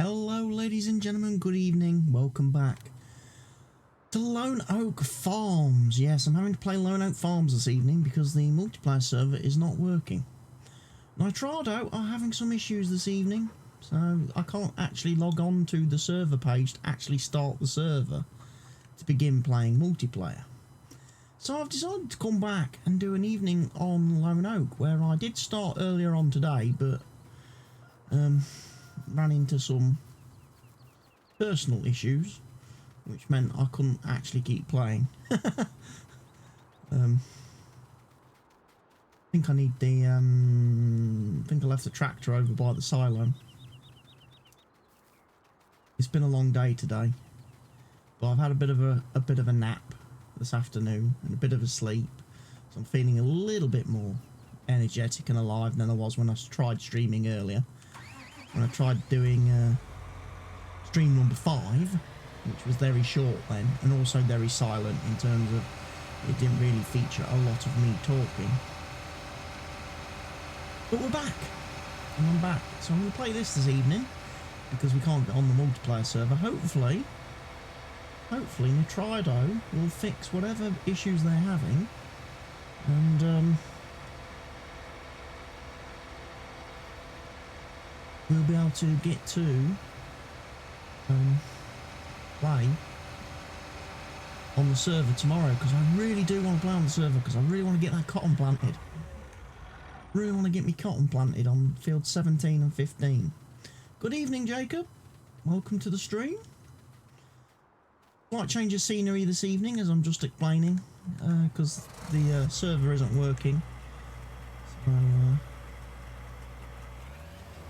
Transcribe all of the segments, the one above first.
Hello ladies and gentlemen, good evening, welcome back to Lone Oak Farms. Yes, I'm having to play Lone Oak Farms this evening because the multiplayer server is not working. Nitrado are having some issues this evening, so I can't actually log on to the server page to actually start the server to begin playing multiplayer. So I've decided to come back and do an evening on Lone Oak, where I did start earlier on today, but ran into some personal issues, which meant I couldn't actually keep playing. I think I need the I think I left the tractor over by the silo. It's been a long day today, but I've had a bit of a nap this afternoon and a bit of a sleep, so I'm feeling a little bit more energetic and alive than I was when I tried streaming earlier. When I tried doing stream number 5, which was very short then, and also very silent in terms of it didn't really feature a lot of me talking. But we're back, and I'm back. So I'm going to play this evening, because we can't get on the multiplayer server. Hopefully Nitrado will fix whatever issues they're having, and we'll be able to get to play on the server tomorrow, because I really do want to play on the server, because I really want to get that cotton planted. Really want to get me cotton planted on field 17 and 15. Good evening, Jacob. Welcome to the stream. Slight change of scenery this evening, as I'm just explaining, because the server isn't working. So,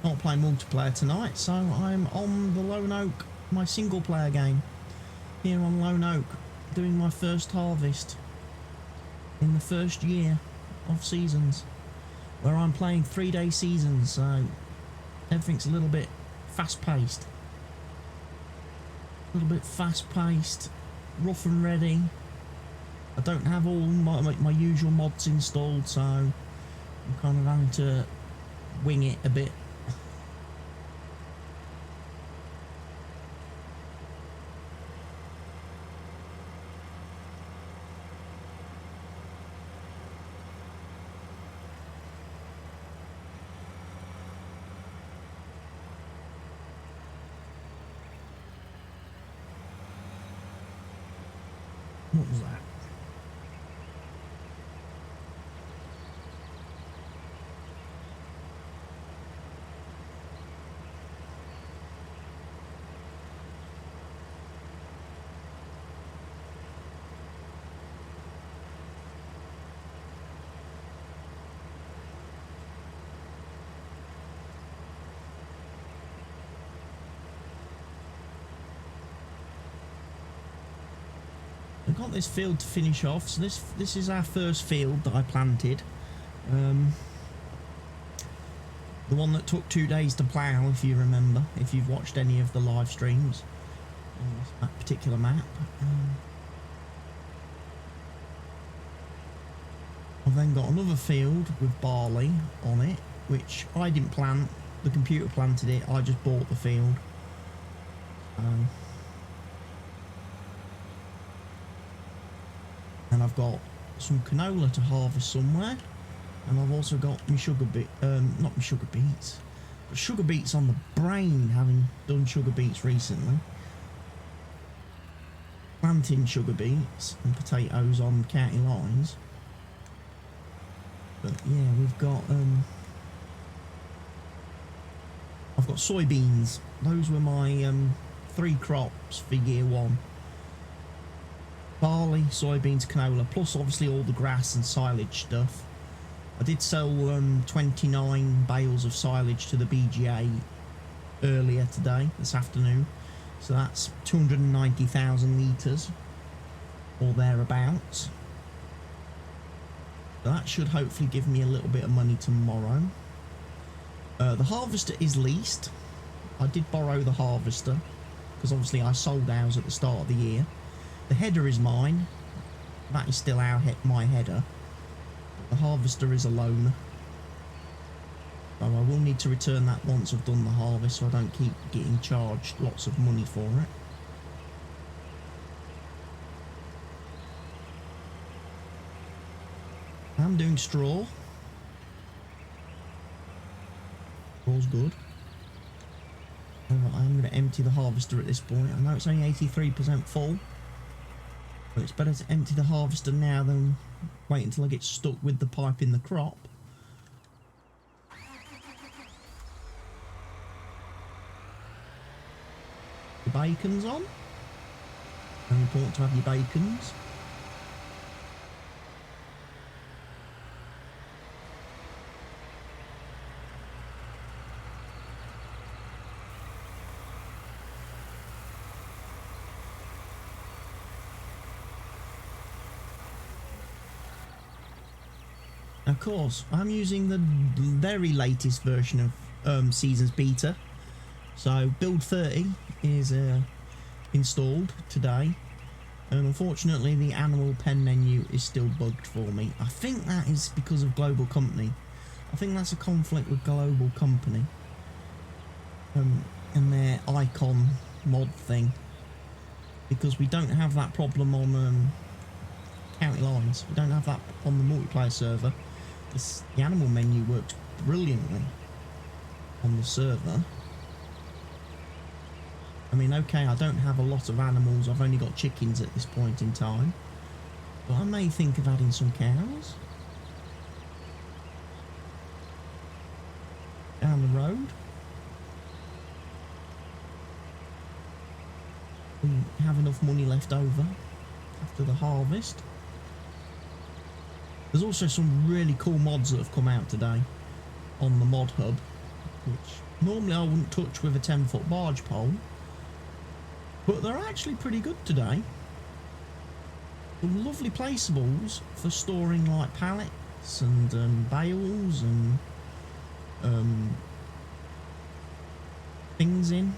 not playing multiplayer tonight, so I'm on the Lone Oak, my single player game, here on Lone Oak, doing my first harvest in the first year of seasons, where I'm playing 3-day seasons, so everything's a little bit fast-paced. A little bit fast-paced, rough and ready. I don't have all my usual mods installed, so I'm kind of having to wing it a bit. What was that? I've got this field to finish off, so this is our first field that I planted. The one that took 2 days to plough, if you remember, if you've watched any of the live streams on that particular map. I've then got another field with barley on it, which I didn't plant, the computer planted it, I just bought the field. And I've got some canola to harvest somewhere, and I've also got my not my sugar beets, but sugar beets on the brain, having done sugar beets recently. Planting sugar beets and potatoes on county lines. But yeah, we've got I've got soybeans. Those were my 3 crops for year 1. Barley, soybeans, canola, plus obviously all the grass and silage stuff. I did sell 29 bales of silage to the BGA earlier today, this afternoon. So that's 290,000 litres or thereabouts. So that should hopefully give me a little bit of money tomorrow. The harvester is leased. I did borrow the harvester because obviously I sold ours at the start of the year. The header is mine. That is still my header. The harvester is a loan. So I will need to return that once I've done the harvest, so I don't keep getting charged lots of money for it. I'm doing straw. Straw's good. I'm going to empty the harvester at this point. I know it's only 83% full, but it's better to empty the harvester now than wait until I get stuck with the pipe in the crop. The bacon's on. Very important to have your bacons. Of course, I'm using the very latest version of Seasons Beta. So build 30 is installed today, and unfortunately the animal pen menu is still bugged for me. I think that is because of Global Company. I think that's a conflict with Global Company and their icon mod thing, because we don't have that problem on County Lines. We don't have that on the multiplayer server. The animal menu works brilliantly on the server. I mean, okay, I don't have a lot of animals. I've only got chickens at this point in time. But I may think of adding some cows down the road. We have enough money left over after the harvest. There's also some really cool mods that have come out today on the mod hub, which normally I wouldn't touch with a 10-foot barge pole, but they're actually pretty good today. Some lovely placeables for storing like pallets and bales and things in.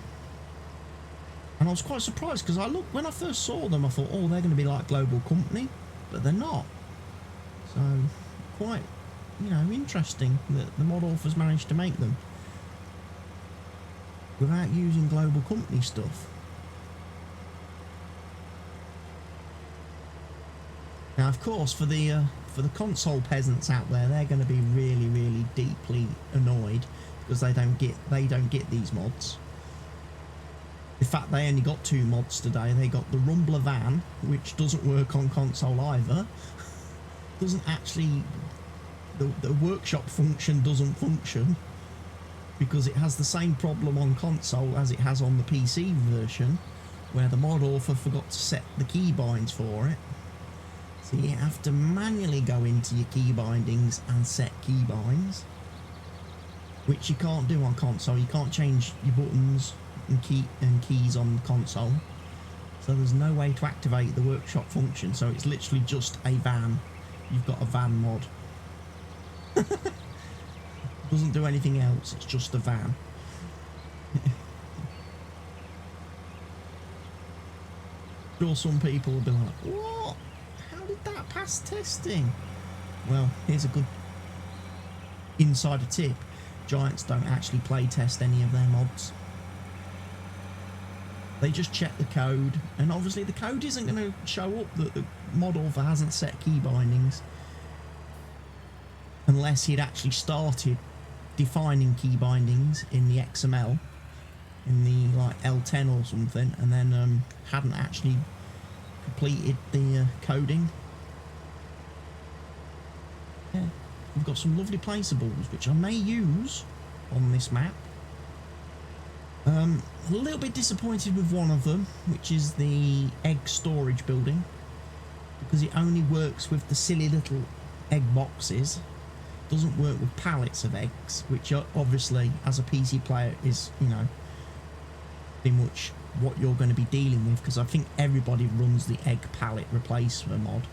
And I was quite surprised because when I first saw them, I thought, oh, they're going to be like Global Company, but they're not. So quite, interesting that the mod authors managed to make them without using Global Company stuff. Now, of course, for the console peasants out there, they're going to be really, really deeply annoyed because they don't get these mods. In fact, they only got 2 mods today. They got the Rumbler van, which doesn't work on console either. Doesn't actually, the workshop function doesn't function because it has the same problem on console as it has on the PC version, where the mod author forgot to set the keybinds for it. So you have to manually go into your key bindings and set keybinds, which you can't do on console. You can't change your buttons and keys on console, so there's no way to activate the workshop function. So it's literally just a van. You've got a van mod. Doesn't do anything else, it's just a van. Sure, some people will be like, what? How did that pass testing? Well, here's a good insider tip. Giants don't actually play test any of their mods. They just check the code, and obviously the code isn't going to show up that the mod author hasn't set key bindings unless he'd actually started defining key bindings in the XML, in the like L10 or something, and then hadn't actually completed the coding. Yeah, we've got some lovely placeables which I may use on this map. A little bit disappointed with one of them, which is the egg storage building, because it only works with the silly little egg boxes. Doesn't work with pallets of eggs, which are obviously, as a PC player, is, pretty much what you're going to be dealing with, because I think everybody runs the egg pallet replacer mod.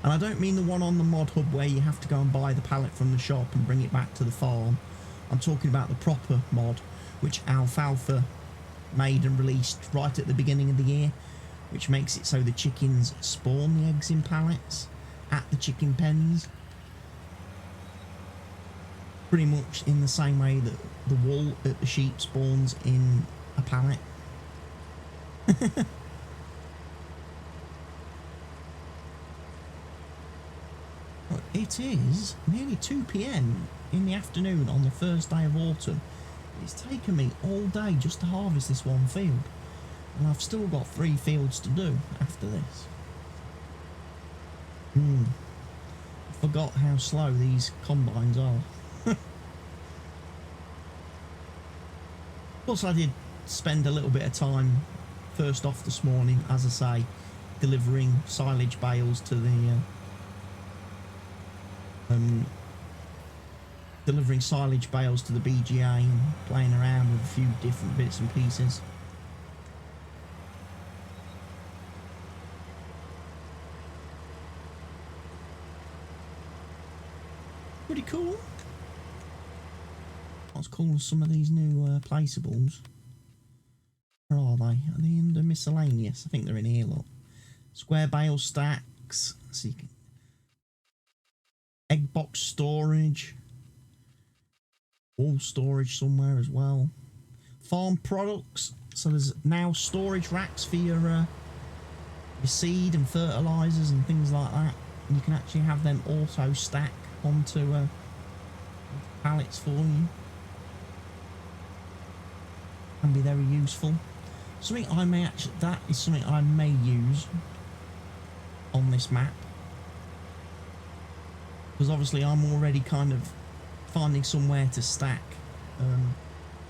And I don't mean the one on the mod hub where you have to go and buy the pallet from the shop and bring it back to the farm. I'm talking about the proper mod, which Alfalfa made and released right at the beginning of the year, which makes it so the chickens spawn the eggs in pallets. at the chicken pens. Pretty much in the same way that the wool at the sheep spawns in a pallet. It is nearly 2 PM in the afternoon on the first day of autumn. It's taken me all day just to harvest this one field, and I've still got 3 fields to do after this. I forgot how slow these combines are. Plus I did spend a little bit of time first off this morning, as I say, delivering silage bales to the BGA and playing around with a few different bits and pieces. Pretty cool. What's cool as some of these new placeables. Where are they? Are they in the miscellaneous? I think they're in here, look. Square bale stacks. So you can... Egg box storage. Wall storage somewhere as well. Farm products. So there's now storage racks for your seed and fertilizers and things like that. And you can actually have them auto stack onto pallets for you. Can be very useful. Something I may actually, that is something I may use on this map, because obviously I'm already kind of finding somewhere to stack,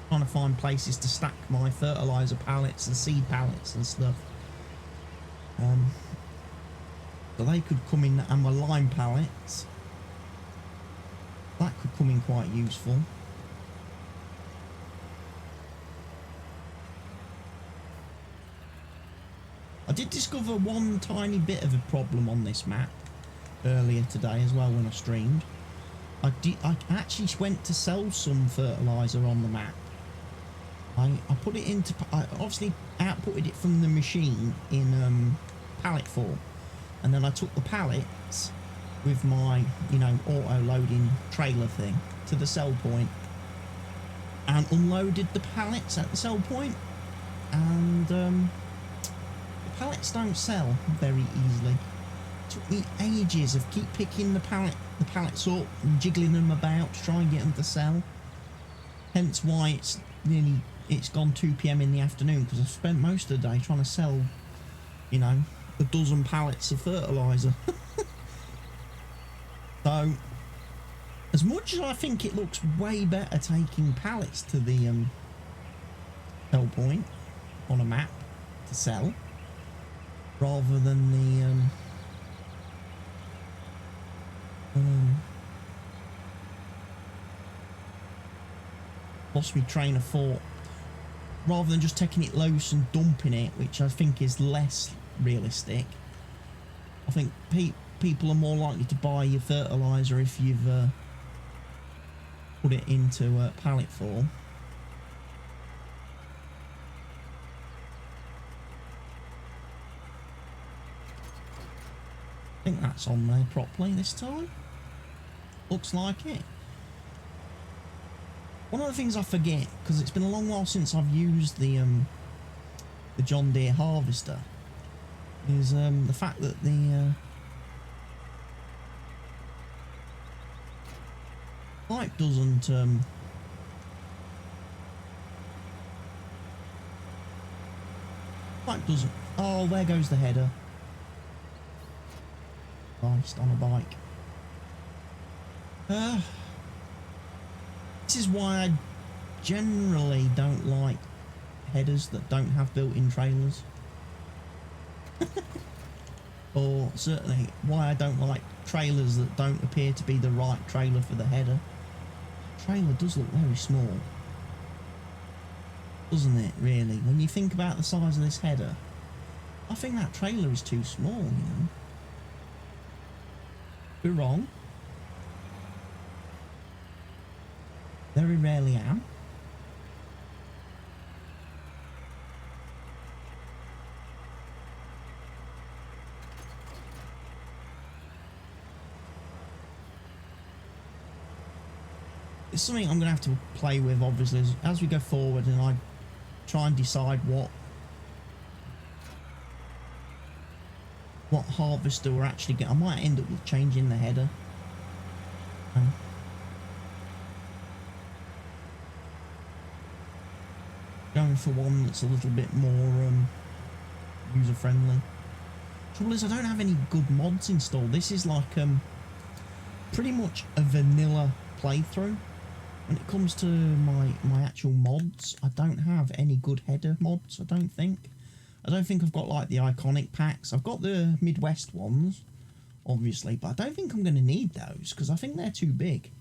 trying to find places to stack my fertilizer pallets and seed pallets and stuff. So they could come in, and my lime pallets, that could come in quite useful. I did discover one tiny bit of a problem on this map earlier today as well when I streamed. I actually went to sell some fertiliser on the map. I put it into... I obviously outputted it from the machine in pallet form. And then I took the pallets with my, you know, auto-loading trailer thing to the sell point and unloaded the pallets at the sell point. And... pallets don't sell very easily. It took me ages of keep picking the pallets up and jiggling them about to try and get them to sell. Hence why it's gone 2 PM in the afternoon, because I've spent most of the day trying to sell, you know, a dozen pallets of fertiliser. So, as much as I think it looks way better taking pallets to the sell point on a map to sell, rather than the lost me train of thought, rather than just taking it loose and dumping it, which I think is less realistic. I think people are more likely to buy your fertiliser if you've put it into pallet form. I think that's on there properly this time. Looks like it. One of the things I forget, because it's been a long while since I've used the John Deere harvester, is the fact that the pipe doesn't oh, there goes the header. Christ, on a bike. This is why I generally don't like headers that don't have built-in trailers. Or certainly why I don't like trailers that don't appear to be the right trailer for the header. The trailer does look very small, doesn't it, really? When you think about the size of this header, I think that trailer is too small, you know. We're wrong. Very rarely am. It's something I'm going to have to play with, obviously, as we go forward, and I try and decide what harvester we're actually getting. I might end up with changing the header. Going for one that's a little bit more user friendly. Trouble is, I don't have any good mods installed. This is like pretty much a vanilla playthrough. When it comes to my actual mods, I don't have any good header mods. I don't think I've got like the iconic packs. I've got the Midwest ones, obviously, but I don't think I'm going to need those because I think they're too big.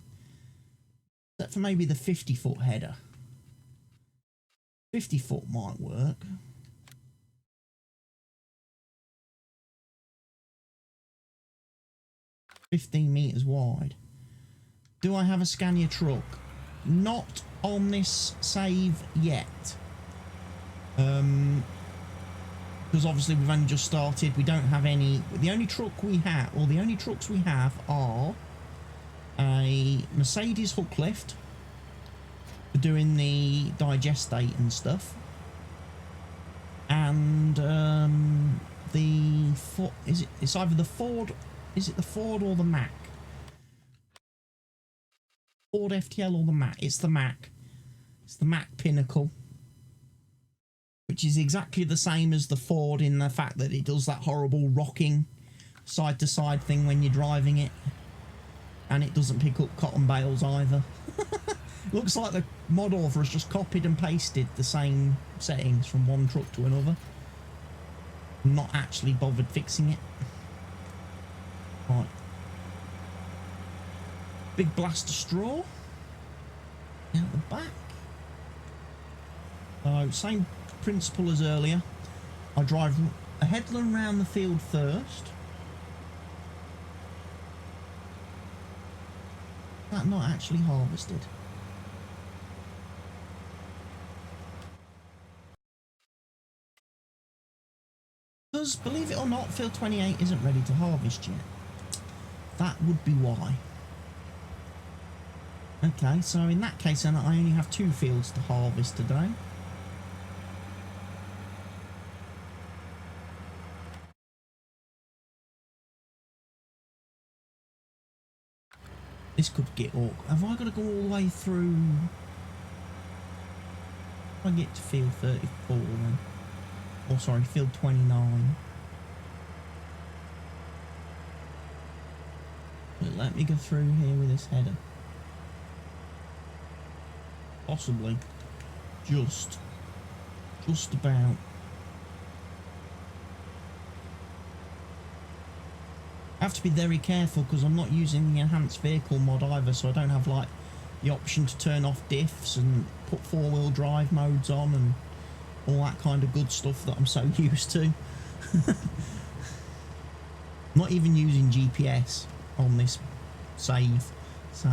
Except for maybe the 50-foot header. 50-foot might work. $15 meters wide. Do I have a Scania truck? Not on this save yet. Because obviously we've only just started. We don't have any. The only truck we have, or the only trucks we have, are a Mercedes hook lift for doing the digestate and stuff, and it's either the Ford. Is it the Ford or the Mac? Ford FTL or the Mac? It's the Mac. It's the Mac Pinnacle, which is exactly the same as the Ford in the fact that it does that horrible rocking side to side thing when you're driving it, and it doesn't pick up cotton bales either. Looks like the mod author has just copied and pasted the same settings from one truck to another, not actually bothered fixing it. Right. Big blast of straw out the back. Same principle as earlier. I drive a headland round the field first. That not actually harvested. Because, believe it or not, field 28 isn't ready to harvest yet. That would be why. Okay, so in that case then I only have 2 fields to harvest today. This could get awkward. Have I got to go all the way through? If I get to field 34 then. Oh, sorry, field 29. But let me go through here with this header. Possibly. Just about. I have to be very careful because I'm not using the enhanced vehicle mod either, so I don't have like the option to turn off diffs and put 4-wheel drive modes on and all that kind of good stuff that I'm so used to. Not even using GPS on this save, so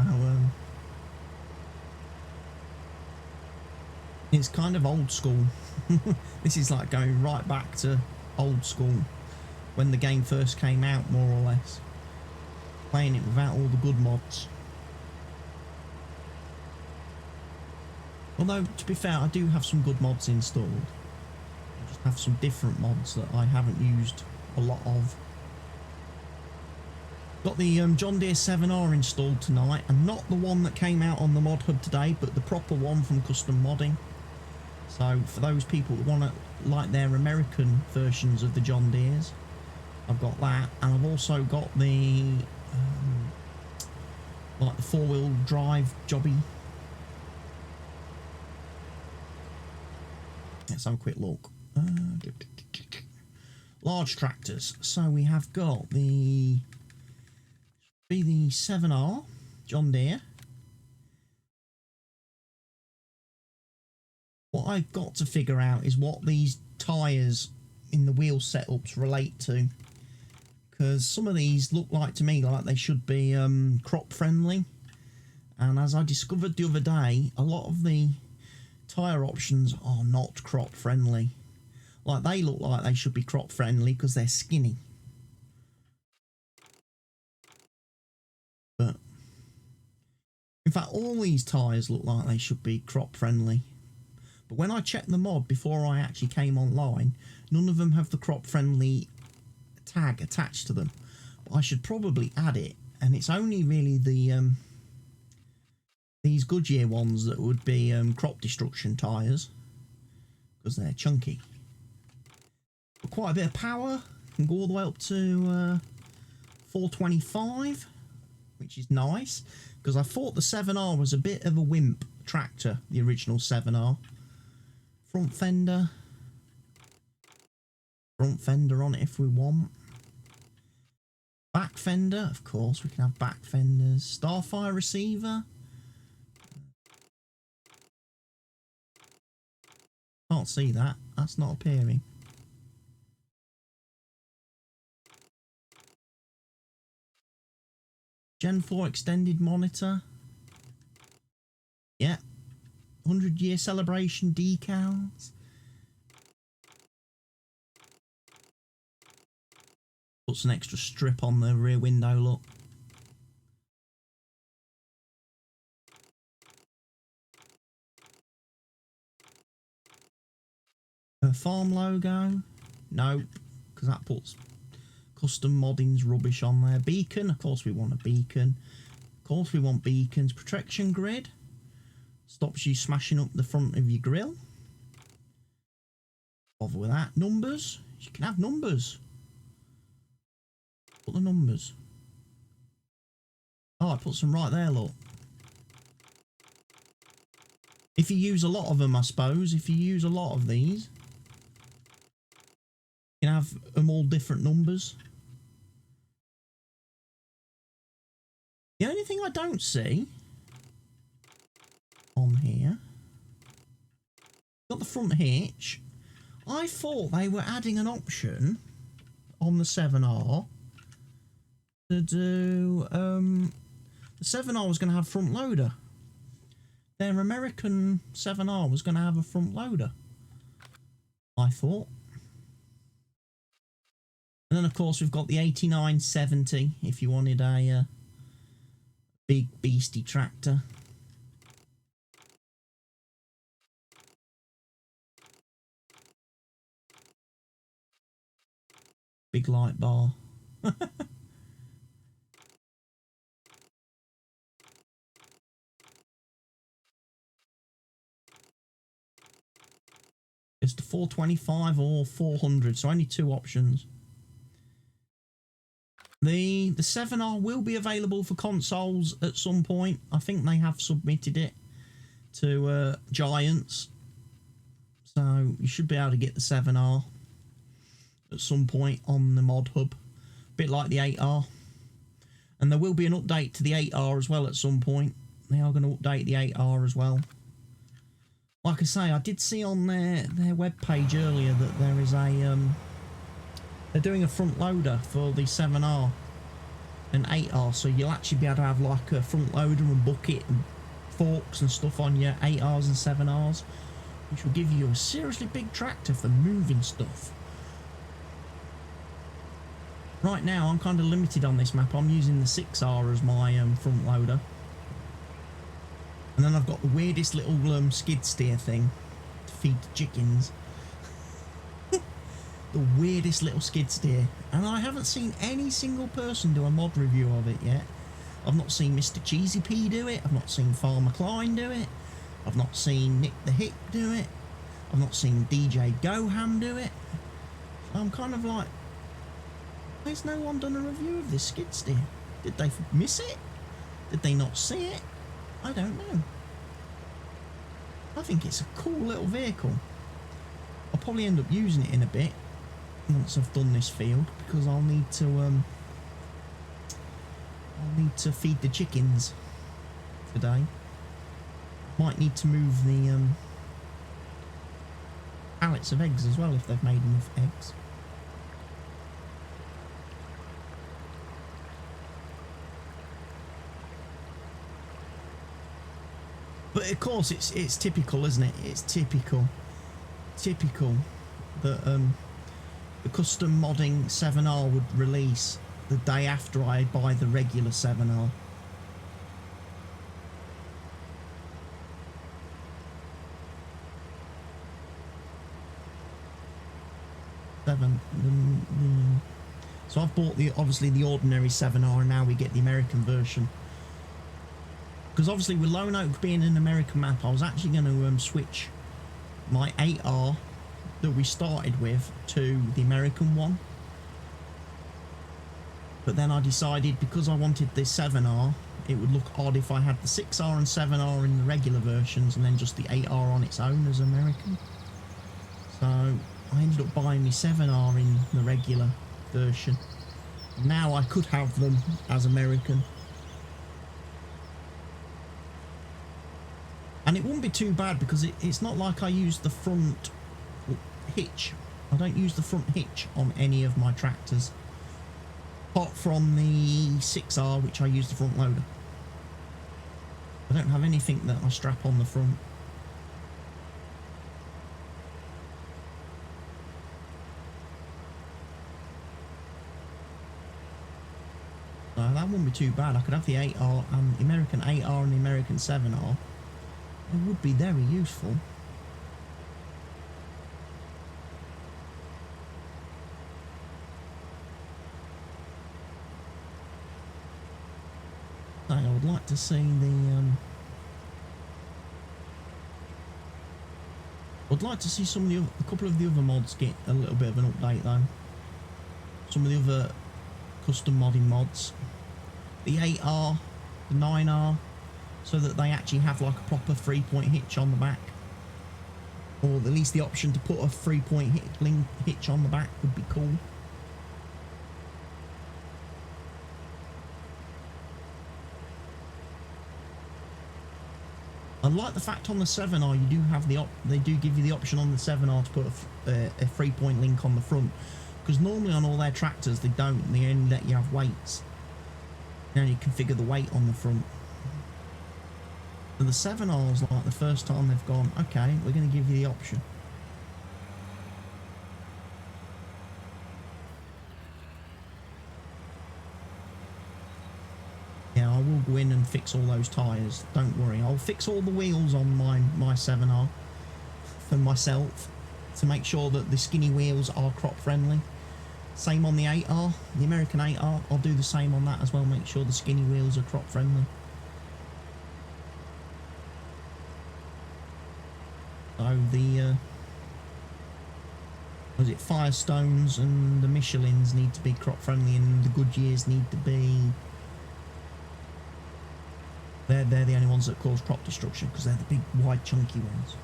it's kind of old school. This is like going right back to old school when the game first came out, more or less, playing it without all the good mods. Although, to be fair, I do have some good mods installed. I just have some different mods that I haven't used a lot of. Got the John Deere 7R installed tonight, and not the one that came out on the mod hub today, but the proper one from Custom Modding. So for those people that want to like their American versions of the John Deeres, I've got that, and I've also got the like the 4-wheel drive jobby. Let's have a quick look. Large tractors. So we have got the 7R John Deere. What I've got to figure out is what these tyres in the wheel setups relate to, because some of these look like to me like they should be crop friendly, and as I discovered the other day, a lot of the tyre options are not crop friendly. Like, they look like they should be crop friendly because they're skinny, but in fact all these tyres look like they should be crop friendly. But when I checked the mod before I actually came online, none of them have the crop friendly tag attached to them. But I should probably add it, and it's only really the these Goodyear ones that would be crop destruction tyres, because they're chunky. But quite a bit of power, can go all the way up to 425, which is nice, because I thought the 7R was a bit of a wimp tractor, the original 7R. Front fender on it if we want. Back fender, of course, we can have back fenders. Starfire receiver. Can't see that, that's not appearing. Gen 4 extended monitor. Yeah. 100-year celebration decals. Puts an extra strip on the rear window, look. A farm logo. Nope, because that puts custom modding's rubbish on there. Beacon, of course we want a beacon. Of course we want beacons. Protection grid. Stops you smashing up the front of your grill. Bother with that. Numbers. You can have numbers. Put the numbers. Oh, I put some right there, look. If you use a lot of them, I suppose. If you use a lot of these, you can have them all different numbers. The only thing I don't see on here, got the front hitch. I thought they were adding an option on the 7R to do, the 7R was going to have front loader. Their American 7R was going to have a front loader, I thought. And then of course we've got the 8970 if you wanted a big beastie tractor. Big light bar. It's the 425 or 400, so only two options. The 7R will be available for consoles at some point. I think they have submitted it to Giants, so you should be able to get the 7R at some point on the mod hub, a bit like the 8R. And there will be an update to the 8R as well at some point. They are going to update the 8R as well. Like I say, I did see on their webpage earlier that there is a they're doing a front loader for the 7R and 8R, so you'll actually be able to have like a front loader and bucket and forks and stuff on your 8Rs and 7Rs, which will give you a seriously big tractor for moving stuff. Right now I'm kind of limited on this map. I'm using the 6R as my front loader. And then I've got the weirdest little skid steer thing to feed the chickens. The weirdest little skid steer. And I haven't seen any single person do a mod review of it yet. I've not seen Mr. Cheesy P do it. I've not seen Farmer Klein do it. I've not seen Nick the Hick do it. I've not seen DJ Goham do it. I'm kind of like, why's no one done a review of this skid steer? Did they miss it? Did they not see it? I don't know. I think it's a cool little vehicle. I'll probably end up using it in a bit once I've done this field, because I'll need to feed the chickens today. Might need to move the pallets of eggs as well if they've made enough eggs. But of course, it's typical, isn't it? It's typical that the custom modding 7R would release the day after I buy the regular 7R. 7. So I've bought obviously the ordinary 7R, and now we get the American version. Because obviously with Lone Oak being an American map, I was actually going to switch my 8R that we started with to the American one. But then I decided, because I wanted the 7R, it would look odd if I had the 6R and 7R in the regular versions and then just the 8R on its own as American. So I ended up buying the 7R in the regular version. Now I could have them as American. And it wouldn't be too bad, because it's not like I use the front hitch. I don't use the front hitch on any of my tractors, apart from the 6R, which I use the front loader. I don't have anything that I strap on the front. So that wouldn't be too bad. I could have the 8R and the American 8R and the American 7R. It would be very useful. So I would like to see I'd like to see a couple of the other mods get a little bit of an update though. Some of the other custom modding mods. The 8R, the 9R, so that they actually have like a proper 3-point hitch on the back. Or at least the option to put a 3-point hitch on the back would be cool. I like the fact on the 7R you do have they do give you the option on the 7R to put a 3-point link on the front, because normally on all their tractors they don't. They only let you have weights. You only configure the weight on the front. So the 7R's like the first time they've gone, okay, we're going to give you the option. Yeah, I will go in and fix all those tyres, don't worry. I'll fix all the wheels on my 7R for myself to make sure that the skinny wheels are crop friendly. Same on the 8R, the American 8R, I'll do the same on that as well, make sure the skinny wheels are crop friendly. So the was it Firestones and the Michelins need to be crop friendly, and the Goodyears need to be, they're the only ones that cause crop destruction, because they're the big wide chunky ones.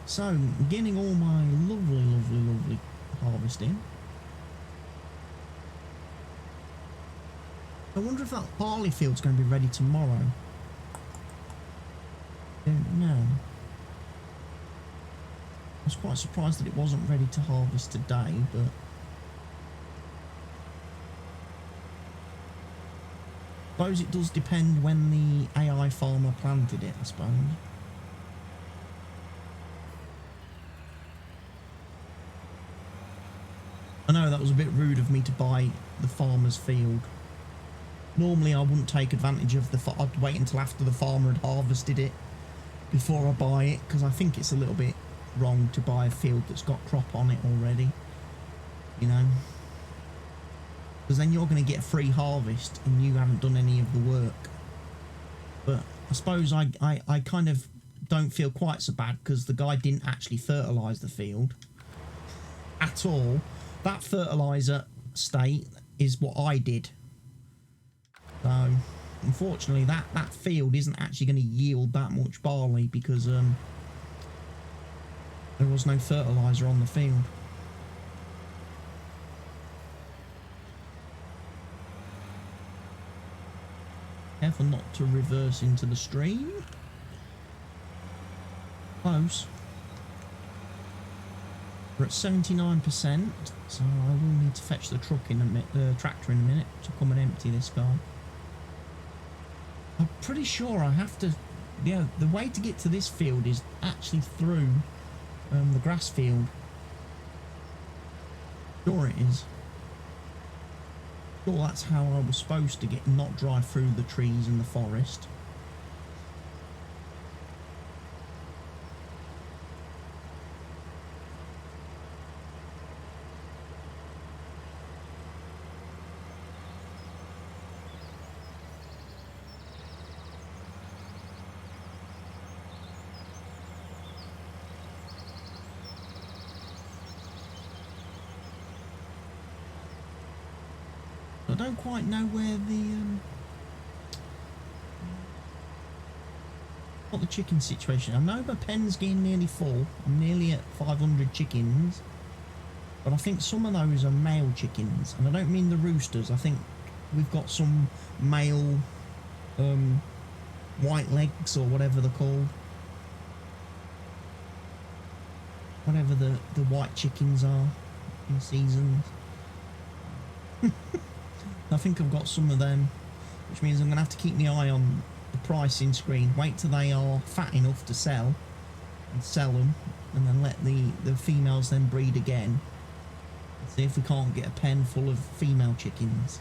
So getting all my lovely harvest in. I wonder if that barley field's going to be ready tomorrow. Don't know. I was quite surprised that it wasn't ready to harvest today, but I suppose it does depend when the AI farmer planted it, I suppose. I know that was a bit rude of me to buy the farmer's field. Normally I wouldn't take advantage of I'd wait until after the farmer had harvested it before I buy it, because I think it's a little bit wrong to buy a field that's got crop on it already, you know, because then you're going to get a free harvest and you haven't done any of the work. But I suppose I kind of don't feel quite so bad, because the guy didn't actually fertilise the field at all. That fertiliser state is what I did. So unfortunately that field isn't actually going to yield that much barley, because there was no fertiliser on the field. Careful not to reverse into the stream. Close. We're at 79%, so I will need to fetch the tractor in a minute to come and empty this guy. I'm pretty sure I have to, yeah, the way to get to this field is actually through the grass field. Sure it is. Sure, that's how I was supposed to get, not drive through the trees and the forest. don't quite know where what the chicken situation. I know my pen's getting nearly full. I'm nearly at 500 chickens, but I think some of those are male chickens, and I don't mean the roosters. I think we've got some male white legs or whatever they're called, whatever the white chickens are in seasons. I think I've got some of them, which means I'm going to have to keep my eye on the pricing screen, wait till they are fat enough to sell, and sell them, and then let the females then breed again, and see if we can't get a pen full of female chickens.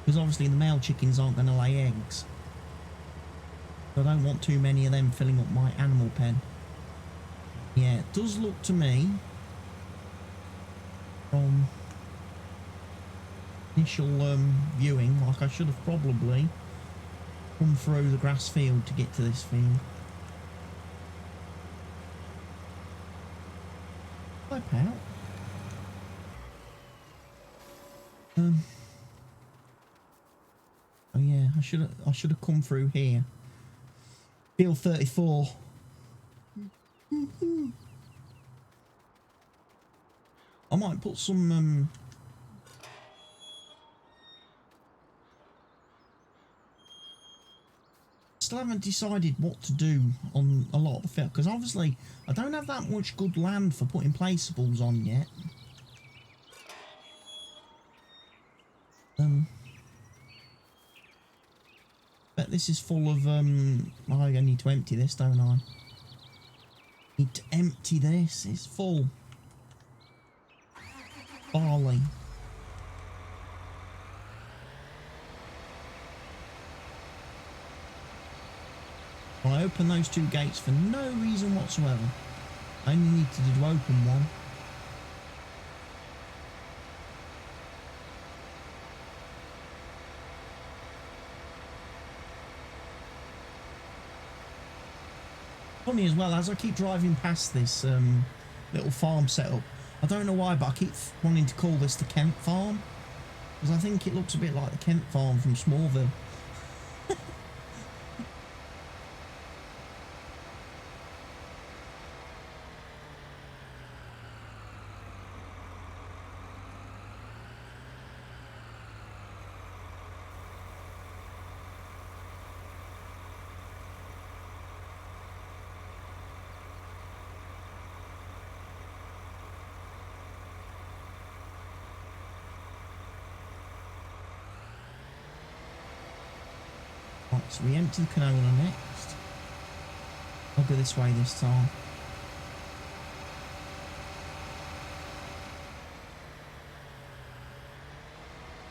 Because obviously the male chickens aren't going to lay eggs, so I don't want too many of them filling up my animal pen. Yeah, it does look to me, from initial viewing, like I should have probably come through the grass field to get to this field. Wipe out. Oh yeah, I should have come through here. Field 34. I might put some still haven't decided what to do on a lot of the field, because obviously I don't have that much good land for putting placeables on yet. Bet this is full of I need to empty this, don't I? Need to empty this. It's full. Barley. I open those two gates for no reason whatsoever. I only need to open one. Funny as well, as I keep driving past this little farm setup, I don't know why, but I keep wanting to call this the Kent farm, because I think it looks a bit like the Kent farm from Smallville. Right, so we empty the canola next. I'll go this way this time.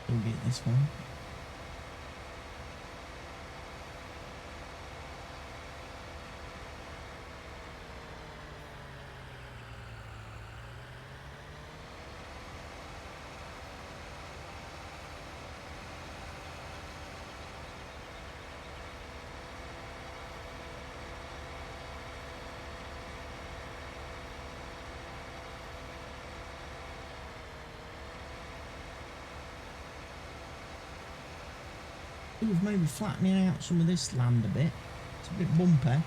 We'll get this one. We've maybe flattening out some of this land a bit. It's a bit bumpy.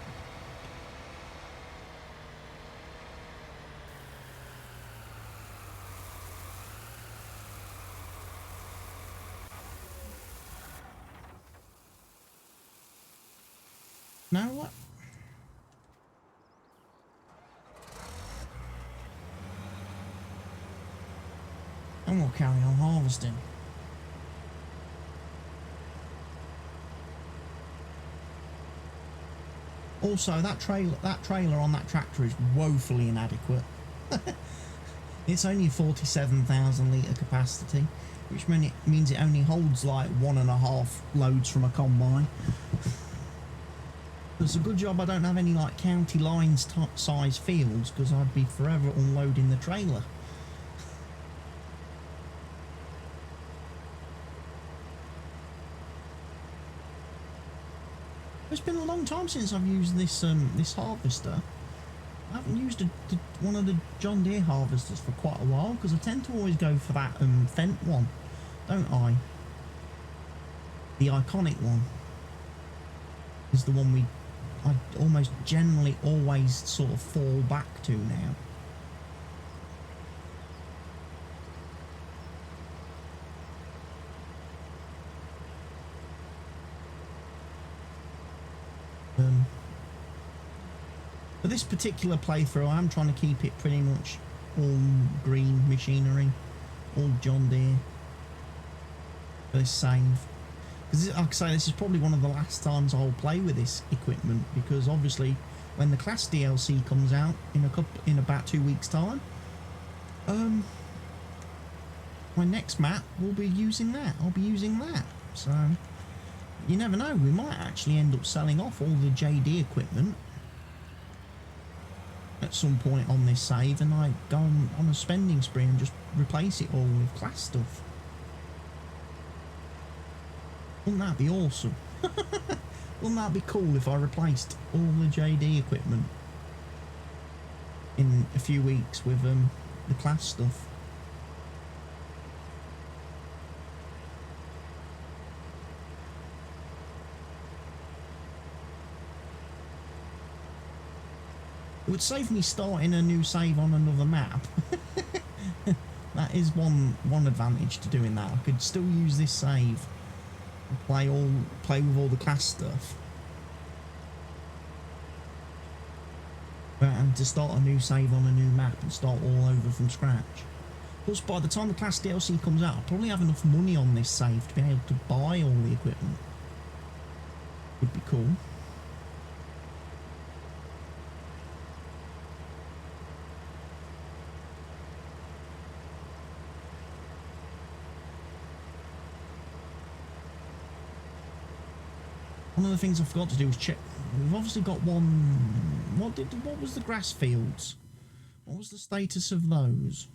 Now what? And we'll carry on harvesting. Also, that trailer on that tractor is woefully inadequate. It's only 47,000 litre capacity, which means it only holds like 1.5 loads from a combine. It's a good job I don't have any like county lines size fields, because I'd be forever unloading the trailer. It's been a long time since I've used this this harvester. I I haven't used one of the John Deere harvesters for quite a while because I tend to always go for that Fendt one, don't I? The iconic one is the one I almost generally always sort of fall back to now. For this particular playthrough, I'm trying to keep it pretty much all green machinery, all John Deere for this save. Because, like I say, this is probably one of the last times I'll play with this equipment, because obviously when the Class DLC comes out in about 2 weeks' time, my next map will be using that. I'll be using that. So you never know, we might actually end up selling off all the JD equipment at some point on this save, and I go on a spending spree and just replace it all with class stuff. Wouldn't that be awesome? Wouldn't that be cool if I replaced all the JD equipment in a few weeks with the class stuff? It would save me starting a new save on another map. That is one advantage to doing that. I could still use this save and play with all the class stuff, and to start a new save on a new map and start all over from scratch. Plus, by the time the class DLC comes out, I'll probably have enough money on this save to be able to buy all the equipment. Would be cool. One of the things I forgot to do was check. We've obviously got one. What was the grass fields? What was the status of those?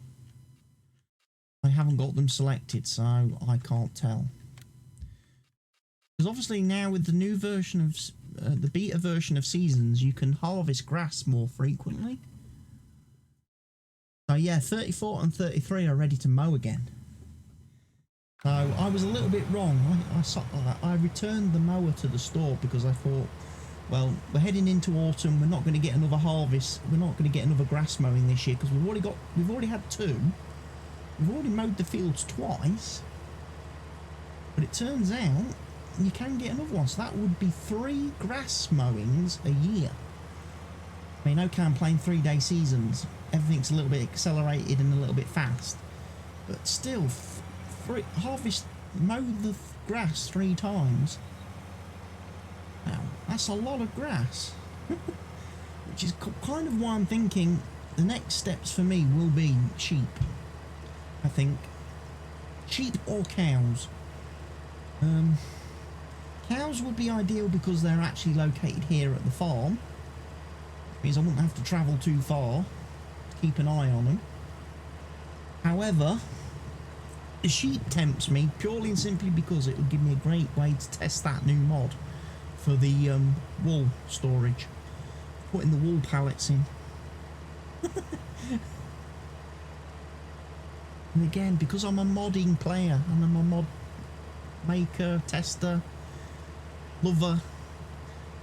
I haven't got them selected, so I can't tell. Because obviously now with the new version of the beta version of Seasons, you can harvest grass more frequently. So yeah, 34 and 33 are ready to mow again. So I was a little bit wrong. I returned the mower to the store because I thought, well, we're heading into autumn. We're not going to get another harvest. We're not going to get another grass mowing this year because we've already had 2. We've already mowed the fields twice. But it turns out you can get another one. So that would be 3 grass mowings a year. I mean, okay, I'm playing 3-day seasons. Everything's a little bit accelerated and a little bit fast. But still, mow the grass 3 times. Now, that's a lot of grass. Which is kind of why I'm thinking the next steps for me will be sheep. I think. Sheep or cows. Cows would be ideal because they're actually located here at the farm. It means I wouldn't have to travel too far to keep an eye on them. However, the sheep tempts me purely and simply because it would give me a great way to test that new mod for the wool storage. Putting the wool pallets in. And again, because I'm a modding player and I'm a mod maker, tester, lover,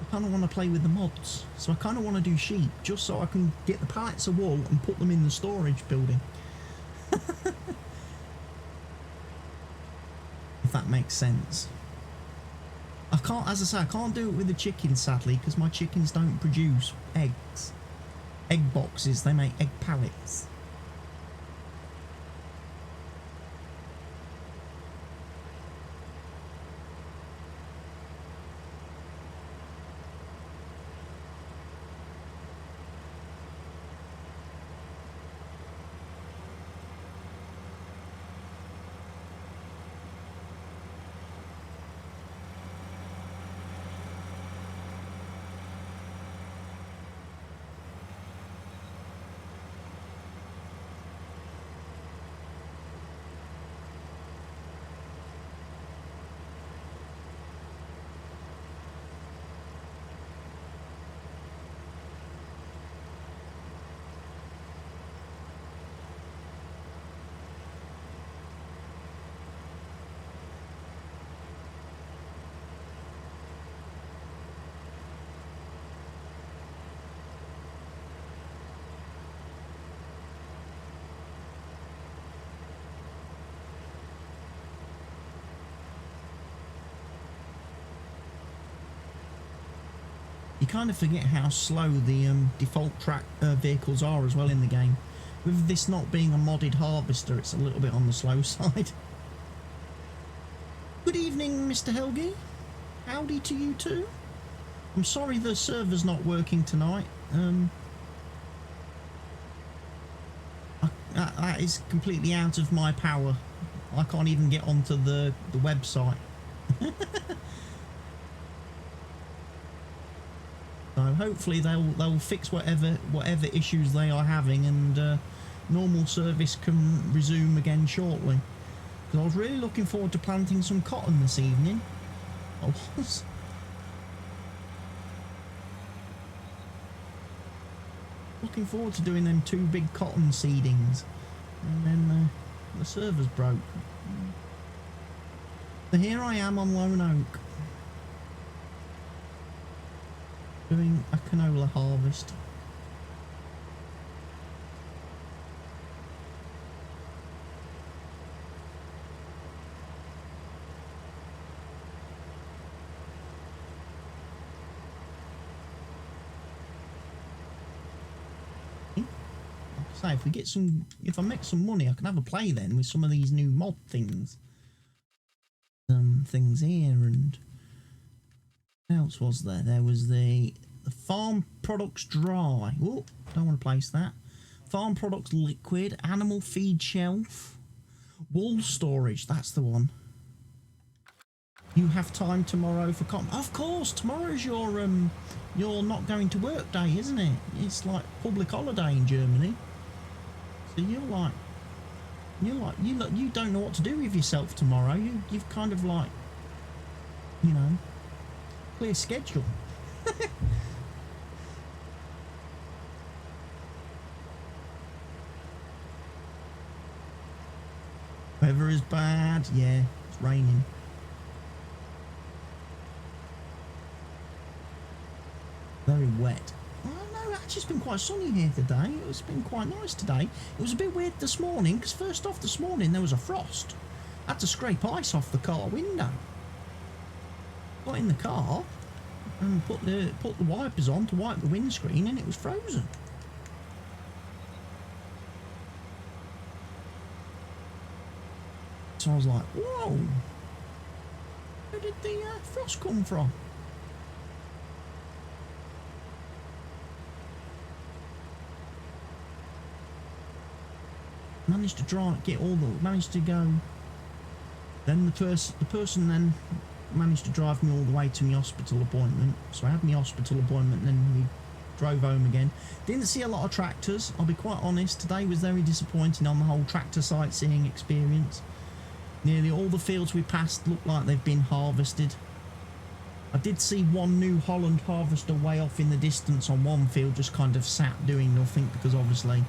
I kind of want to play with the mods. So I kind of want to do sheep just so I can get the pallets of wool and put them in the storage building. If that makes sense. I can't, as I say, I can't do it with the chickens sadly because my chickens don't produce eggs. Egg boxes, they make egg pallets. You kind of forget how slow the default track vehicles are as well in the game. With this not being a modded harvester, it's a little bit on the slow side. Good evening, Mr. Helgi. Howdy to you too. I'm sorry the server's not working tonight. That is completely out of my power. I can't even get onto the website. So hopefully they'll fix whatever issues they are having, and normal service can resume again shortly. Because I was really looking forward to planting some cotton this evening. I was. Looking forward to doing them 2 big cotton seedings, and then the server's broke. So here I am on Lone Oak, doing a canola harvest. Say, if I make some money, I can have a play then with some of these new mod things. Things here, and what else was there? There was the farm products dry. Oh, don't want to place that. Farm products liquid, animal feed shelf, wool storage. That's the one. You have time tomorrow for cotton? Of course, tomorrow's your not going to work day, isn't it? It's like public holiday in Germany. So you don't know what to do with yourself tomorrow. You've kind of like, you know, clear schedule. Weather is bad. Yeah, it's raining. Very wet. Oh no, actually it's been quite sunny here today. It's been quite nice today. It was a bit weird this morning, because first off this morning there was a frost. I had to scrape ice off the car window. Got in the car and put the wipers on to wipe the windscreen, and it was frozen. So I was like, whoa, where did the frost come from? Managed to managed to go. Then the person then managed to drive me all the way to my hospital appointment. So I had my hospital appointment, then we drove home again. Didn't see a lot of tractors, I'll be quite honest. Today was very disappointing on the whole tractor sightseeing experience. Nearly all the fields we passed looked like they've been harvested. I did see one New Holland harvester way off in the distance on one field, just kind of sat doing nothing, because obviously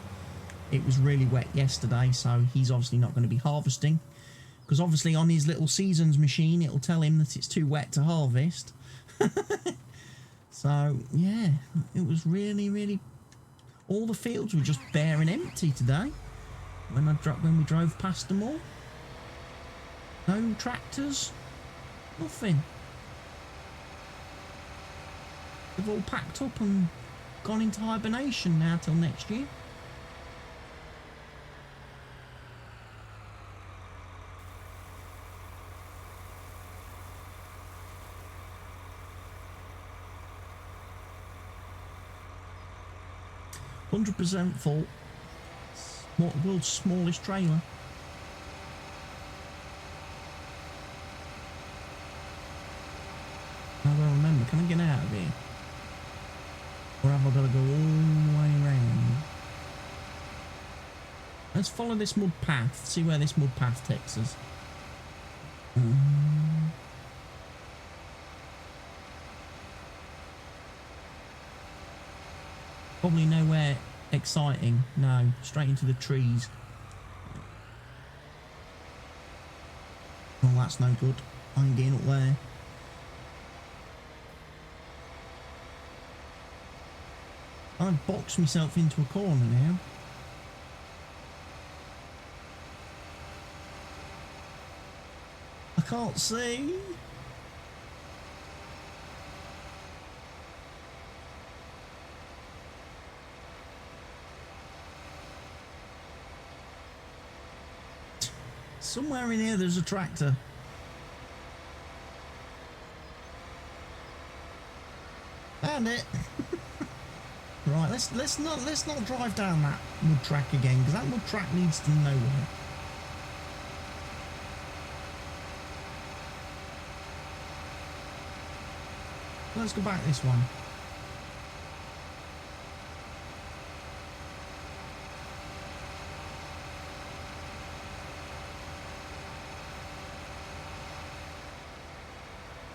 it was really wet yesterday, so he's obviously not going to be harvesting, because obviously on his little seasons machine it'll tell him that it's too wet to harvest. So yeah, it was really, all the fields were just bare and empty today when we drove past them all. No tractors, nothing. They've all packed up and gone into hibernation now till next year. %, full. World's smallest trailer. I don't remember. Can I get out of here? Or have I got to go all the way around? Let's follow this mud path. See where this mud path takes us. Probably nowhere exciting. No, straight into the trees. Oh, that's no good. I ain't getting up there. I've boxed myself into a corner now. I can't see. Somewhere in here there's a tractor. Found it. Right, let's not drive down that mud track again, because that mud track leads to nowhere. Let's go back this one.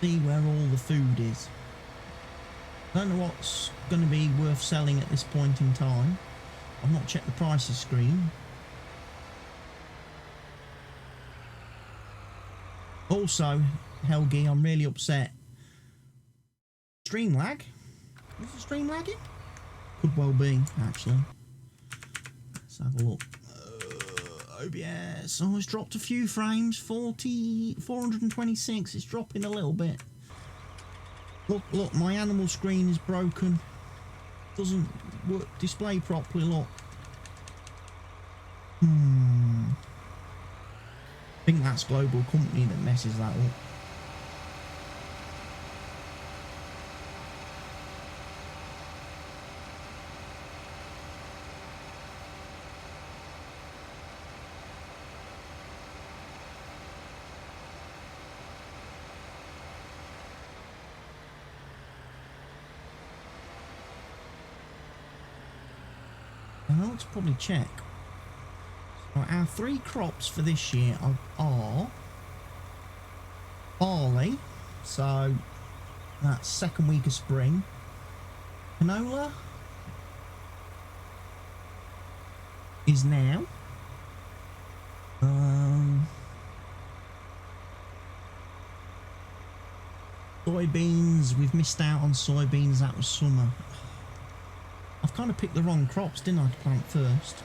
See where all the food is. Don't know what's going to be worth selling at this point in time. I've not checked the prices screen. Also, Helgi, I'm really upset. Stream lag? Is the stream lagging? Could well be, actually. Let's have a look. OBS. Oh, it's dropped a few frames. 426. It's dropping a little bit. Look, my animal screen is broken. Doesn't work, display properly, look. I think that's Global Company that messes that up. I ought to probably check. So our 3 crops for this year are barley, so that's second week of spring. Canola is now. Soybeans, we've missed out on soybeans, that was summer. I've kind of picked the wrong crops, didn't I, to plant first?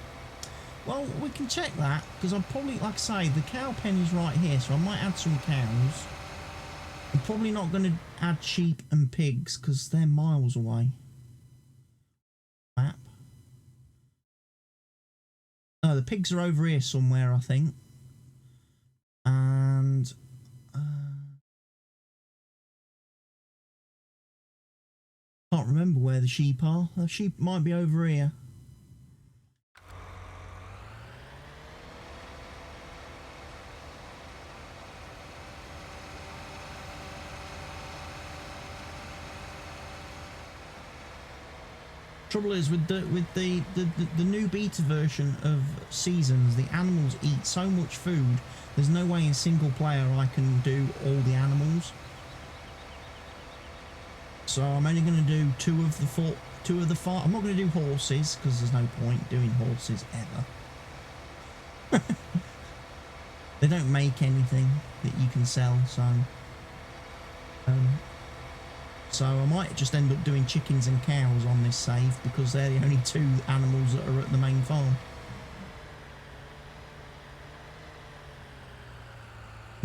Well, we can check that, because I'm probably, like I say, the cow pen is right here, so I might add some cows. I'm probably not going to add sheep and pigs, because they're miles away. Map. Oh, the pigs are over here somewhere, I think. And... can't remember where the sheep are. The sheep might be over here. Trouble is with the new beta version of Seasons, the animals eat so much food. There's no way in single player I can do all the animals. So I'm only going to do two of the 5. I'm not going to do horses because there's no point doing horses ever. They don't make anything that you can sell, so I might just end up doing chickens and cows on this save because they're the only 2 animals that are at the main farm.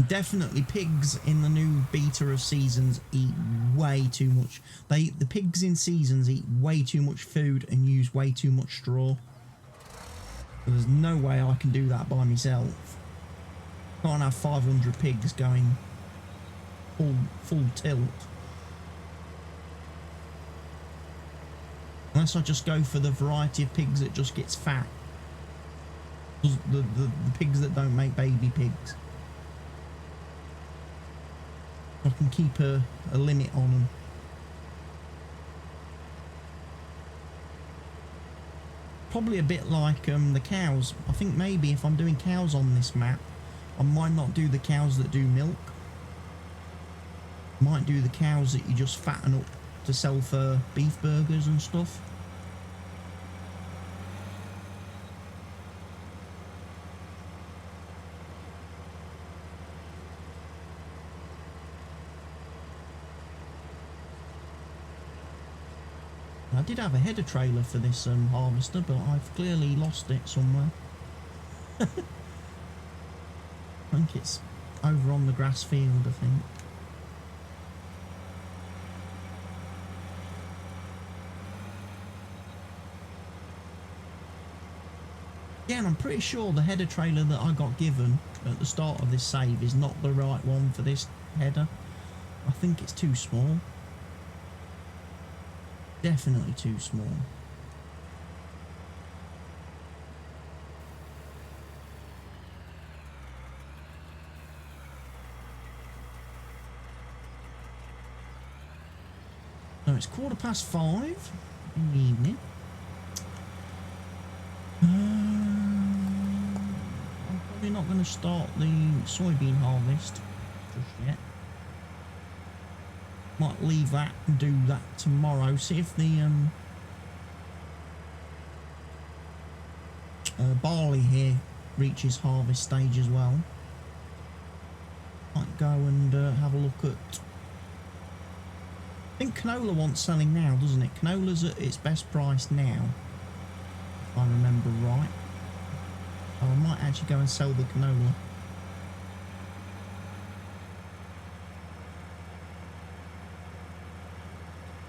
Definitely pigs in the new beta of Seasons eat way too much. The pigs in Seasons eat way too much food and use way too much straw. There's no way I can do that by myself. Can't have 500 pigs going full tilt. Unless I just go for the variety of pigs that just gets fat. The pigs that don't make baby pigs. I can keep a limit on them. Probably a bit like the cows. I think maybe if I'm doing cows on this map, I might not do the cows that do milk. I might do the cows that you just fatten up to sell for beef burgers and stuff. I did have a header trailer for this harvester, but I've clearly lost it somewhere. I think it's over on the grass field, I think. Again, I'm pretty sure the header trailer that I got given at the start of this save is not the right one for this header. I think it's too small. Definitely too small. So it's 5:15 in the evening. I'm probably not going to start the soybean harvest just yet. Might leave that and do that tomorrow. See if the barley here reaches harvest stage as well. Might go and have a look at. I think canola wants selling now, doesn't it? Canola's at its best price now, if I remember right. So I might actually go and sell the canola.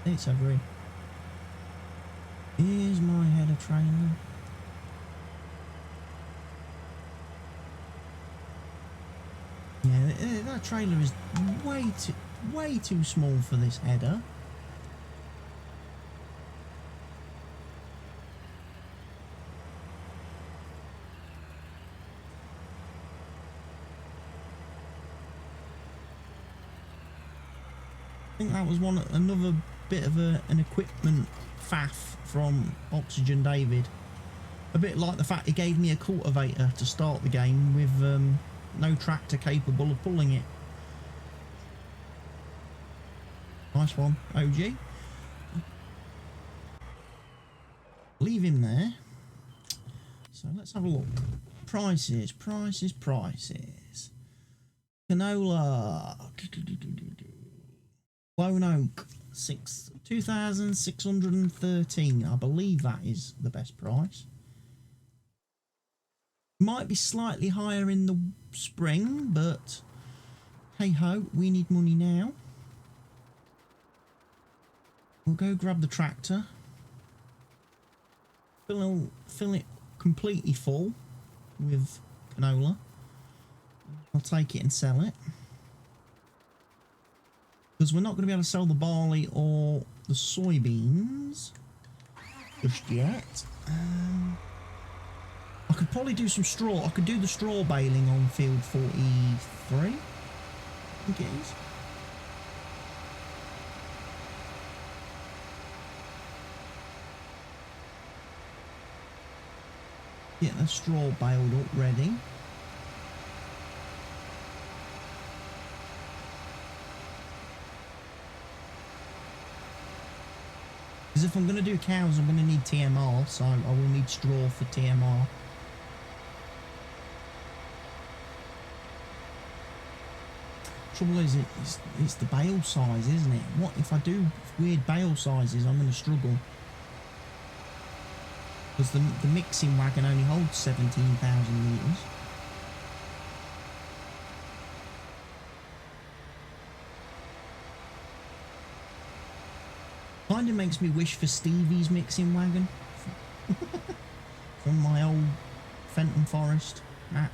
It's over here. Here's my header trailer. Yeah, that trailer is way too small for this header. I think that was another bit of an equipment faff from Oxygen David. A bit like the fact he gave me a cultivator to start the game with no tractor capable of pulling it. Nice one, OG. Leave him there. So let's have a look. Prices. Canola. Lone Oak. 2,613. I believe that is the best price. Might be slightly higher in the spring, but hey ho, we need money now. We'll go grab the tractor. Fill it completely full with canola. I'll take it and sell it. Because we're not going to be able to sell the barley or the soybeans just yet. I could probably do some straw. I could do the straw baling on field 43. I think it is. Get the straw baled up ready. Because if I'm going to do cows, I'm going to need TMR, so I will need straw for TMR. Trouble is, it's the bale size, isn't it? What if I do weird bale sizes? I'm going to struggle. Because the mixing wagon only holds 17,000 litres. Kind of makes me wish for Stevie's mixing wagon from my old Fenton Forest map.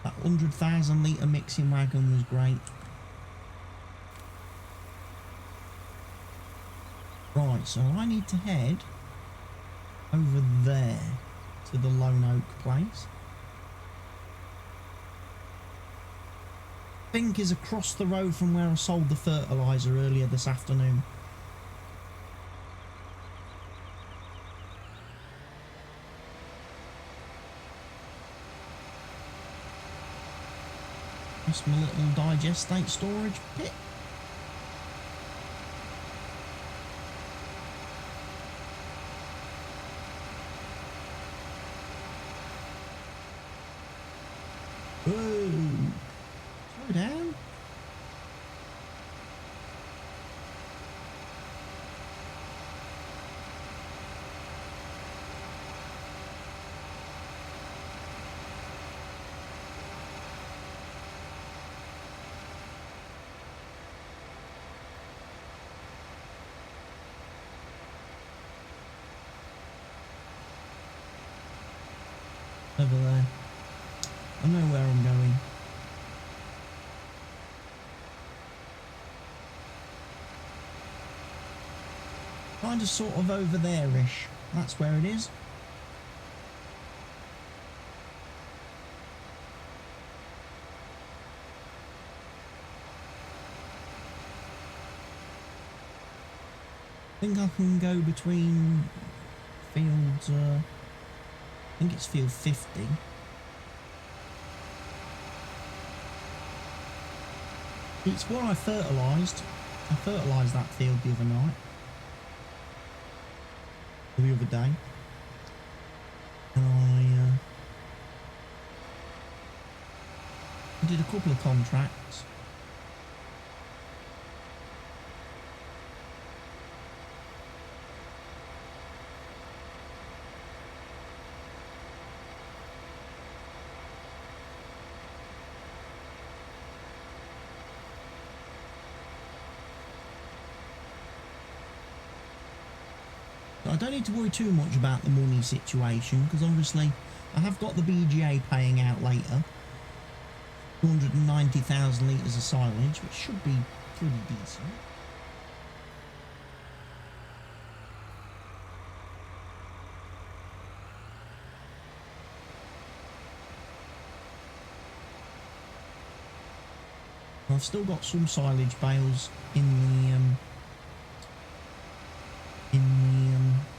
That 100,000 litre mixing wagon was great. Right, so I need to head over there to the Lone Oak place. I think is across the road from where I sold the fertiliser earlier this afternoon. That's my little digestate storage pit. Whoa! Slow down. Over there. I know where I'm going. Kind of sort of over there-ish. That's where it is. I think I can go between fields, I think it's field 50. It's what I fertilised. I fertilised that field the other night. Or the other day. And I did a couple of contracts. I don't need to worry too much about the money situation because obviously I have got the BGA paying out later. 290,000 litres of silage, which should be pretty decent. I've still got some silage bales in the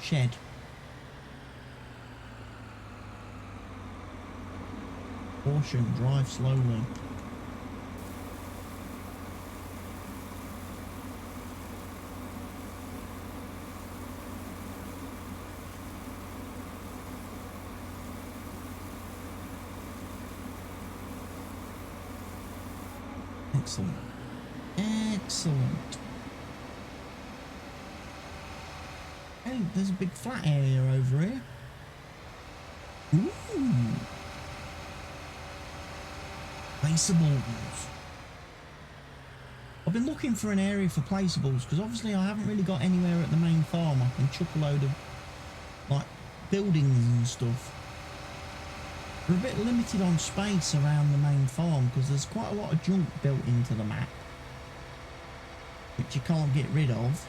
shed. Caution, drive slowly. Excellent. Excellent. Hey, there's a big flat area over here. Ooh. Placeables. I've been looking for an area for placeables because obviously I haven't really got anywhere at the main farm I can chuck a load of like buildings and stuff. We're a bit limited on space around the main farm because there's quite a lot of junk built into the map which you can't get rid of.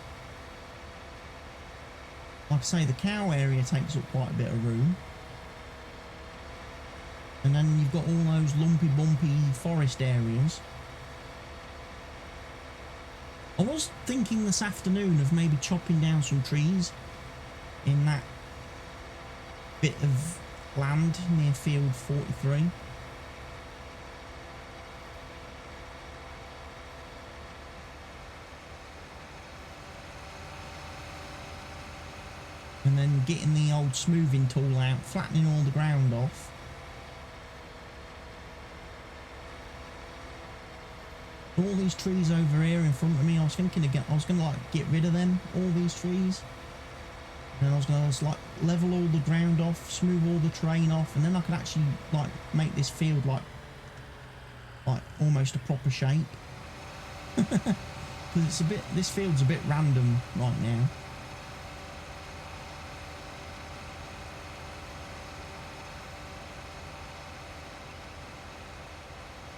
Like I say, the cow area takes up quite a bit of room. And then you've got all those lumpy bumpy forest areas. I was thinking this afternoon of maybe chopping down some trees in that bit of land near field 43. And then getting the old smoothing tool out, flattening all the ground off. All these trees over here in front of me, I was thinking I was gonna like get rid of them, all these trees. And then I was gonna just like level all the ground off, smooth all the terrain off, and then I could actually like make this field like almost a proper shape. Because it's a bit, this field's a bit random right now.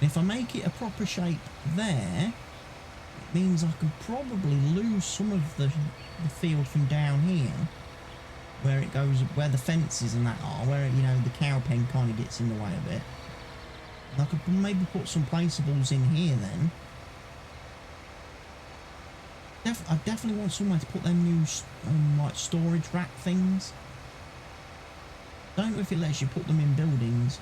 If I make it a proper shape there, it means I can probably lose some of the field from down here, where it goes, where the fences and that are, where, you know, the cow pen kind of gets in the way a bit. And I could maybe put some placeables in here then. I definitely want somewhere to put them new, like, storage rack things. I don't know if it lets you put them in buildings.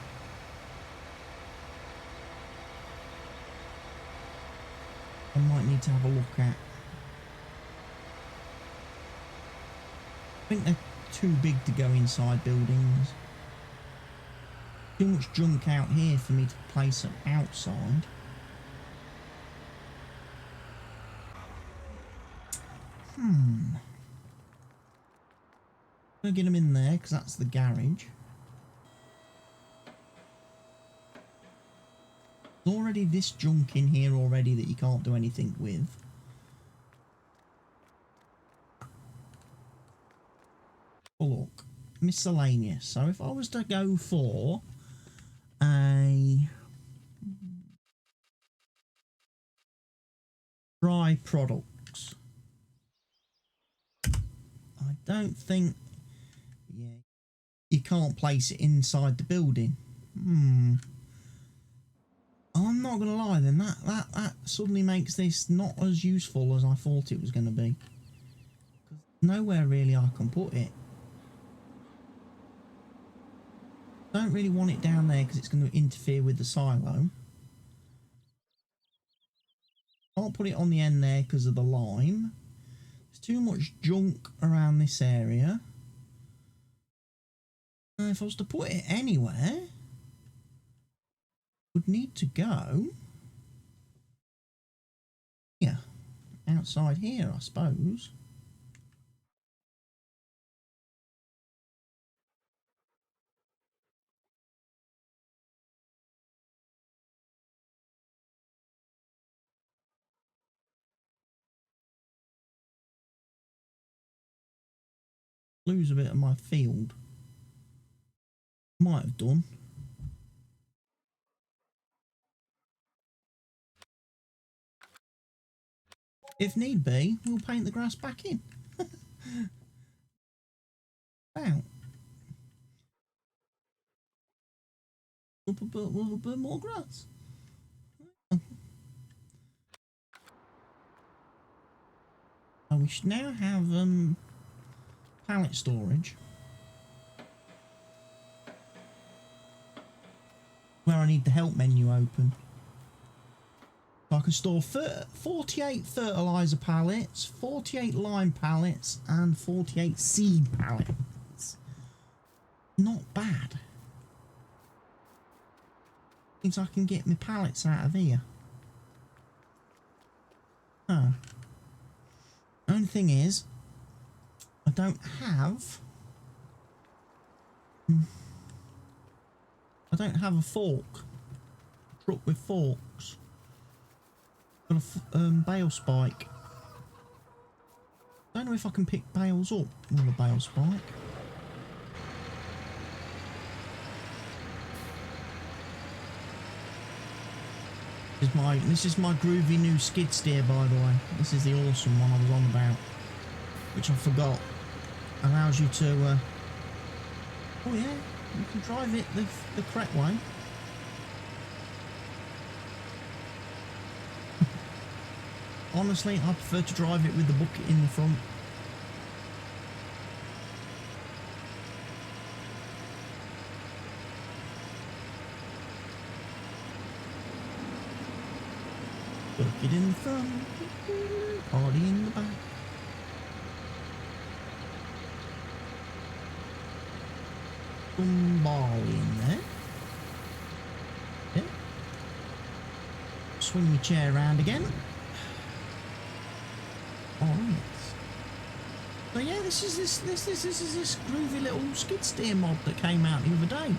I might need to have a look at. I think they're too big to go inside buildings. Too much junk out here for me to place them outside. I'm gonna get them in there because that's the garage. There's already this junk in here already that you can't do anything with. Oh look, miscellaneous. So if I was to go for a dry products, I don't think, yeah, you can't place it inside the building. I'm not gonna lie then, that suddenly makes this not as useful as I thought it was gonna be. Because nowhere really I can put it. Don't really want it down there because it's going to interfere with the silo. Can't put it on the end there because of the lime. There's too much junk around this area. If I was to put it anywhere, would need to go, yeah, outside here, I suppose. Lose a bit of my field. Might have done. If need be, we'll paint the grass back in. Out. We'll put more grass. We should now have pallet storage. Where I need the help menu open. So I can store 48 fertiliser pallets, 48 lime pallets, and 48 seed pallets. Not bad. Means I can get my pallets out of here. Oh. Only thing is, I don't have a fork. A truck with forks. Got a bale spike. Don't know if I can pick bales up with a bale spike. This is my groovy new skid steer, by the way. This is the awesome one I was on about, which I forgot. Allows you to oh yeah, you can drive it the correct way. Honestly, I prefer to drive it with the bucket in the front. Bucket in the front, party in the back. Some ball in there. Yeah. Swing your chair around again. Oh yes. So yeah, this is this groovy little skid steer mod that came out the other day,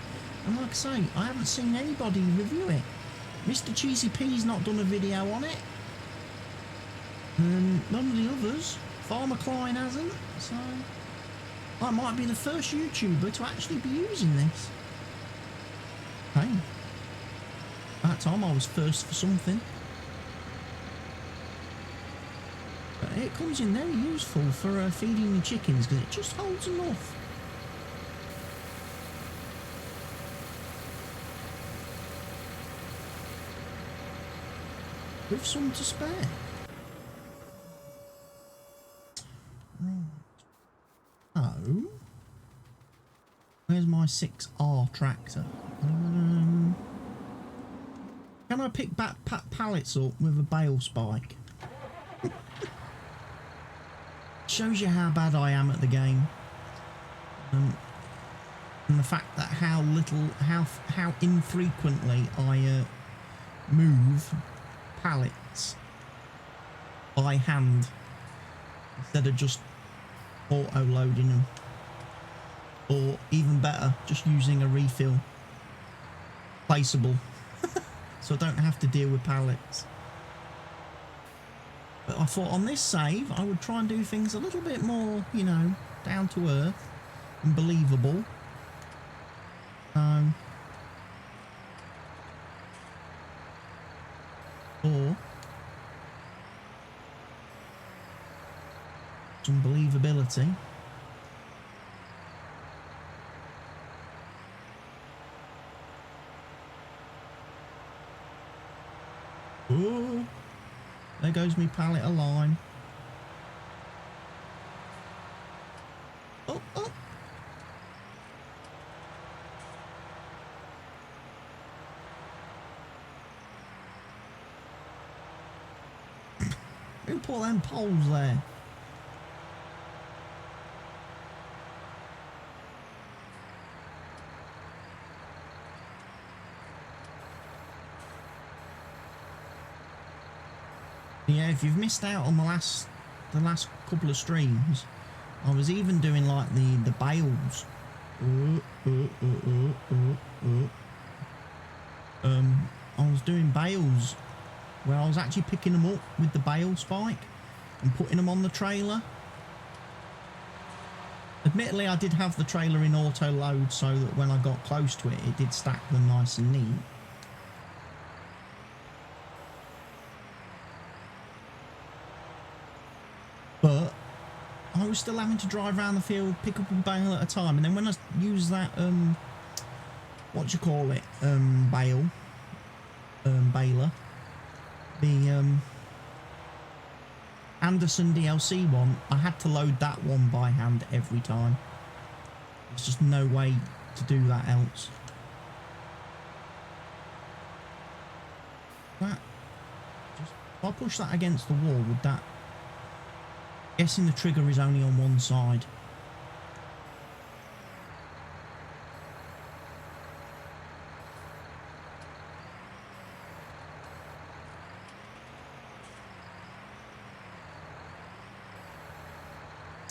and like I say, I haven't seen anybody review it. Mr. Cheesy P's not done a video on it, and none of the others. Farmer Klein hasn't, so I might be the first YouTuber to actually be using this. Hey, at that time I was first for something. But it comes in very useful for feeding the chickens because it just holds enough. With some to spare. Right. So, where's my 6R tractor? Can I pick back pallets up with a bale spike? Shows you how bad I am at the game, and the fact that how infrequently I move pallets by hand instead of just auto loading them, or even better, just using a refill placeable so I don't have to deal with pallets. But I thought on this save I would try and do things a little bit more, you know, down to earth, unbelievable. So, or some believability. Oh, there goes me pallet of lime. Oh, oh. Who put them poles there? Yeah, if you've missed out on the last couple of streams, I was even doing like the bales. I was doing bales where I was actually picking them up with the bale spike and putting them on the trailer. Admittedly, I did have the trailer in auto load so that when I got close to it, it did stack them nice and neat. But I was still having to drive around the field, pick up a bale at a time, and then when I use that what do you call it, baler, the Anderson DLC one, I had to load that one by hand every time. There's just no way to do that else. That just, if I push that against the wall, would that? Guessing the trigger is only on one side.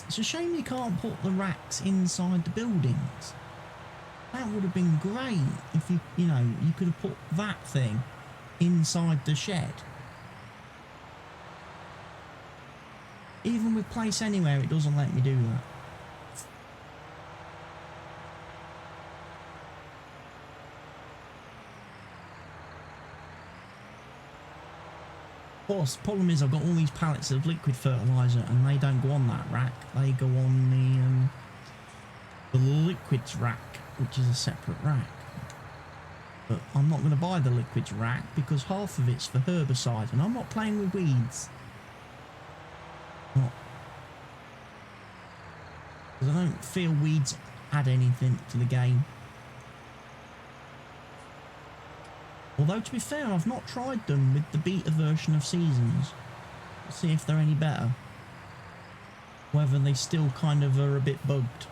It's a shame you can't put the racks inside the buildings. That would have been great if you could have put that thing inside the shed. Even with Place Anywhere, it doesn't let me do that. Of course, the problem is I've got all these pallets of liquid fertiliser and they don't go on that rack. They go on the liquids rack, which is a separate rack. But I'm not going to buy the liquids rack because half of it's for herbicide and I'm not playing with weeds. Not. Because I don't feel weeds add anything to the game. Although, to be fair, I've not tried them with the beta version of Seasons. Let's see if they're any better. Whether they still kind of are a bit bugged.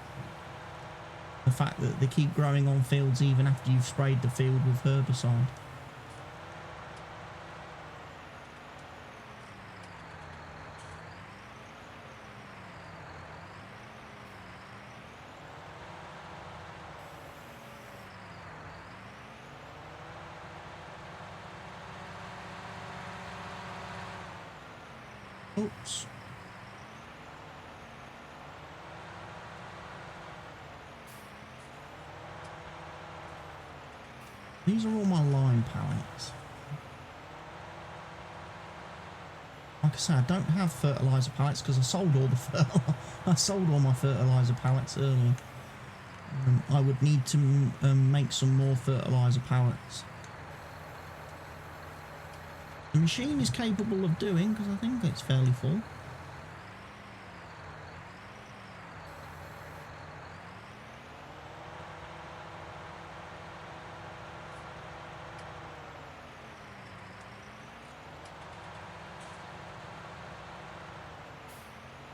The fact that they keep growing on fields even after you've sprayed the field with herbicide. Oops. These are all my lime pallets. Like I say, I don't have fertiliser pallets because I sold all the I sold all my fertiliser pallets earlier. I would need to make some more fertiliser pallets. The machine is capable of doing, because I think it's fairly full.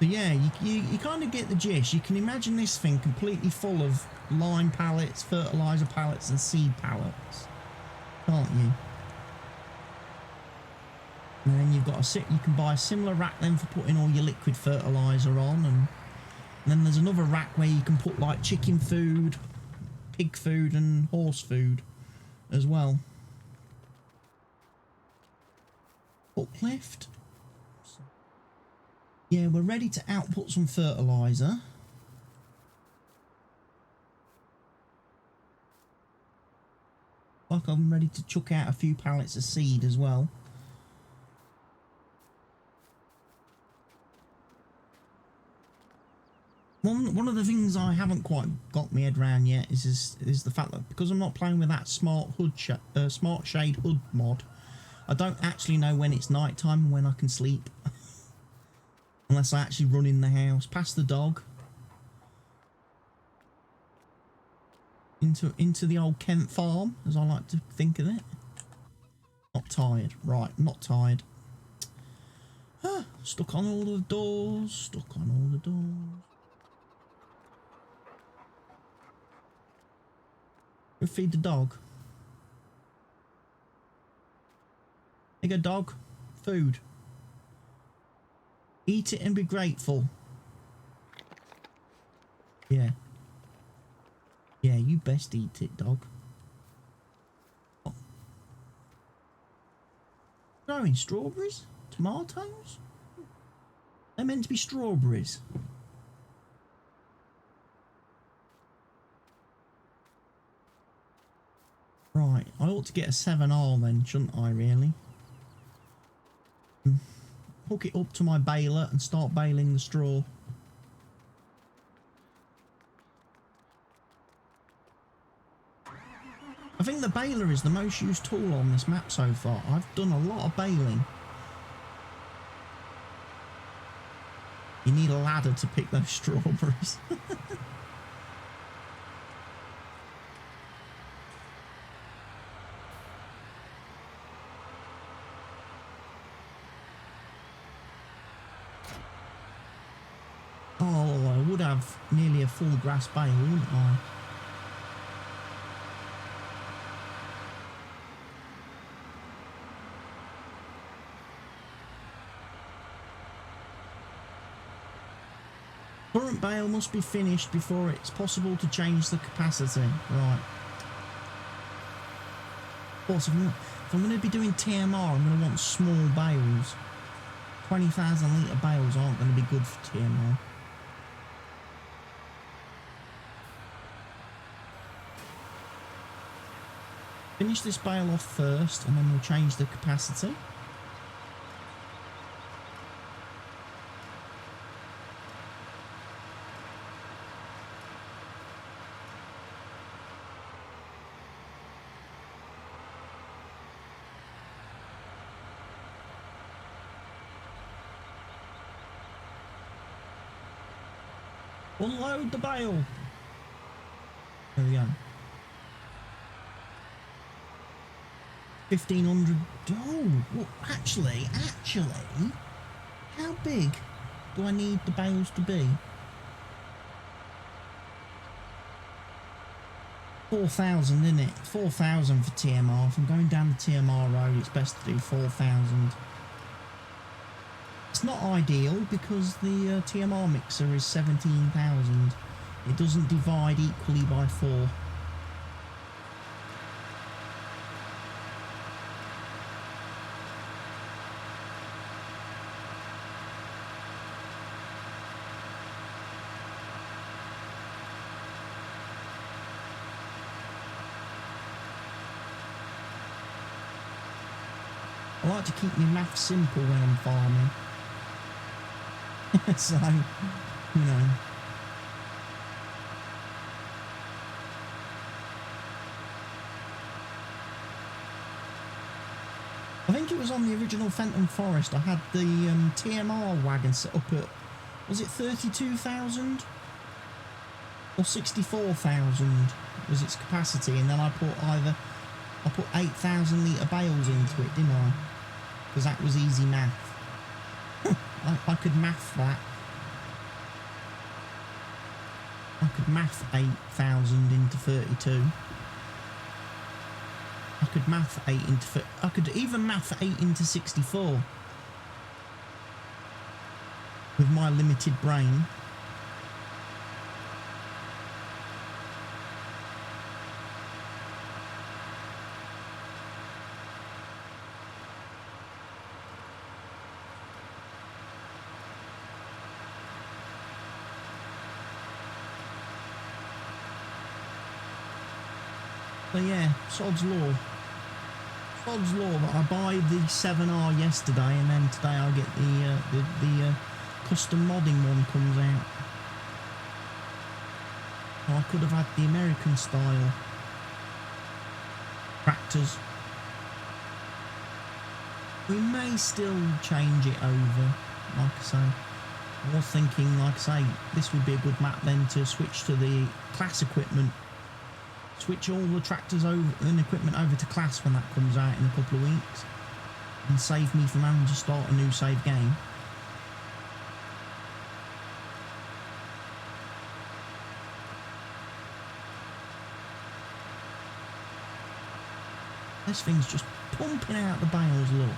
So yeah, you kind of get the gist. You can imagine this thing completely full of lime pallets, fertiliser pallets and seed pallets, can't you? And then you've got you can buy a similar rack then for putting all your liquid fertiliser on, and then there's another rack where you can put like chicken food, pig food and horse food as well. Uplift. Yeah, we're ready to output some fertiliser. like I'm ready to chuck out a few pallets of seed as well. One of the things I haven't quite got my head around yet is the fact that because I'm not playing with that smart shade hood mod, I don't actually know when it's night time and when I can sleep. Unless I actually run in the house, past the dog, into the old Kent farm, as I like to think of it. Not tired, right? Not tired. Stuck on all the doors. Stuck on all the doors. Go feed the dog. Here you go, dog. Food. Eat it and be grateful. Yeah. Yeah, you best eat it, dog. Oh. Growing strawberries? Tomatoes? They're meant to be strawberries. Right, I ought to get a 7R then, shouldn't I, really? Hook it up to my baler and start baling the straw. I think the baler is the most used tool on this map so far. I've done a lot of baling. You need a ladder to pick those strawberries. Oh, I would have nearly a full grass bale, wouldn't I? Current bale must be finished before it's possible to change the capacity. Right. Of course, if I'm going to be doing TMR, I'm going to want small bales. 20,000 litre bales aren't going to be good for TMR. Finish this bale off first and then we'll change the capacity. Unload the bale. There we go. 1,500. Oh, well, actually, how big do I need the bales to be? 4,000, isn't it? 4,000 for TMR. If I'm going down the TMR road, it's best to do 4,000. It's not ideal because the TMR mixer is 17,000. It doesn't divide equally by 4. I like to keep my maths simple when I'm farming. So, you know. I think it was on the original Fenton Forest. I had the TMR wagon set up at, was it 32,000? Or 64,000 was its capacity, and then I put 8,000 litre bales into it, didn't I? Because that was easy math. I could math that. I could math 8,000 into 32. I could math 8 into... I could even math 8 into 64. With my limited brain. So yeah, sod's law. Sod's law that I buy the 7R yesterday and then today I get the custom modding one comes out. I could have had the American style tractors. We may still change it over, like I say. I was thinking, like I say, this would be a good map then to switch to the class equipment. Switch all the tractors over and equipment over to class when that comes out in a couple of weeks. And save me from having to start a new save game. This thing's just pumping out the bales, look.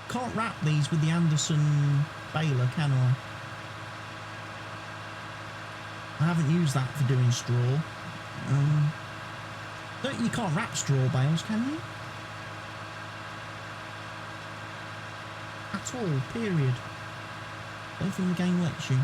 Can't wrap these with the Anderson baler, can I? I haven't used that for doing straw. You can't wrap straw bales, can you? At all, period. I don't think the game lets you.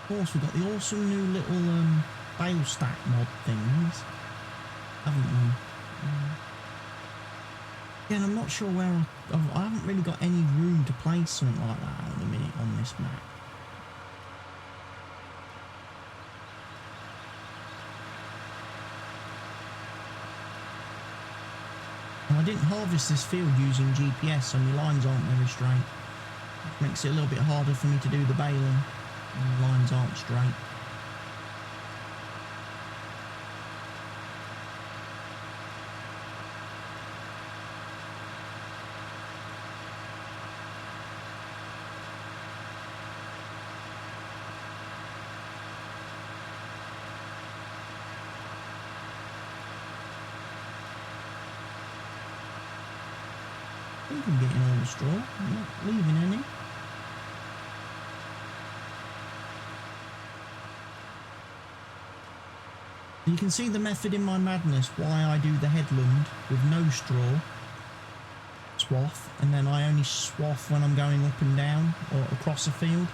Of course, we've got the awesome new little bale stack mod things, haven't we? Again, I'm not sure where I haven't really got any room to place something like that at the minute on this map. And I didn't harvest this field using GPS, so my lines aren't very straight. It makes it a little bit harder for me to do the baling. The lines aren't straight. I think I'm getting all the straw. I'm not leaving any. You can see the method in my madness why I do the headland with no straw swath, and then I only swath when I'm going up and down or across a field.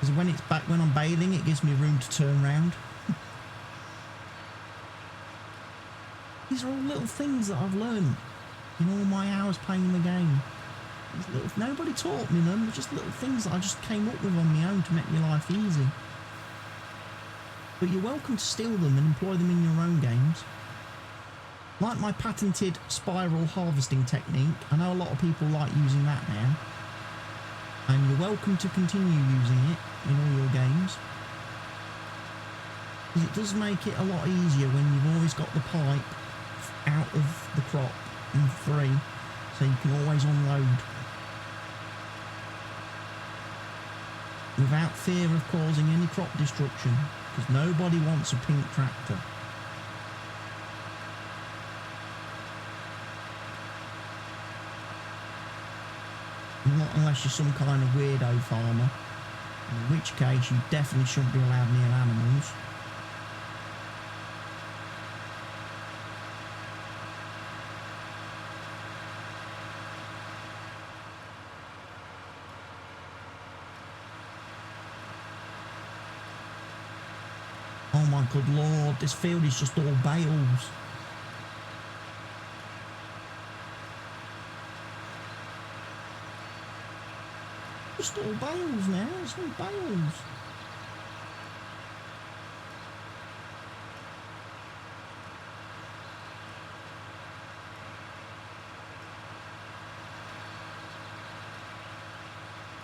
Because when it's back, when I'm baling, it gives me room to turn round. These are all little things that I've learned in all my hours playing the game. Nobody taught me them, they're just little things that I just came up with on my own to make my life easy. But you're welcome to steal them and employ them in your own games. Like my patented spiral harvesting technique, I know a lot of people like using that now. And you're welcome to continue using it in all your games. Because it does make it a lot easier when you've always got the pipe out of the crop and free, so you can always unload. Without fear of causing any crop destruction. Because nobody wants a pink tractor. Not unless you're some kind of weirdo farmer, in which case you definitely shouldn't be allowed near animals. Oh my good lord, this field is just all bales. Just all bales now, it's all bales.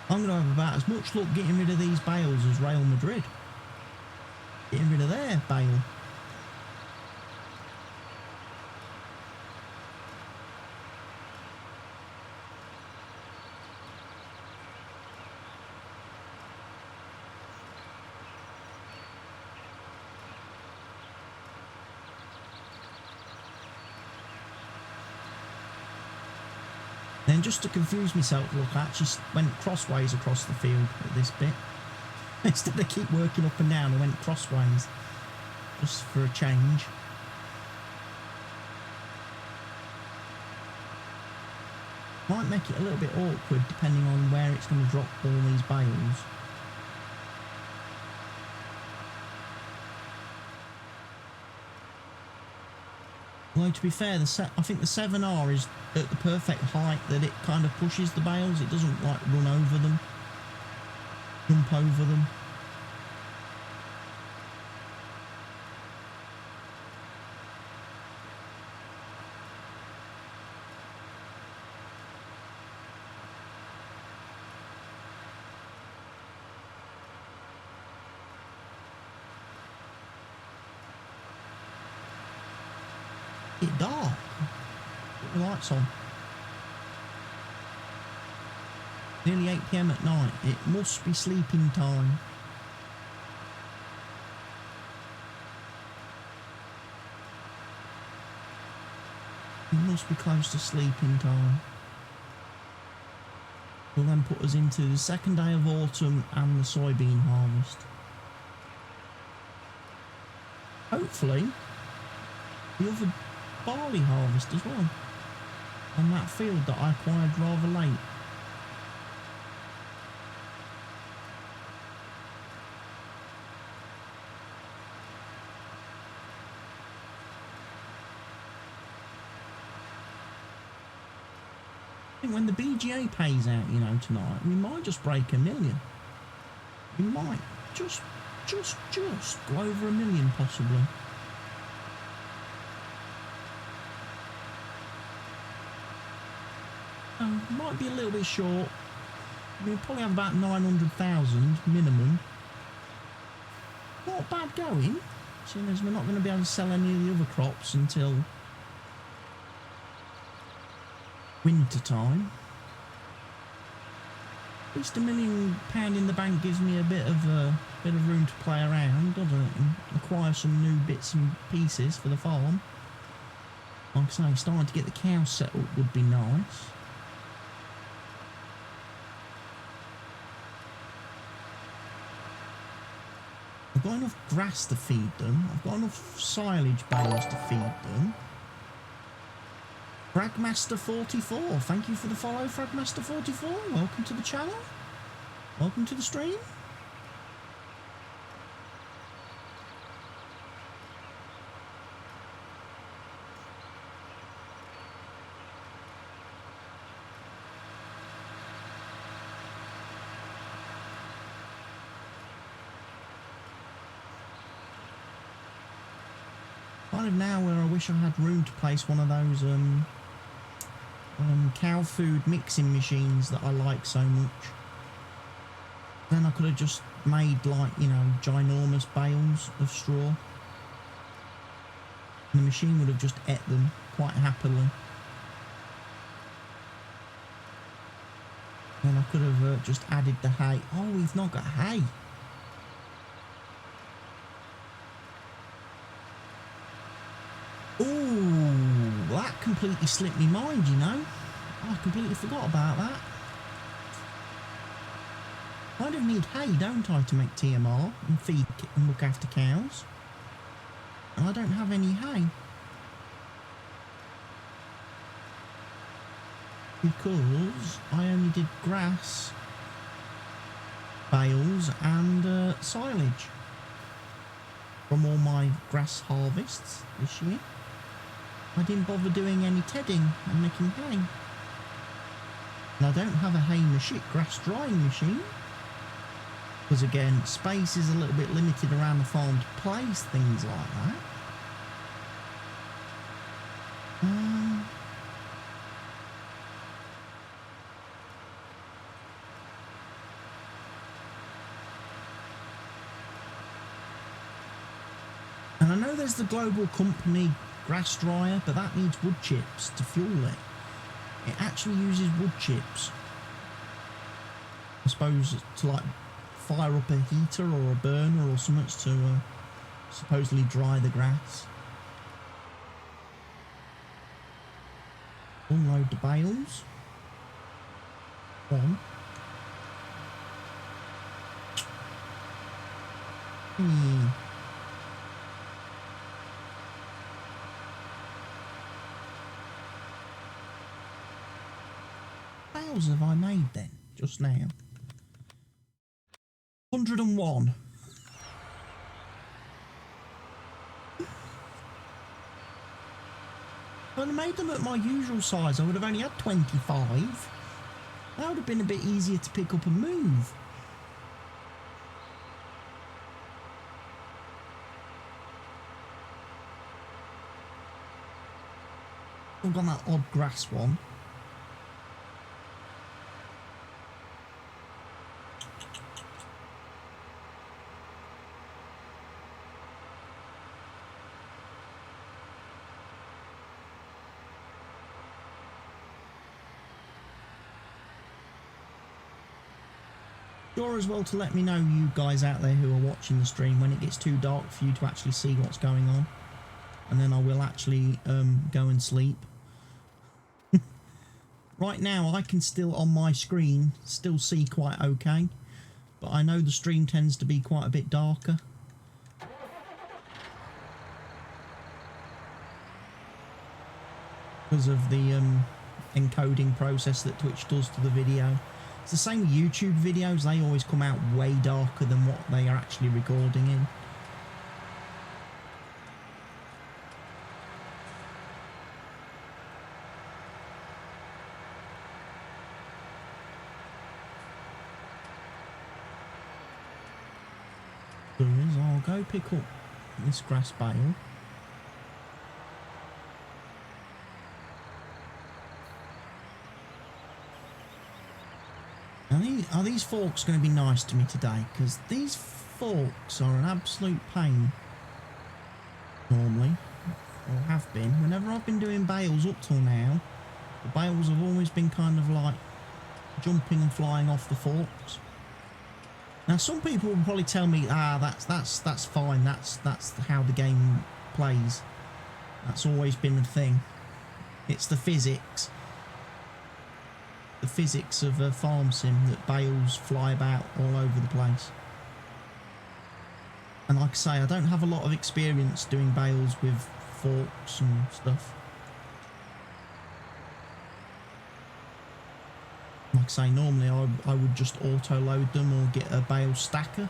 I'm going to have about as much luck getting rid of these bales as Real Madrid. Getting rid of their bale. Then just to confuse myself, look, I actually went crossways across the field at this bit. Instead of keep working up and down, I went crossways. Just for a change. Might make it a little bit awkward depending on where it's going to drop all these bales. Although to be fair, I think the 7R is at the perfect height that it kind of pushes the bales. It doesn't like run over them, jump over them. It's dark. Put the lights on. Nearly 8 PM at night. It must be sleeping time. It must be close to sleeping time. Will then put us into the second day of autumn and the soybean harvest. Hopefully, the other barley harvest as well on that field that I acquired rather late. I think when the BGA pays out, you know, tonight, we might just break $1 million. We might just go over $1 million possibly. Might be a little bit short. We'll probably have about 900,000 minimum. Not bad going, seeing as we're not going to be able to sell any of the other crops until winter time. At least £1 million in the bank gives me a bit of room to play around, doesn't it? And acquire some new bits and pieces for the farm. Like I say, starting to get the cows settled would be nice. I've got enough grass to feed them. I've got enough silage bales to feed them. Fragmaster44, thank you for the follow, Fragmaster44. Welcome to the channel. Welcome to the stream. Kind of now where I wish I had room to place one of those cow food mixing machines that I like so much. Then I could have just made, like, you know, ginormous bales of straw. And the machine would have just ate them quite happily. Then I could have just added the hay. Oh, we've not got hay. Ooh, that completely slipped me mind, you know. I completely forgot about that. I kind of need hay, don't I, to make TMR and feed and look after cows. And I don't have any hay. Because I only did grass, bales and silage from all my grass harvests this year. I didn't bother doing any tedding and making hay. And I don't have a hay machine, grass drying machine. Because again, space is a little bit limited around the farm to place things like that. I know there's the Global Company grass dryer, but that needs wood chips to fuel it. It actually uses wood chips, I suppose, to like fire up a heater or a burner or something to supposedly dry the grass. Unload the bales. One. Bales have I made then, just now? 101. If I'd made them at my usual size, I would have only had 25. That would have been a bit easier to pick up and move. I've got that odd grass one. Sure as well to let me know, you guys out there who are watching the stream, when it gets too dark for you to actually see what's going on, and then I will actually go and sleep. Right now I can still, on my screen, still see quite okay, but I know the stream tends to be quite a bit darker. Because of the encoding process that Twitch does to the video. It's the same with YouTube videos, they always come out way darker than what they are actually recording in. So I'll go pick up this grass bale. Are these forks going to be nice to me today? Because these forks are an absolute pain. Normally, or have been. Whenever I've been doing bales up till now, the bales have always been kind of like jumping and flying off the forks. Now, some people will probably tell me, that's fine. That's how the game plays. That's always been the thing. It's the physics. The physics of a farm sim that bales fly about all over the place. And like I say, I don't have a lot of experience doing bales with forks and stuff. Like I say, normally I would just auto load them or get a bale stacker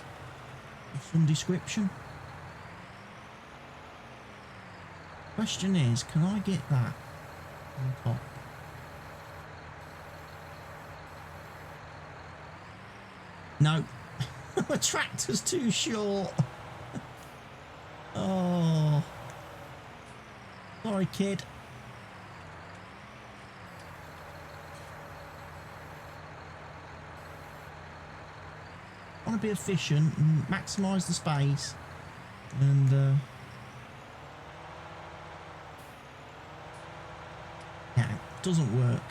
of some description. Question is, can I get that on top? No, the tractor's too short. Oh, sorry, kid. I want to be efficient and maximise the space, and yeah, it doesn't work.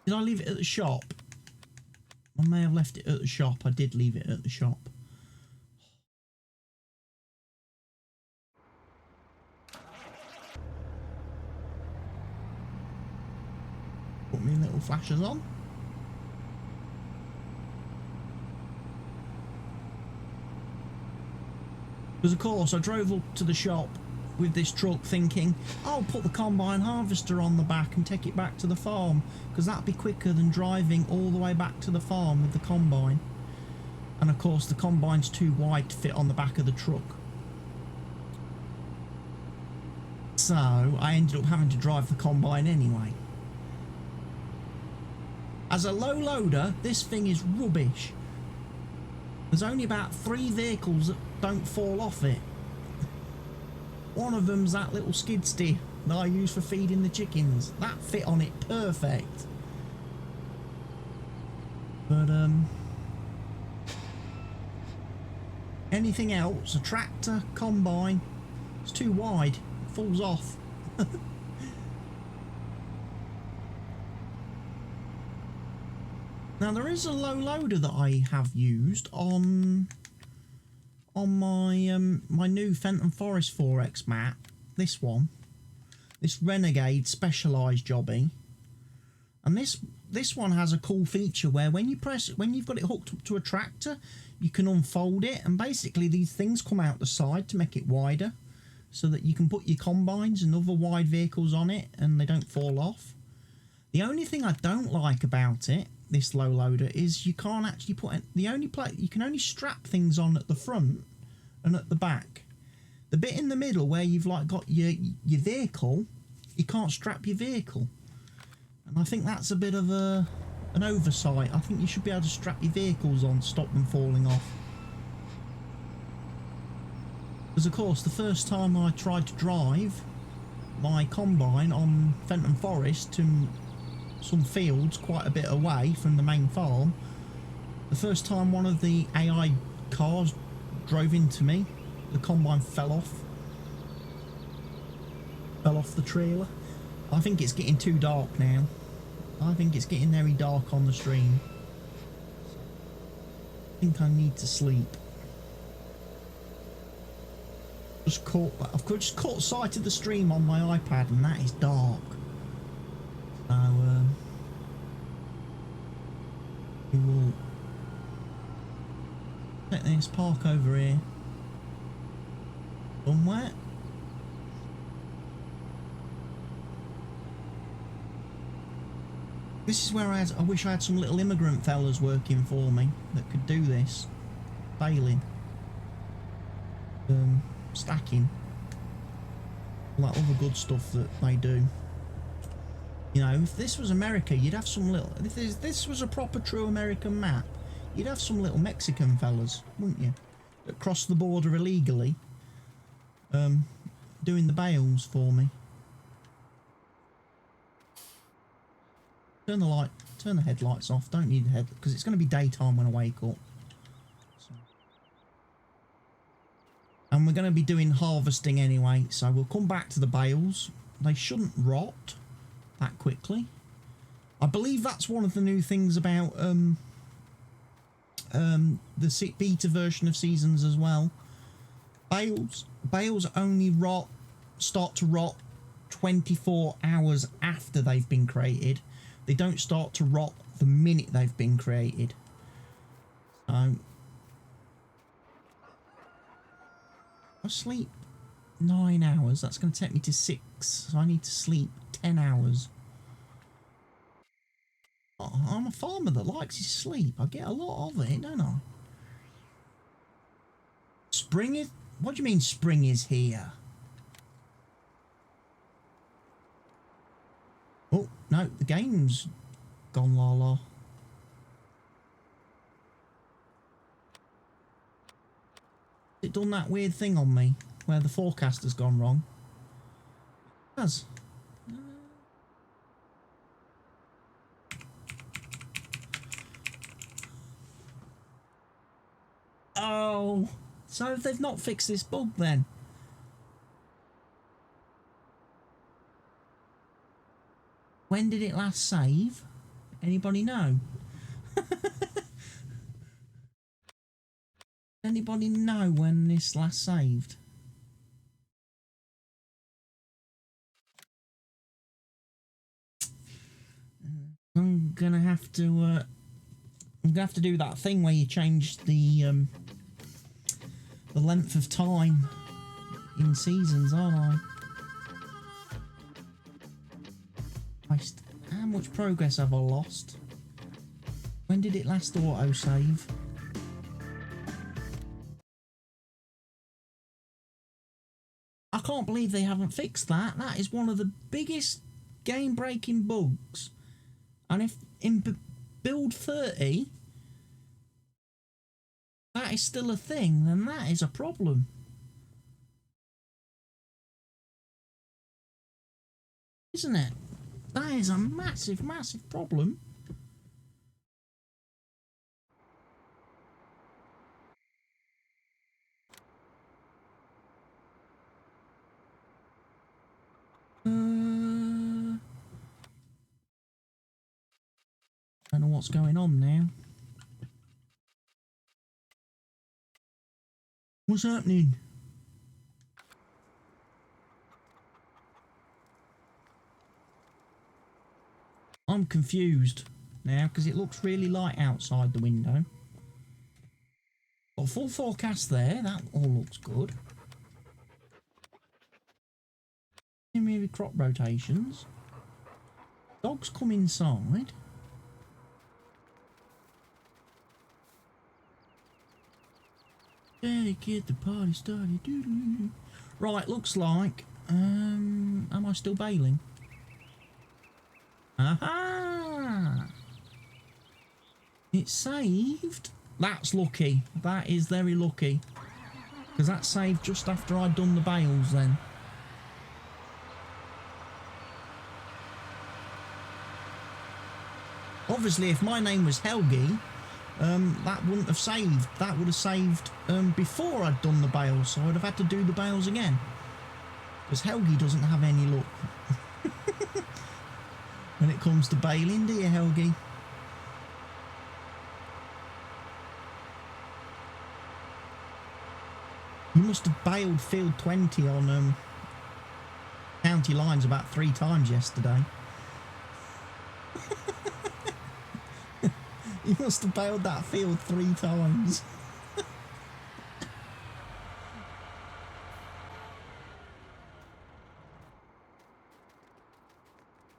Did I leave it at the shop? I may have left it at the shop. I did leave it at the shop. Put me little flashers on. Because of course I drove up to the shop with this truck thinking, I'll put the combine harvester on the back and take it back to the farm, because that'd be quicker than driving all the way back to the farm with the combine. And of course the combine's too wide to fit on the back of the truck. So I ended up having to drive the combine anyway. As a low loader, this thing is rubbish. There's only about 3 vehicles that don't fall off it. One of them's that little skid steer that I use for feeding the chickens. That fit on it perfect. But anything else, a tractor, combine, it's too wide, it falls off. Now there is a low loader that I have used on my my new Fenton Forest 4X map. This one, this Renegade Specialised jobby, and this one has a cool feature where when you've got it hooked up to a tractor, you can unfold it, and basically these things come out the side to make it wider, so that you can put your combines and other wide vehicles on it and they don't fall off. The only thing I don't like about it, this low loader, is you can't actually put it, you can only strap things on at the front and at the back. The bit in the middle where you've like got your vehicle, you can't strap your vehicle, and I think that's a bit of an oversight. I think you should be able to strap your vehicles on to stop them falling off. Because of course the first time I tried to drive my combine on Fenton Forest to some fields quite a bit away from the main farm, the first time one of the AI cars drove into me, the combine fell off the trailer. I think it's getting too dark now. I think it's getting very dark on the stream. I think I need to sleep. I've just caught sight of the stream on my iPad and that is dark. So we will let this park over here somewhere. This is where I wish I had some little immigrant fellas working for me that could do this. Baling. Stacking. All that other good stuff that they do. You know, if this was America, you'd have some little... If this was a proper true American map, you'd have some little Mexican fellas, wouldn't you? That cross the border illegally. Doing the bales for me. Turn the headlights off. Don't need the head, because it's going to be daytime when I wake up. So. And we're going to be doing harvesting anyway, so we'll come back to the bales. They shouldn't rot that quickly. I believe that's one of the new things about the beta version of Seasons as well. Bales only start to rot 24 hours after they've been created. They don't start to rot the minute they've been created. So I sleep 9 hours. That's going to take me to 6. So I need to sleep 10 hours. Oh, I'm a farmer that likes his sleep. I get a lot of it, don't I? Spring is... What do you mean spring is here? Oh, no, the game's gone la-la. It done that weird thing on me where the forecast has gone wrong. It has. Oh, so they've not fixed this bug then. When did it last save? Anybody know? Anybody know when this last saved? I'm gonna have to do that thing where you change the length of time in seasons, aren't I? Christ, how much progress have I lost? When did it last auto-save? I can't believe they haven't fixed that. That is one of the biggest game-breaking bugs. And if in build 30 that is still a thing, then that is a problem. Isn't it? That is a massive, massive problem. I don't know what's going on now. What's happening? I'm confused now because it looks really light outside the window. Got full forecast there, that all looks good. Maybe crop rotations. Dogs come inside. Hey, get the party started. Doo-doo. Right, looks like. Am I still baling? Aha! It's saved. That's lucky. That is very lucky. Because that saved just after I'd done the bales then. Obviously, if my name was Helgi, that wouldn't have saved. That would have saved before I'd done the bales, so I'd have had to do the bales again. Because Helgi doesn't have any luck. When it comes to baling, do you, Helgi? You must have baled field 20 on county lines about 3 times yesterday. You must have baled that field 3 times.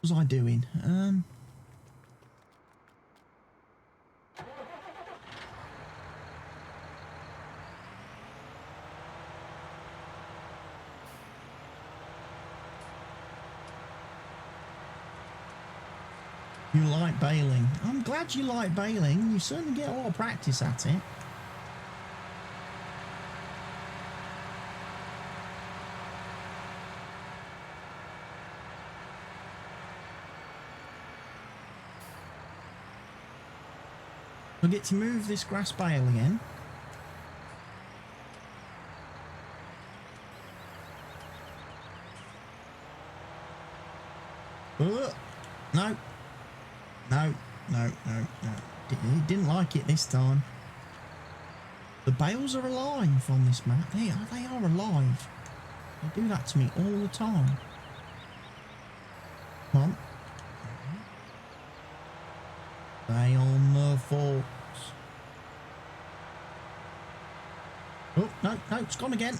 What was I doing? You like baling. I'm glad you like baling. You certainly get a lot of practice at it. I get to move this grass bale again. No. No. It didn't like it this time. The bales are alive on this map. They are alive. They do that to me all the time. Come on. Stay on the forks. Oh, no, it's gone again.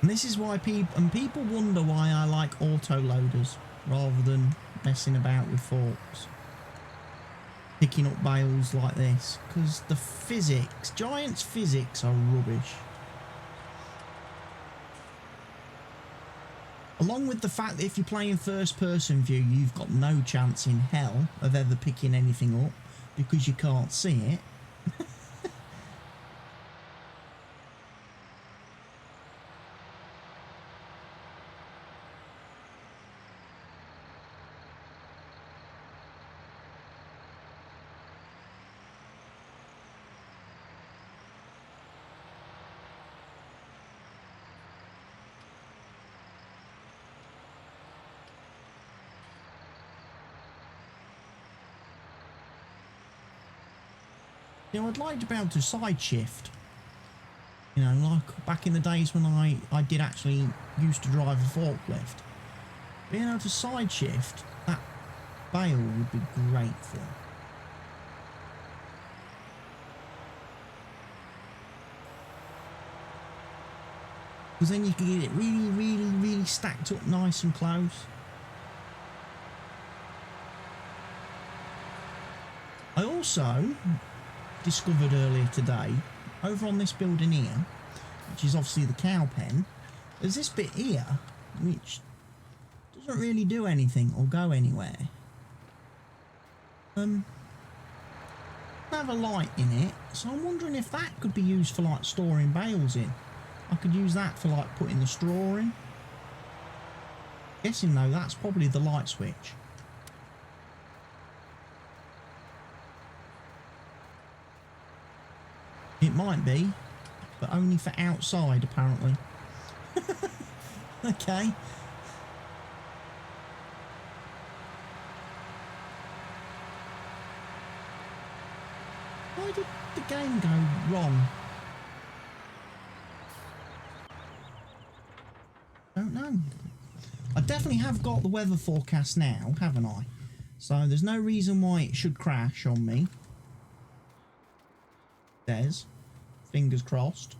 And this is why people wonder why I like auto loaders rather than messing about with forks. Picking up bales like this. Because the physics, Giant's physics are rubbish. Along with the fact that if you're playing first person view, you've got no chance in hell of ever picking anything up because you can't see it. You know, I'd like to be able to side shift. You know, like back in the days when I did actually used to drive a forklift. Being able to side shift, that bale would be great for. Because then you can get it really stacked up nice and close. I also discovered earlier today, over on this building here, which is obviously the cow pen, there's this bit here which doesn't really do anything or go anywhere. Have a light in it, so I'm wondering if that could be used for like storing bales in. I could use that for like putting the straw in. Guessing though that's probably the light switch. It might be, but only for outside apparently. Okay. Why did the game go wrong? Don't know. I definitely have got the weather forecast now, haven't I? So there's no reason why it should crash on me. There's. Fingers crossed.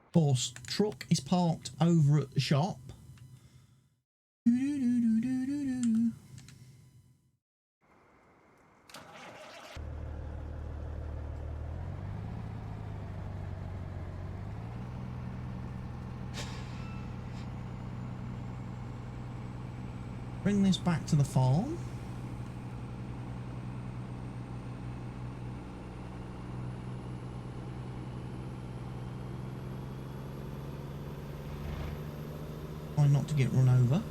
Of course, truck is parked over at the shop. Bring this back to the farm. Try not to get run over.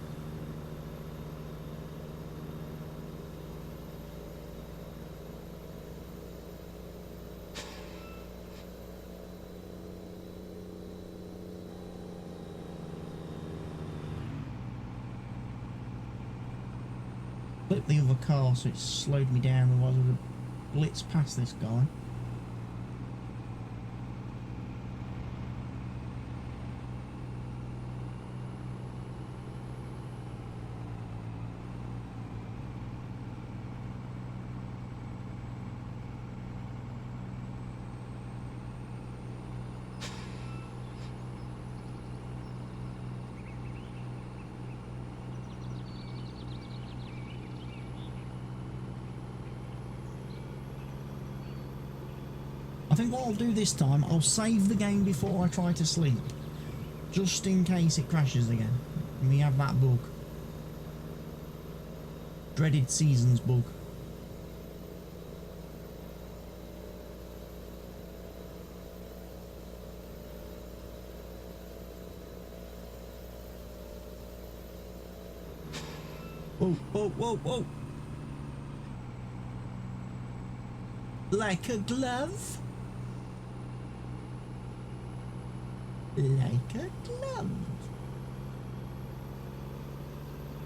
Flip the other car so it slowed me down, otherwise I would have blitzed past this guy. I think what I'll do this time, I'll save the game before I try to sleep. Just in case it crashes again. And we have that bug. Dreaded seasons bug. Whoa, whoa, whoa, whoa. Like a glove. Like a glove.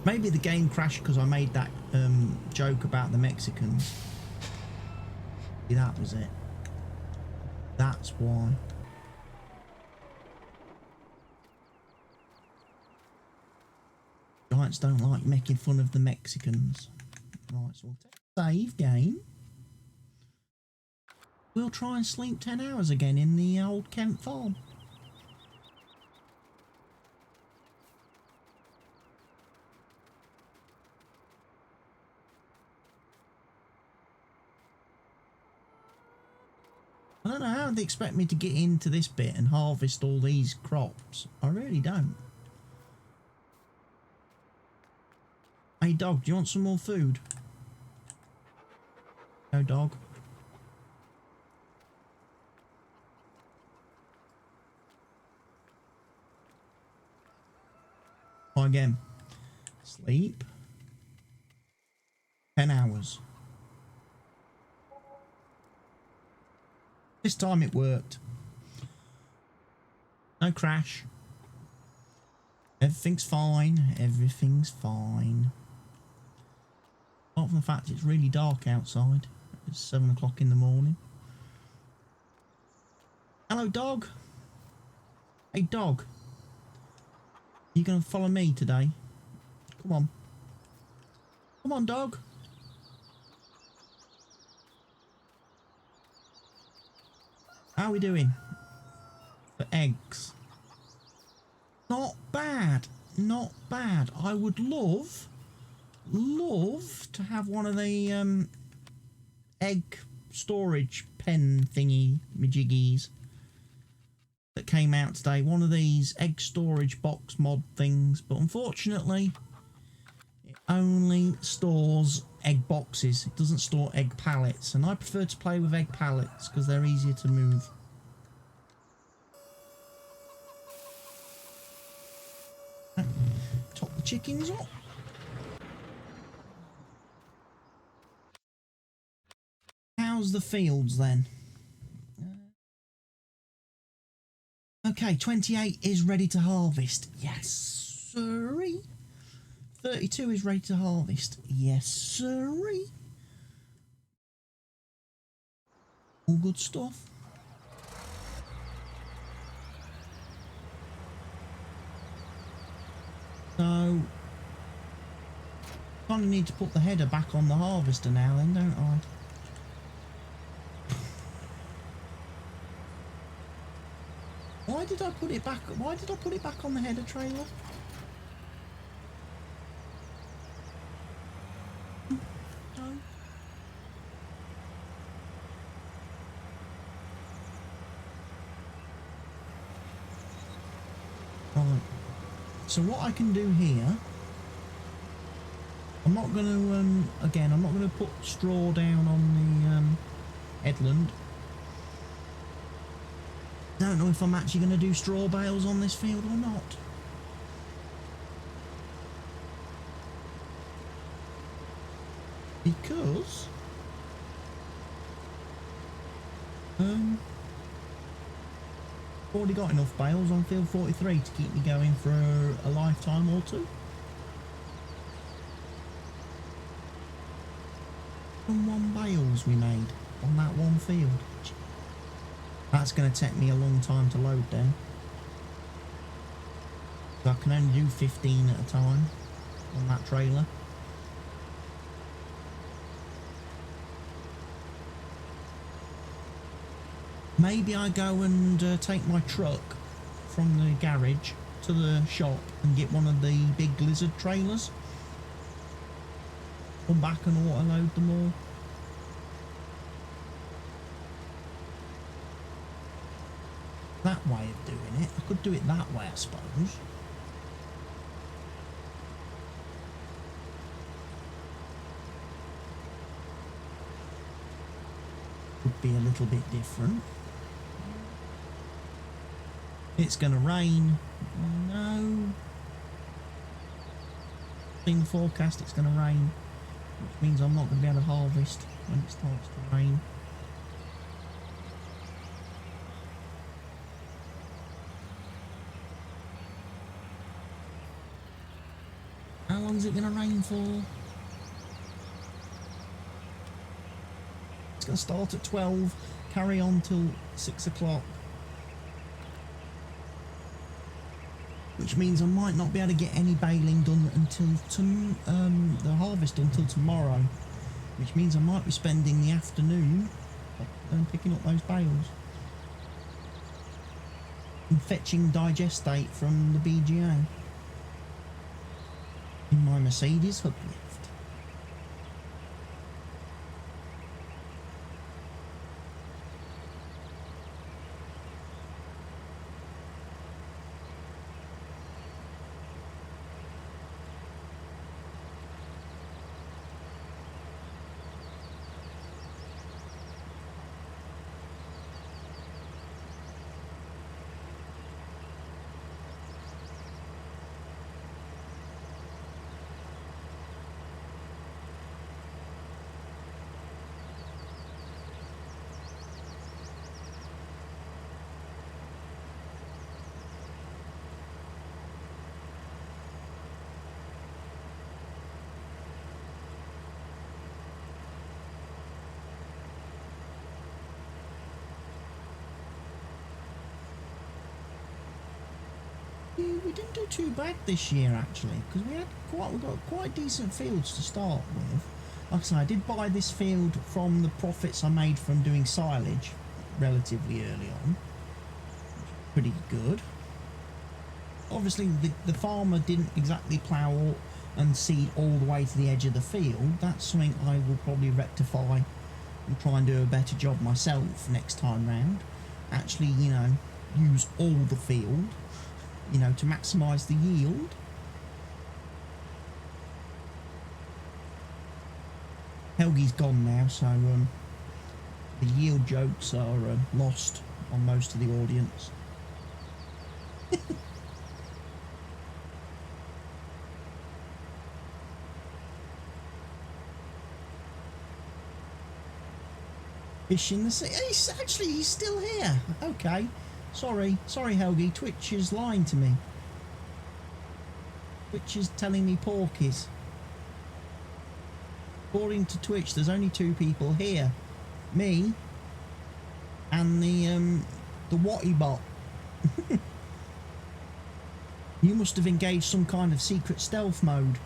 Maybe the game crashed because I made that joke about the Mexicans. That was it. That's why. Giants don't like making fun of the Mexicans. Right, so we'll take save game. We'll try and sleep 10 hours again in the old Kent farm. I don't know how they expect me to get into this bit and harvest all these crops. I really don't. Hey dog, do you want some more food? No dog. Try again. Sleep. 10 hours. This time it worked. No crash. Everything's fine. Everything's fine. Apart from the fact it's really dark outside. It's 7 o'clock in the morning. Hello, dog. Hey, dog. You gonna follow me today? Come on. Come on, dog. How are we doing for eggs? Not bad. Not bad. I would love to have one of the egg storage pen thingy majiggies that came out today. One of these egg storage box mod things, but unfortunately it only stores egg boxes. It doesn't store egg pallets, and I prefer to play with egg pallets because they're easier to move. Top the chickens up. How's the fields then? Okay, 28 is ready to harvest. Yes, sirree. 32 is ready to harvest. Yes, sirree. All good stuff. So, kind of need to put the header back on the harvester now then, don't I? Why did I put it back? Why did I put it back on the header trailer? No. Right. So what I can do here, I'm not going to, again, I'm not going to put straw down on the headland. Don't know if I'm actually going to do straw bales on this field or not. Because I've already got enough bales on field 43 to keep me going for a lifetime or two. And 1 bales we made on that one field. That's going to take me a long time to load then. So I can only do 15 at a time on that trailer. Maybe I go and take my truck from the garage to the shop and get one of the big lizard trailers. Come back and auto load them all. That way of doing it. I could do it that way, I suppose. Would be a little bit different. It's gonna rain. No. In the forecast it's gonna rain, which means I'm not gonna be able to harvest when it starts to rain. How long is it going to rain for? It's going to start at 12, carry on till 6 o'clock. Which means I might not be able to get any baling done until the harvest until tomorrow. Which means I might be spending the afternoon picking up those bales. And fetching digestate from the BGA. In my Mercedes hook lift. We didn't do too bad this year actually, because we got quite decent fields to start with. Like I say, I did buy this field from the profits I made from doing silage, relatively early on. Pretty good. Obviously, the farmer didn't exactly plough and seed all the way to the edge of the field. That's something I will probably rectify and try and do a better job myself next time round. Actually, you know, use all the field, you know, to maximise the yield. Helgi's gone now, so the yield jokes are lost on most of the audience. Fish in the sea. He's still here. Okay. Sorry, Helgi. Twitch is lying to me. Twitch is telling me porkies. According to Twitch, there's only 2 people here. Me and the Watty bot. You must have engaged some kind of secret stealth mode.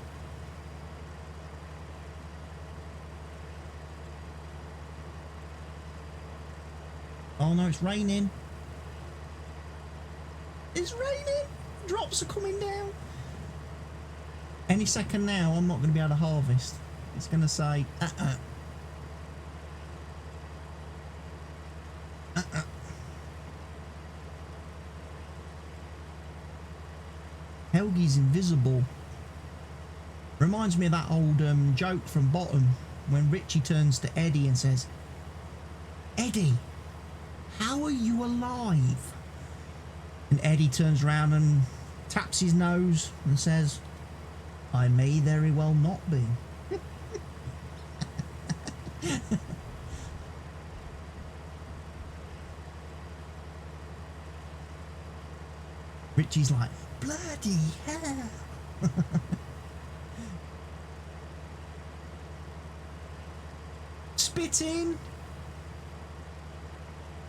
Oh no, it's raining. It's raining. Drops are coming down. Any second now, I'm not going to be able to harvest. It's going to say, Helgi's invisible. Reminds me of that old joke from Bottom when Richie turns to Eddie and says, Eddie, how are you alive? And Eddie turns around and taps his nose and says, I may very well not be. Richie's like, bloody hell. Spitting.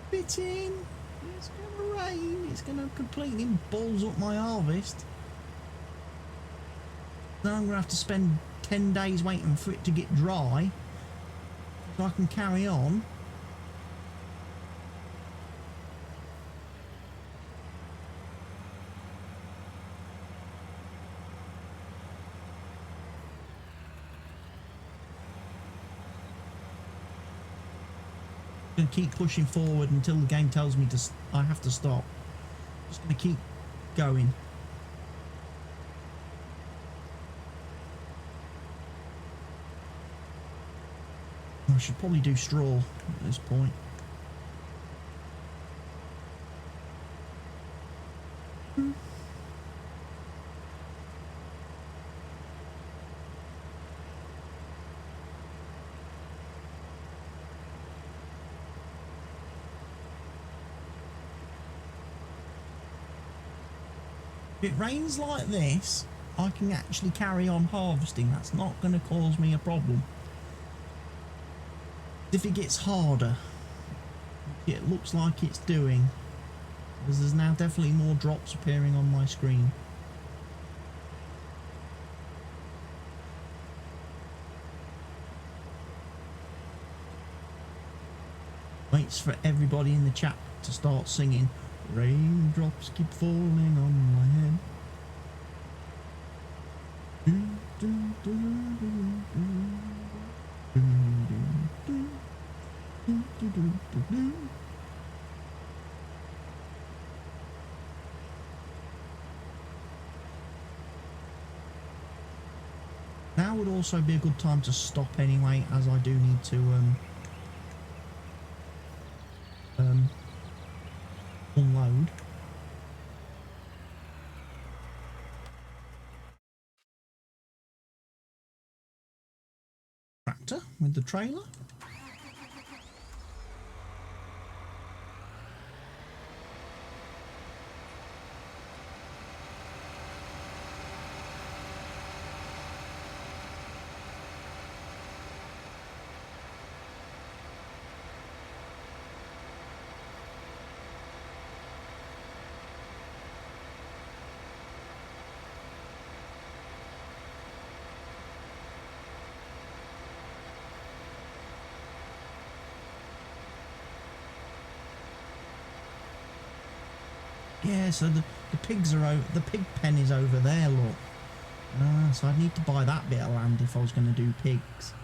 Spitting. It's going to rain. It's going to completely balls up my harvest. Then I'm going to have to spend 10 days waiting for it to get dry so I can carry on. I'm going to keep pushing forward until the game tells me I have to stop. Just going to keep going. I should probably do straw at this point. If it rains like this, I can actually carry on harvesting. That's not going to cause me a problem. If it gets harder, it looks like it's doing, because there's now definitely more drops appearing on my screen. Waits for everybody in the chat to start singing, raindrops keep falling on my head. Now would also be a good time to stop anyway, as I do need to unload. Tractor with the trailer. Yeah, so the pigs are over, the pig pen is over there, look. So I'd need to buy that bit of land if I was going to do pigs.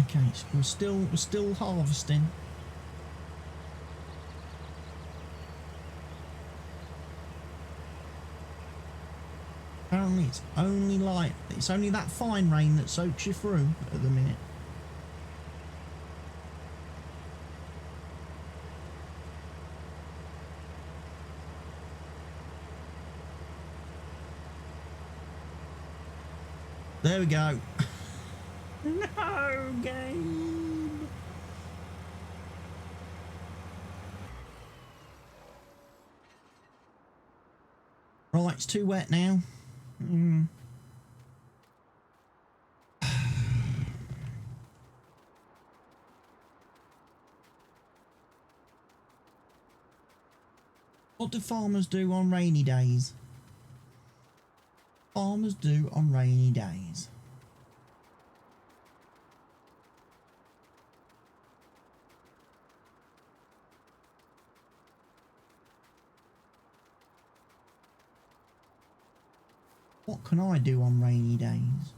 Okay, so we're still harvesting. Apparently it's only that fine rain that soaks you through at the minute. There we go. No, game. Right, it's too wet now. What do farmers do on rainy days? Farmers do on rainy days. What can I do on rainy days?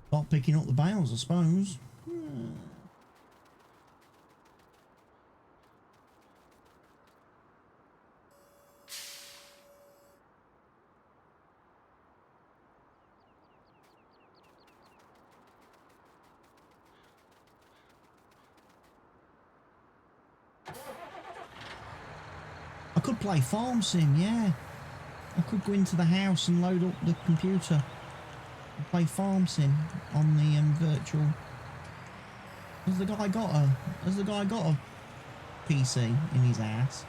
Start picking up the bales, I suppose. I could play farm sim, yeah. I could go into the house and load up the computer and play farm sim on the virtual. Has the guy got a PC in his ass?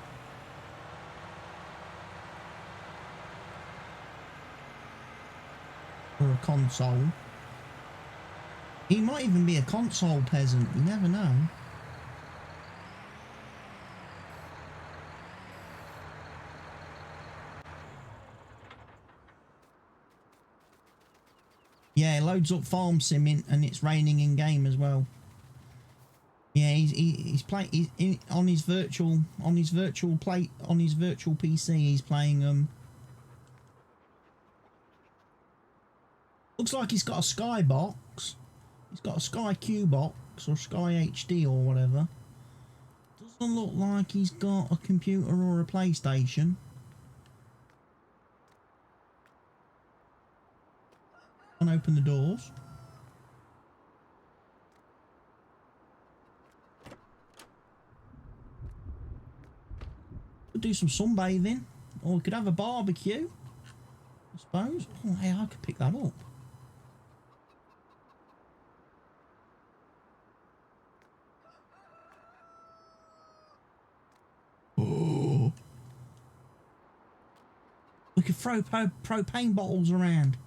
Or a console? He might even be a console peasant, you never know. Yeah, it loads up farm sim in, and it's raining in game as well. Yeah, he's playing on his virtual PC. He's playing looks like he's got a Skybox. He's got a Sky Q box or Sky HD or whatever. Doesn't look like he's got a computer or a PlayStation. And open the doors. Could do some sunbathing, or we could have a barbecue, I suppose. Oh, hey, I could pick that up. Oh. We could throw propane bottles around.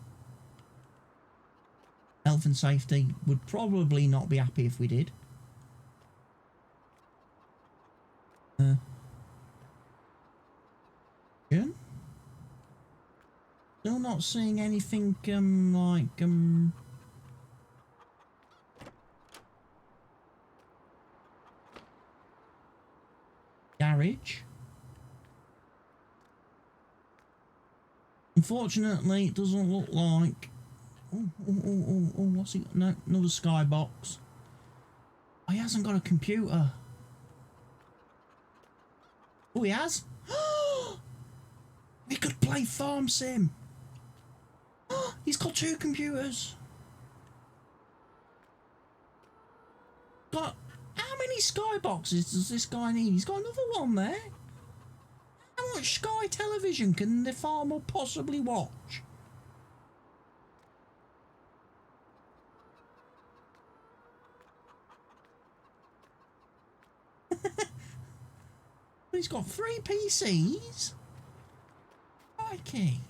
Health and safety would probably not be happy if we did. Good. Still not seeing anything garage. Unfortunately, it doesn't look like. Oh, what's he got? No, another skybox. Oh, he hasn't got a computer. Oh, he has? We could play farm sim. He's got 2 computers. Got how many skyboxes does this guy need? He's got another one there. How much Sky television can the farmer possibly watch? He's got 3 PCs? Crikey.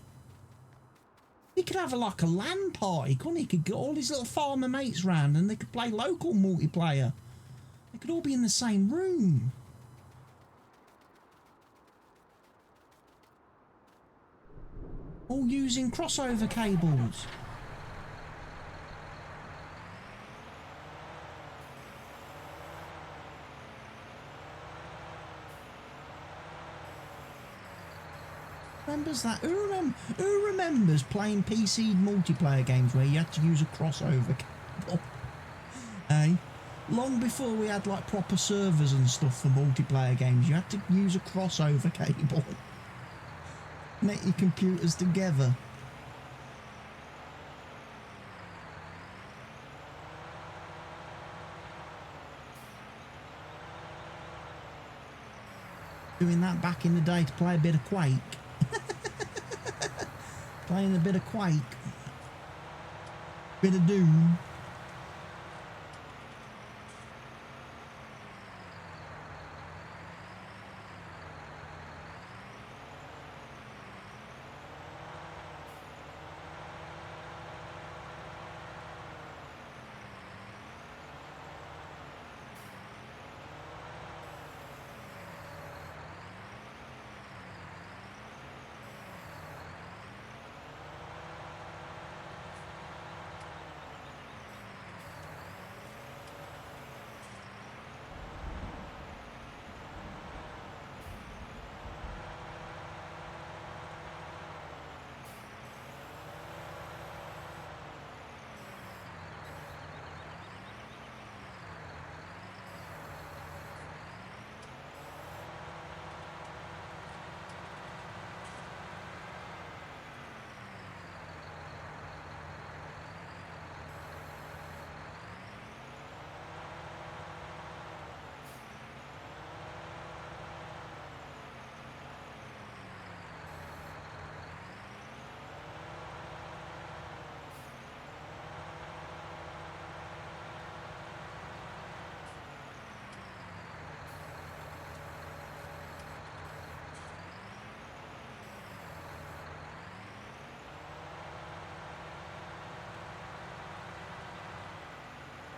He could have like a LAN party, couldn't he? He could get all his little farmer mates round and they could play local multiplayer. They could all be in the same room. All using crossover cables. Remembers that? Who remembers playing PC multiplayer games where you had to use a crossover cable? Eh? Long before we had like proper servers and stuff for multiplayer games, you had to use a crossover cable. Net your computers together. Doing that back in the day to play a bit of Quake. Playing a bit of Quake. Bit of Doom.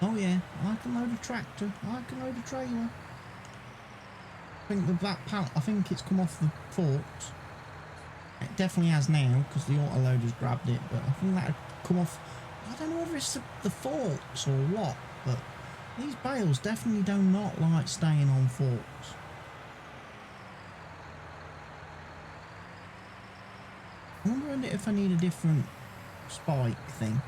Oh yeah, I can load a tractor, I can load a trailer. I think that pallet, I think it's come off the forks. It definitely has now, because the autoloader's grabbed it, but I think that'd come off. I don't know whether it's the forks or what, but these bales definitely do not like staying on forks. I wonder if I need a different spike thing.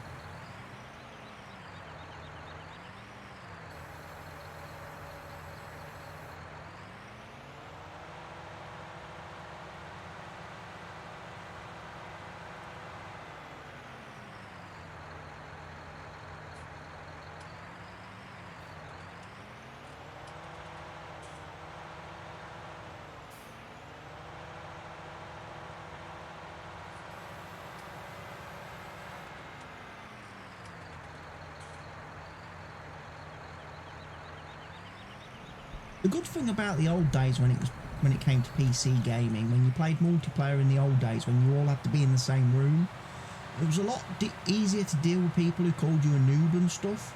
The good thing about the old days when it came to PC gaming, when you played multiplayer in the old days, when you all had to be in the same room, it was a lot easier to deal with people who called you a noob and stuff,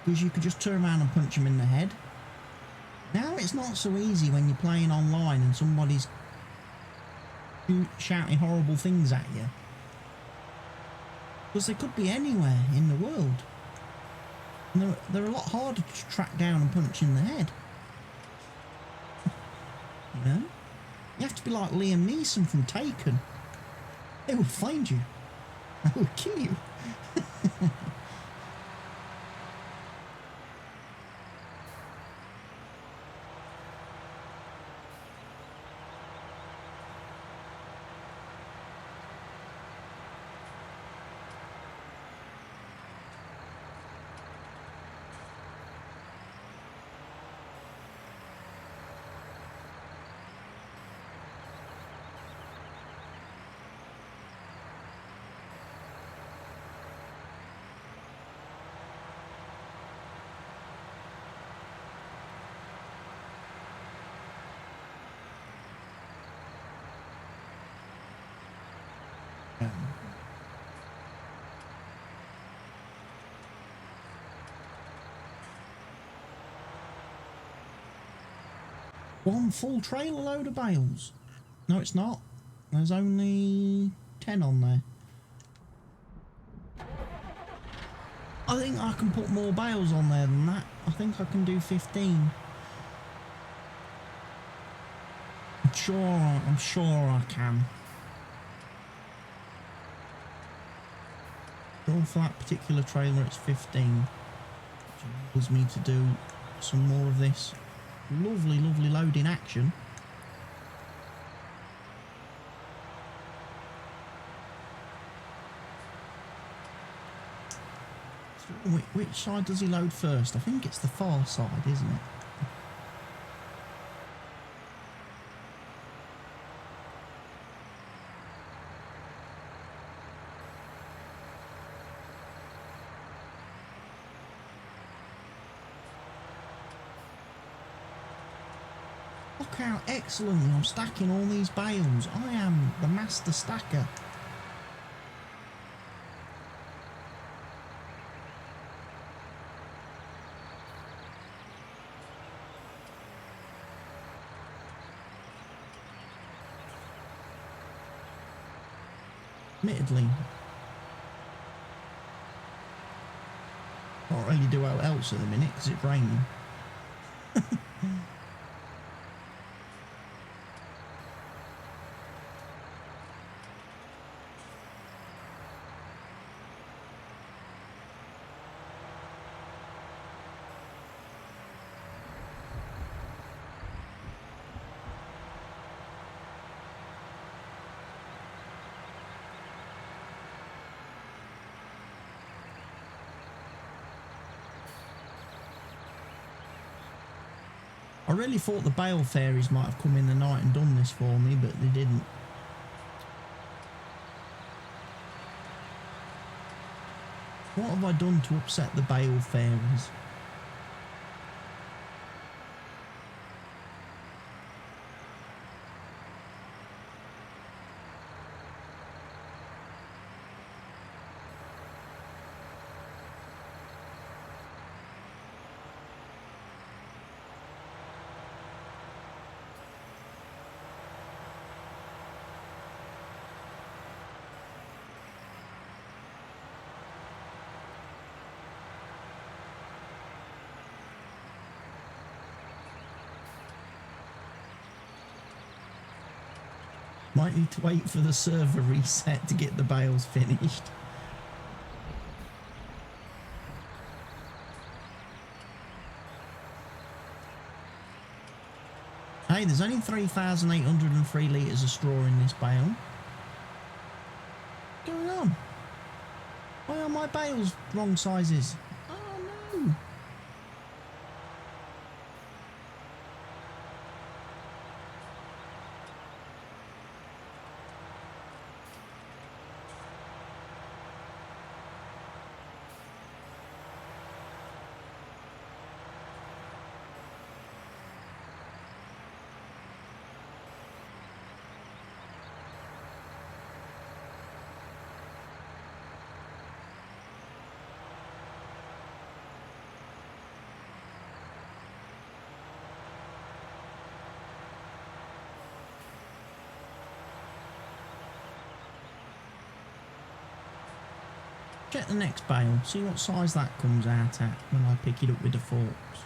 because you could just turn around and punch them in the head. Now it's not so easy when you're playing online and somebody's shouting horrible things at you, because they could be anywhere in the world, and they're a lot harder to track down and punch in the head. You know? You have to be like Liam Neeson from Taken. They will find you. They will kill you. One full trailer load of bales. No, it's not. There's only 10 on there. I think I can put more bales on there than that. I think I can do 15. I'm sure I can. All for that particular trailer it's 15. Which enables me to do some more of this lovely, lovely load in action. Which side does he load first? I think it's the far side, isn't it? Look how excellently I'm stacking all these bales. I am the master stacker. Admittedly, can't really do out else at the minute because it's raining. I really thought the bale fairies might have come in the night and done this for me, but they didn't. What have I done to upset the bale fairies? Might need to wait for the server reset to get the bales finished. Hey, there's only 3,803 litres of straw in this bale. What's going on? Why are my bales wrong sizes? Oh no! Check the next bale, see what size that comes out at when I pick it up with the forks.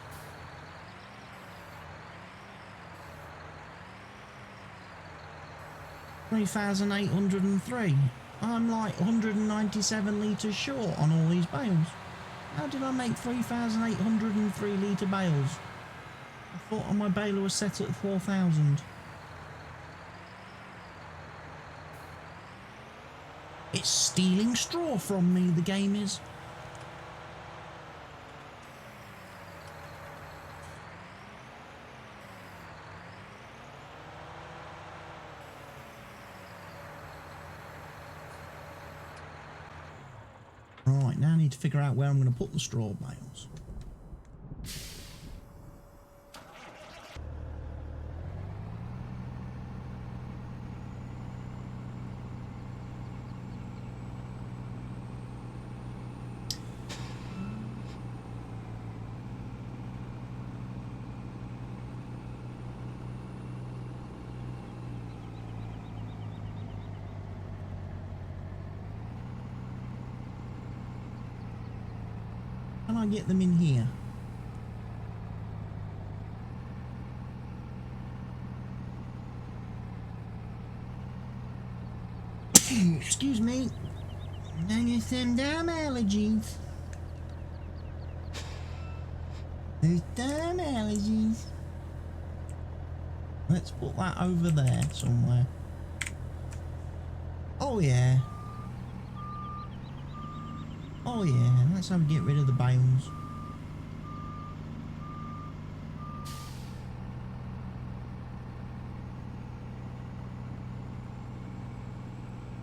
$3,803. I'm like 197 litres short on all these bales. How did I make 3,803 litre bales? I thought on my baler was set at 4,000. It's stealing straw from me, the game is. Right, now I need to figure out where I'm going to put the straw bales. I get them in here? Excuse me. I get some damn allergies. There's damn allergies. Let's put that over there somewhere. Oh yeah. Oh yeah, that's how we get rid of the bales.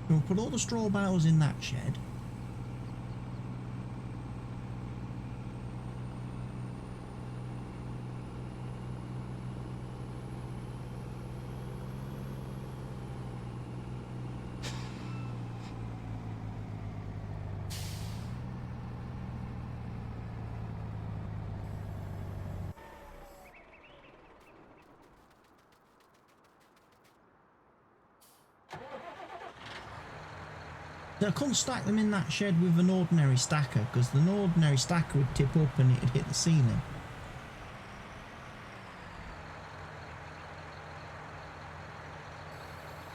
We'll put all the straw bales in that shed. I couldn't stack them in that shed with an ordinary stacker because the ordinary stacker would tip up and it'd hit the ceiling.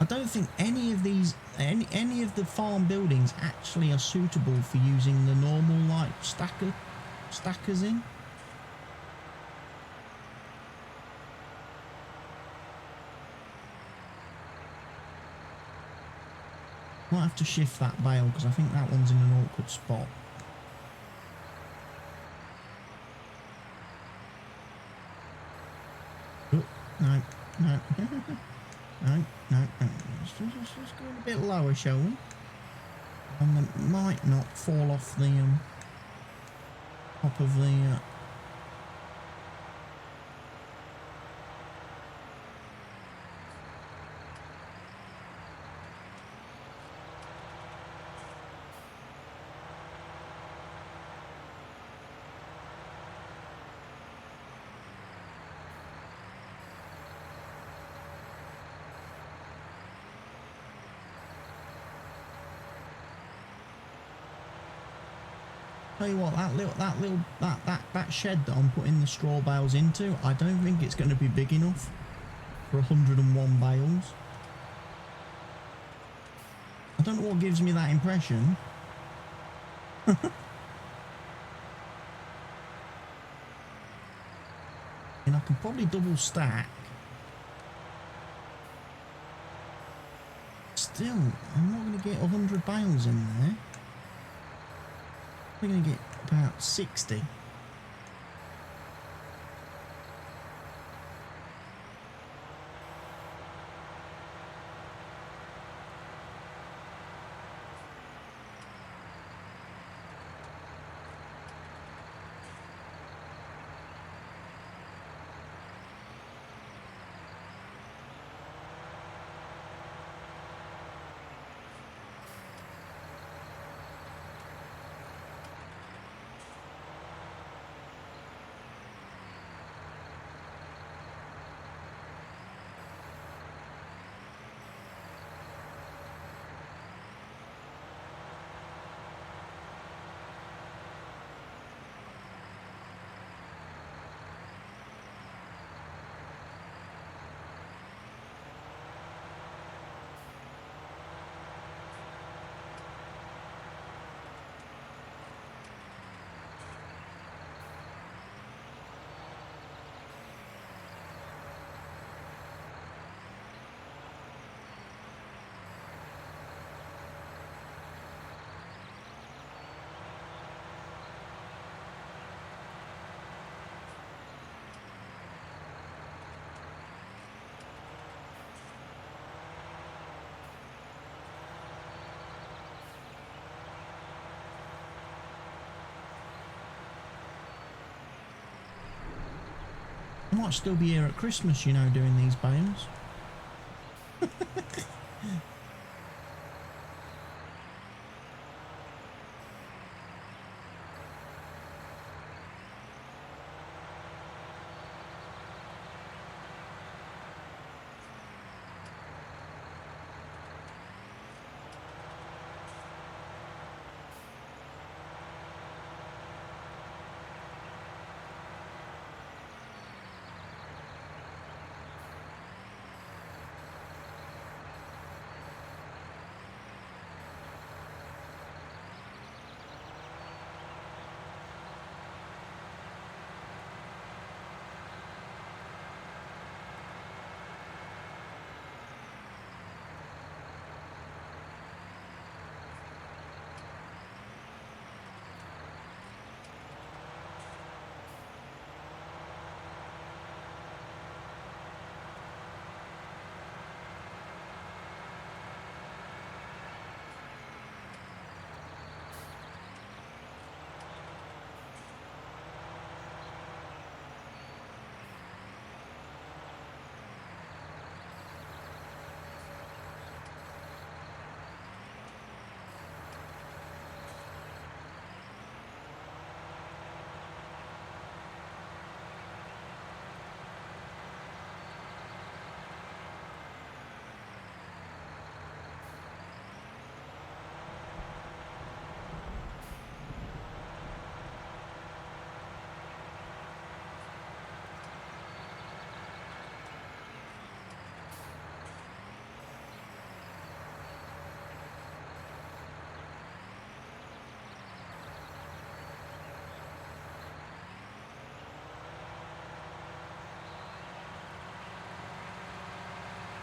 I don't think any of these, any of the farm buildings actually are suitable for using the normal like stackers in. Might have to shift that bale because I think that one's in an awkward spot. Oh, no, no, no, no. Let's go a bit lower, shall we? And it might not fall off the top of the. Tell you what, that shed that I'm putting the straw bales into, I don't think it's going to be big enough for 101 bales. I don't know what gives me that impression. And I can probably double stack. Still, I'm not going to get 100 bales in there. We're going to get about 60. I might still be here at Christmas, you know, doing these bales.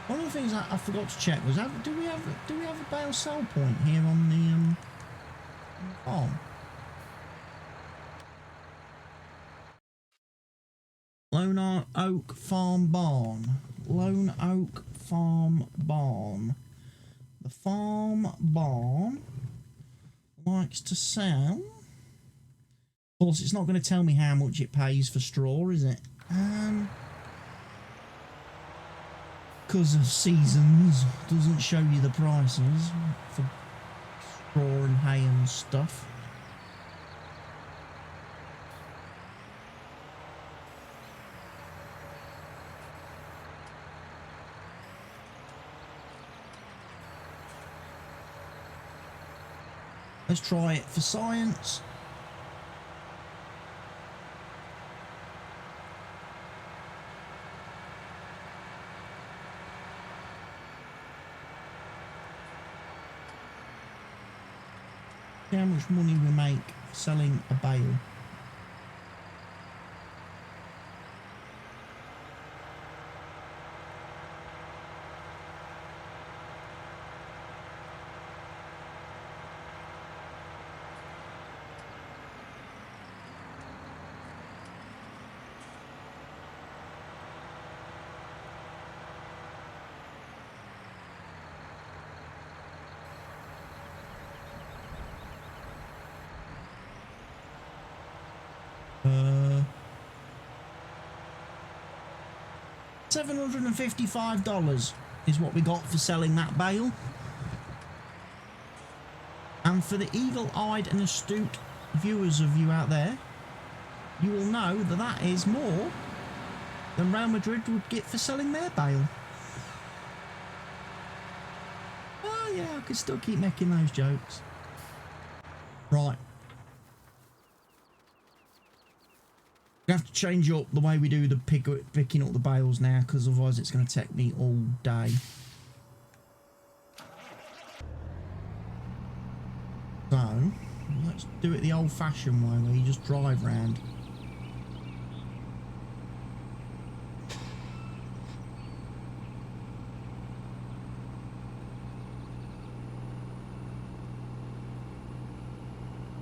One of the things I forgot to check was, do we have a bale sell point here on the farm? Lone Oak Farm Barn. Lone Oak Farm Barn. The farm barn likes to sell. Of course, it's not going to tell me how much it pays for straw, is it? Because of seasons, doesn't show you the prices for straw and hay and stuff. Let's try it for science. See how much money we make selling a bale. $755 is what we got for selling that bale. And for the eagle-eyed and astute viewers of you out there, you will know that that is more than Real Madrid would get for selling their bale. Oh yeah, I could still keep making those jokes. Right. We have to change up the way we do the picking up the bales now, because otherwise it's going to take me all day. So, let's do it the old-fashioned way, where you just drive round.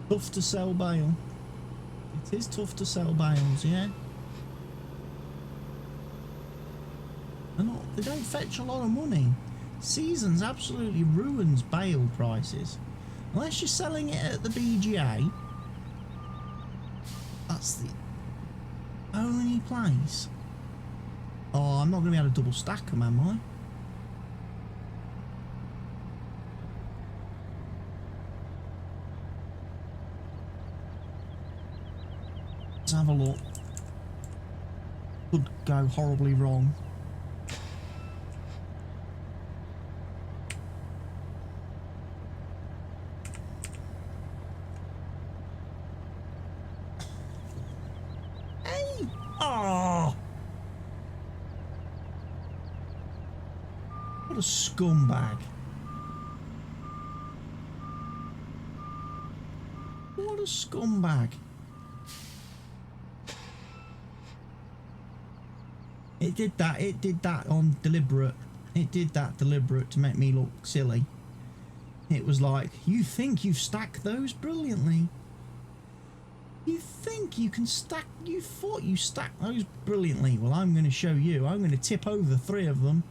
Tough to sell bale. It is tough to sell bales, yeah. They don't fetch a lot of money. Seasons absolutely ruins bale prices. Unless you're selling it at the BGA. That's the only place. Oh, I'm not going to be able to double stack them, am I? Let's have a look. Could go horribly wrong. Hey! Oh! What a scumbag. What a scumbag. It did that on deliberate. It did that deliberate to make me look silly. It was like, you think you've stacked those brilliantly. You think you can stack, you thought you stacked those brilliantly. Well, I'm going to show you. I'm going to tip over 3 of them.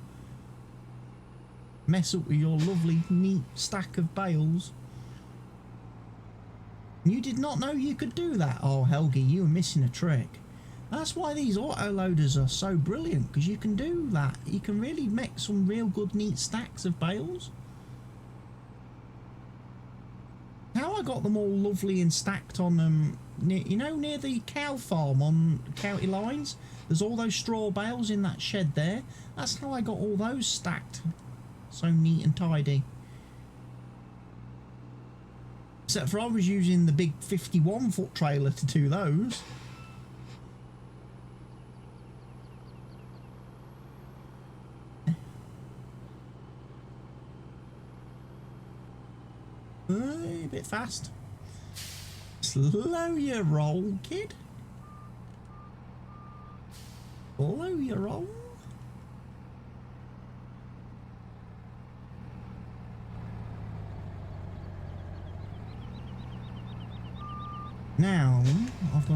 Mess up with your lovely, neat stack of bales. You did not know you could do that. Oh, Helgi, you were missing a trick. That's why these auto loaders are so brilliant, because you can do that. You can really make some real good neat stacks of bales. How I got them all lovely and stacked on near the cow farm on county lines, there's all those straw bales in that shed there. That's how I got all those stacked so neat and tidy. Except for I was using the big 51-foot trailer to do those. A bit fast. Slow your roll, kid. Slow your roll.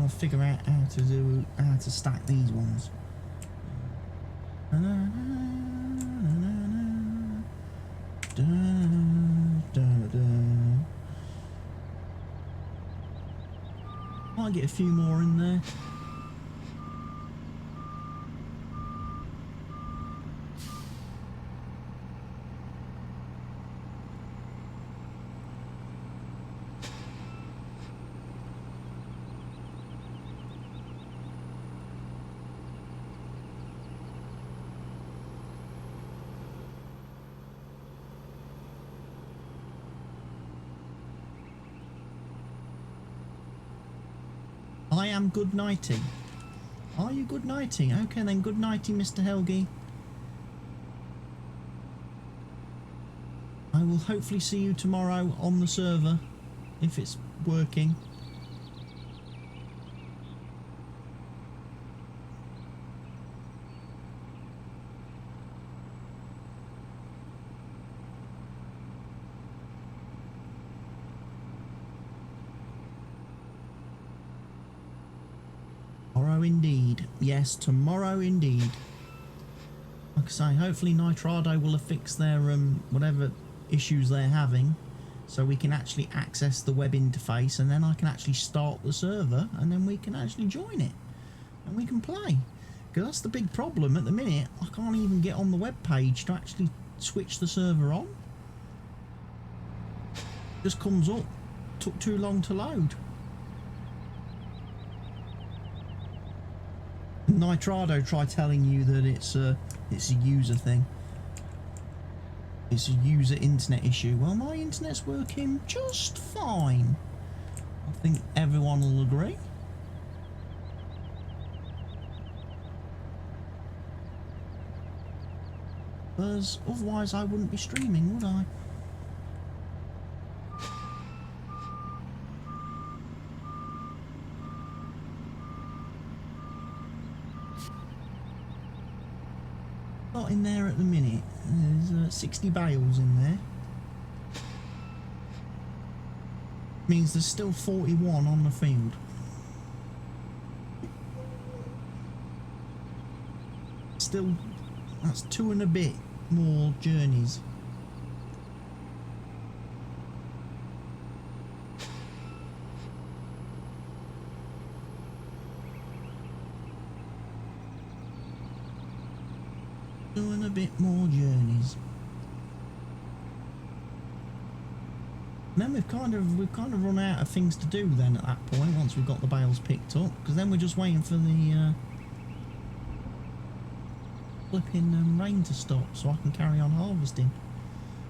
to figure out how to stack these ones. Might get a few more in there. I am good nighting. Are you good nighting? Okay then, good nighting, Mr. Helgi. I will hopefully see you tomorrow on the server, if it's working. Tomorrow indeed. Yes, tomorrow indeed. Like I say, hopefully Nitrado will have fixed their whatever issues they're having, so we can actually access the web interface, and then I can actually start the server, and then we can actually join it and we can play. Because that's the big problem at the minute. I can't even get on the web page to actually switch the server on. Just comes up. Took too long to load. Nitrado try telling you that it's a user thing. It's a user internet issue. Well, my internet's working just fine. I think everyone will agree. Because otherwise I wouldn't be streaming, would I? Got in there at the minute. There's 60 bales in there. Means there's still 41 on the field. Still, that's 2 and a bit more journeys. Doing a bit more journeys. And then we've kind of run out of things to do then at that point, once we've got the bales picked up, because then we're just waiting for the flipping rain to stop so I can carry on harvesting.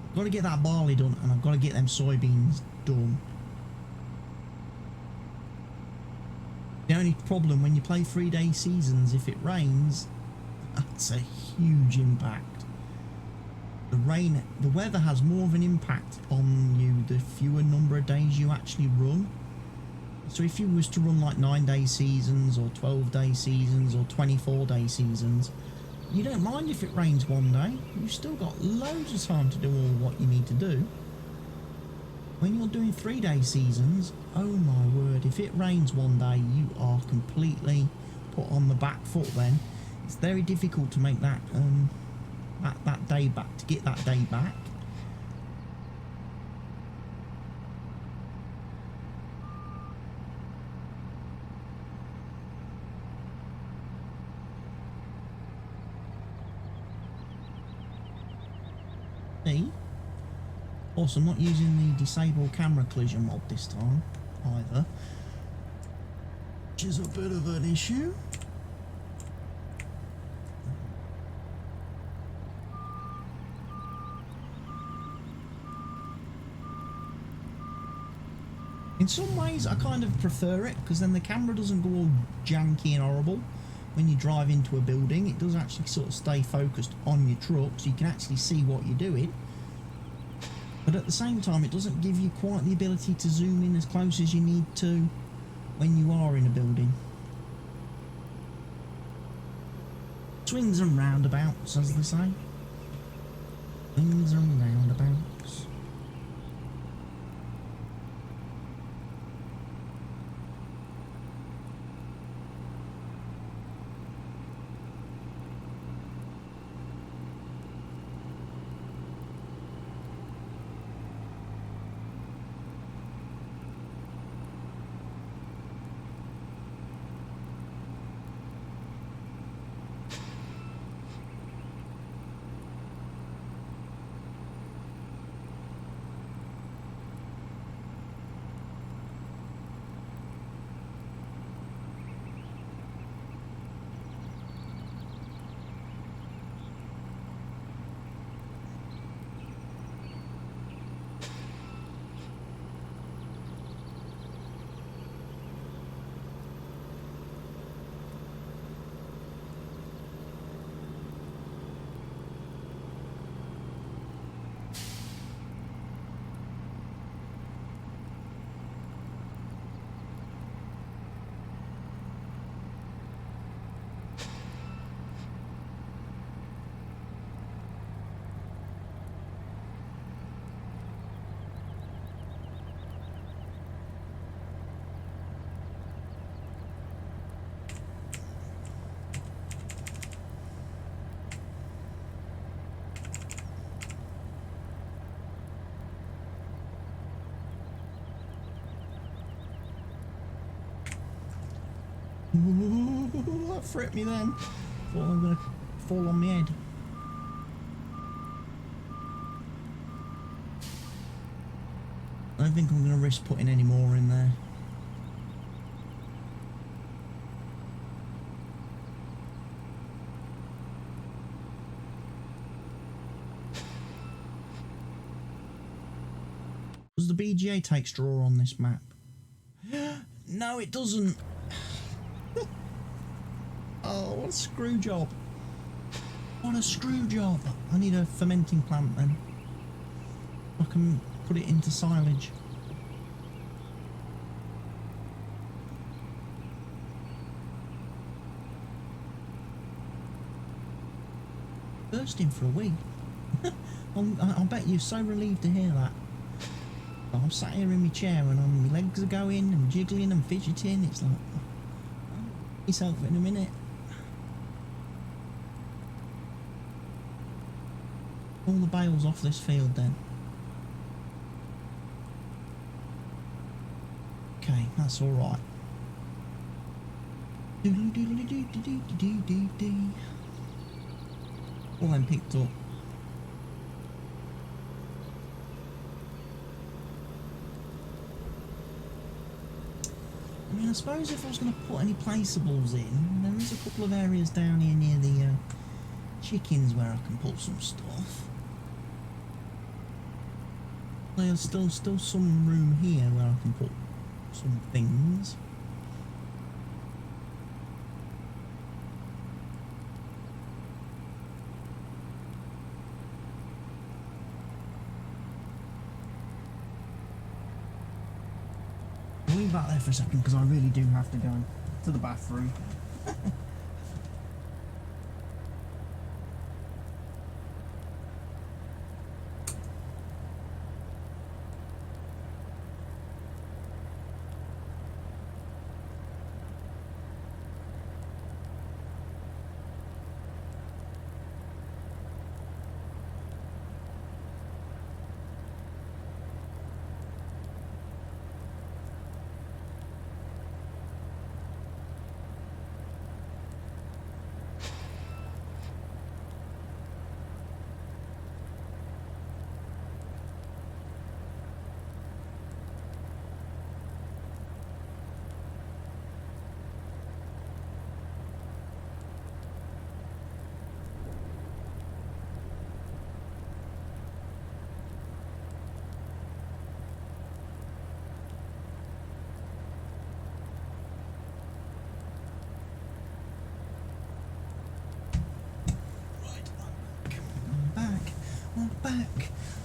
I've got to get that barley done, and I've got to get them soybeans done. The only problem when you play 3-day seasons, if it rains, that's a huge impact. The weather has more of an impact on you the fewer number of days you actually run. So if you was to run like 9-day seasons or 12-day seasons or 24-day seasons, you don't mind if it rains one day. You've still got loads of time to do all what you need to do. When you're doing 3-day seasons, oh my word, if it rains one day, you are completely put on the back foot then. It's very difficult to make that that day back, to get that day back. See? Also, I'm not using the disable camera collision mod this time either, which is a bit of an issue. In some ways I kind of prefer it, because then the camera doesn't go all janky and horrible when you drive into a building. It does actually sort of stay focused on your truck, so you can actually see what you're doing. But at the same time, it doesn't give you quite the ability to zoom in as close as you need to when you are in a building. Swings and roundabouts, as they say. Swings and roundabouts. Ooh, that fripped me then. Thought I'm going to fall on my head. I don't think I'm going to risk putting any more in there. Does the BGA take straw on this map? No, it doesn't. Oh, what a screw job. What a screw job. I need a fermenting plant then. I can put it into silage. Bursting for a wee. I'll bet you're so relieved to hear that. I'm sat here in my chair and my legs are going and jiggling and fidgeting. It's like, oh, yourself in a minute. All the bales off this field then. Okay, that's alright. All then picked up. I mean, I suppose if I was going to put any placeables in, there is a couple of areas down here near the chickens where I can put some stuff. There's still some room here where I can put some things. I'll leave that there for a second because I really do have to go to the bathroom.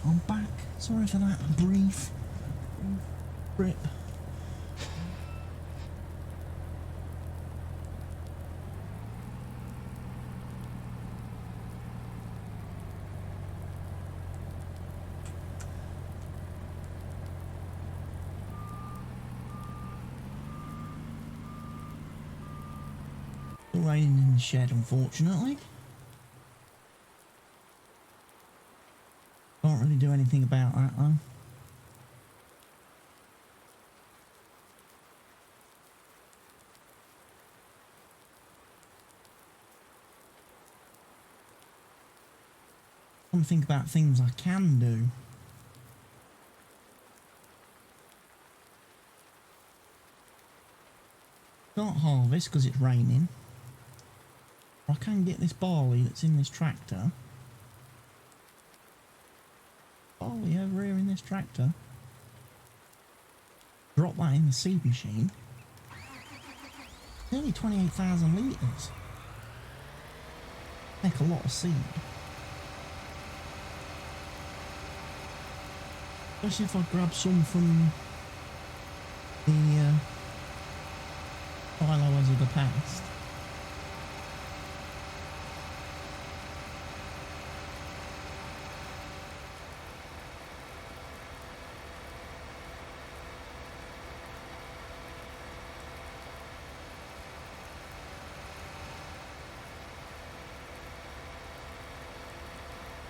I'm back. Sorry for that brief rip. Still raining in the shed, unfortunately. Can't really do anything about that though. I want to think about things I can do. Can't harvest because it's raining. I can get this barley that's in this tractor. Barley over here in this tractor. Drop that in the seed machine. Nearly 28,000 litres. Heck, a lot of seed. Especially if I grab some from the silos of the past.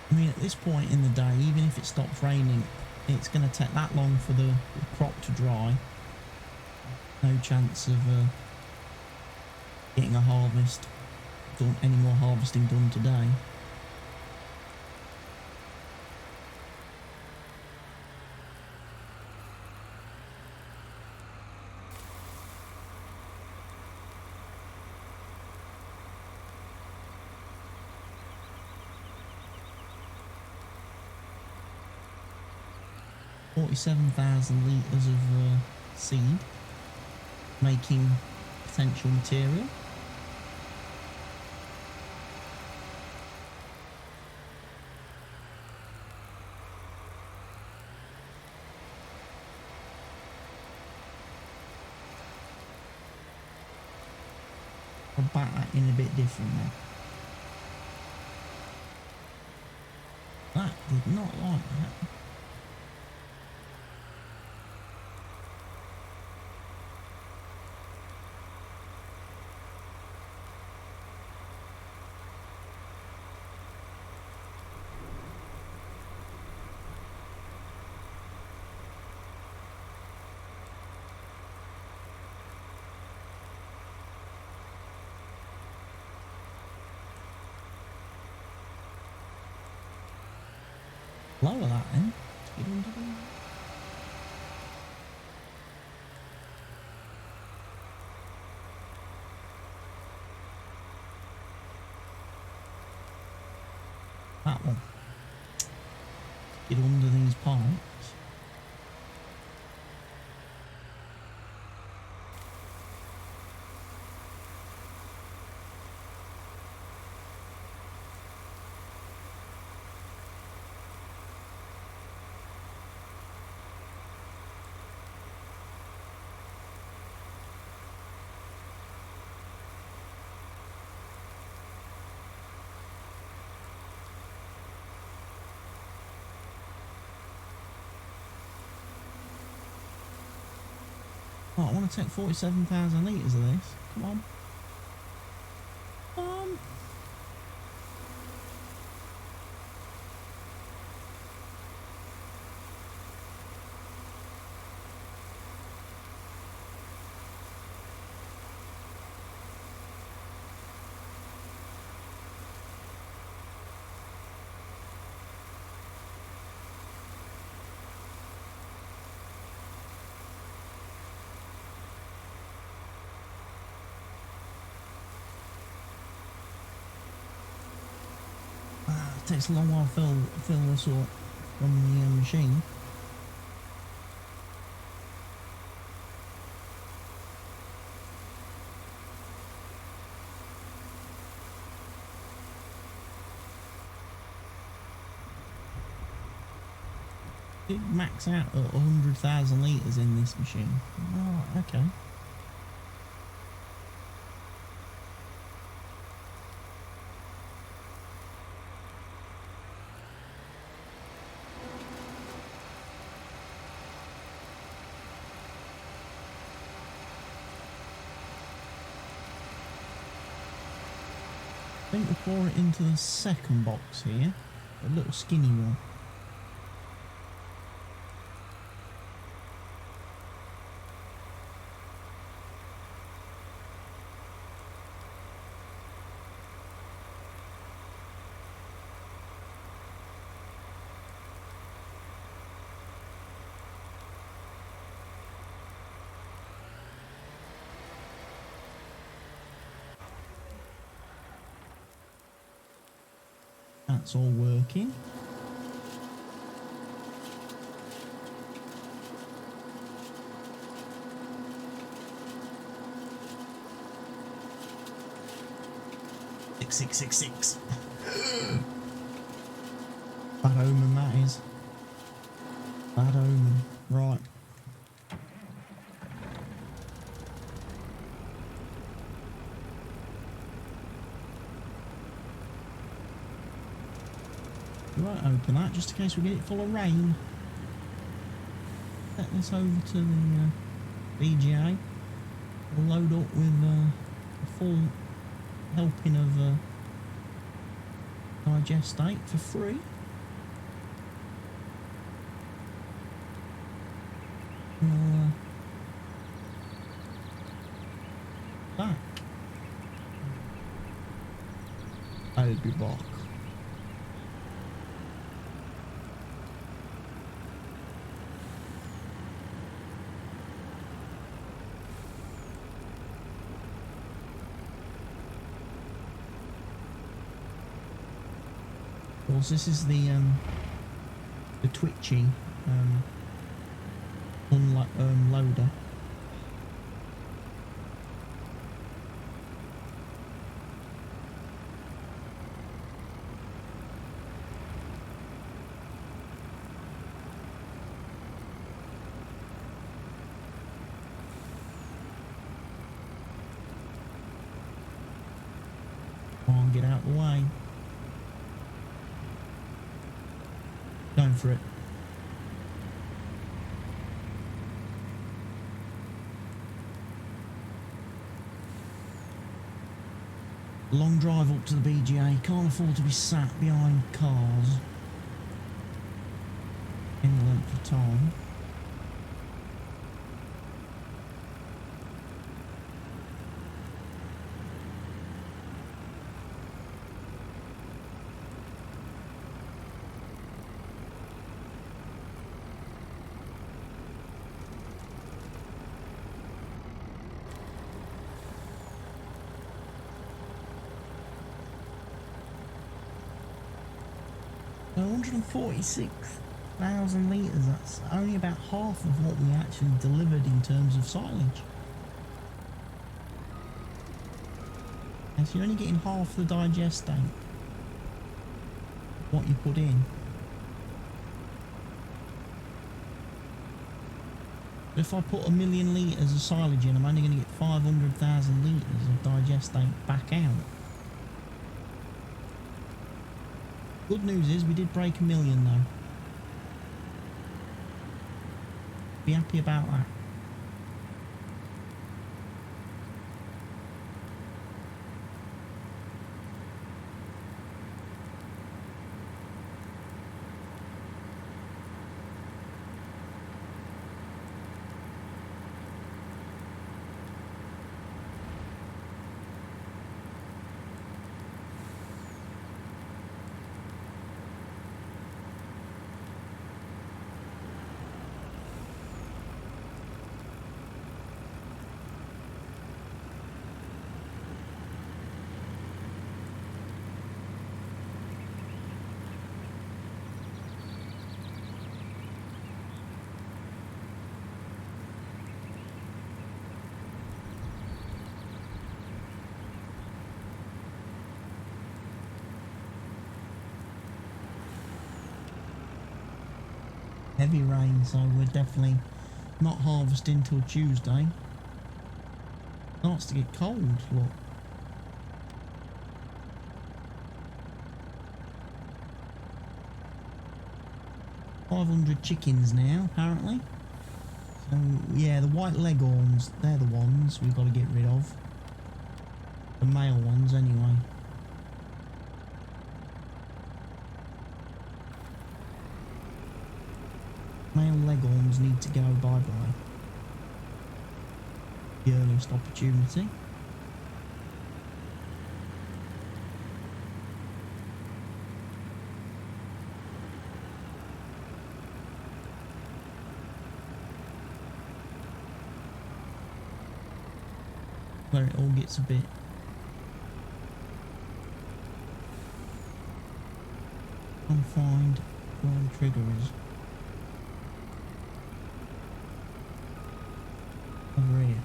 I mean, at this point in the day, even if it stops raining, it's going to take that long for the crop to dry. No chance of getting a harvest done, any more harvesting done today. $47,000 litres of seed, making potential material. I'll back that in a bit different now. That did not like that. Lower that then. Get under there. That one. Get under these pipes. Oh, I want to take 47,000 litres of this. Come on. It takes a long while to fill this up from the machine. It max out at 100,000 litres in this machine. Oh, okay. I think we'll pour it into the second box here, a little skinny one. That's all working. Six. Bad omen, that is. Bad omen. Right. We won't open that just in case we get it full of rain. Set this over to the BGA. We'll load up with a full helping of digestate for free. Back. I'll be back. Of course, this is the twitchy loader. Come on, get out of the way. Going for it. Long drive up to the BGA. Can't afford to be sat behind cars any length of time. So 146,000 litres, that's only about half of what we actually delivered in terms of silage. And so you're only getting half the digestate, what you put in. But if I put 1 million litres of silage in, I'm only going to get 500,000 litres of digestate back out. Good news is we did break 1 million though. Be happy about that. Heavy rain, so we're definitely not harvesting till Tuesday. Starts to get cold, look. $500 chickens now, apparently. So yeah, the white leghorns, they're the ones we've got to get rid of. The male ones, anyway. Male leghorns need to go bye-bye. The earliest opportunity. Where it all gets a bit unfind where the trigger is. Over here.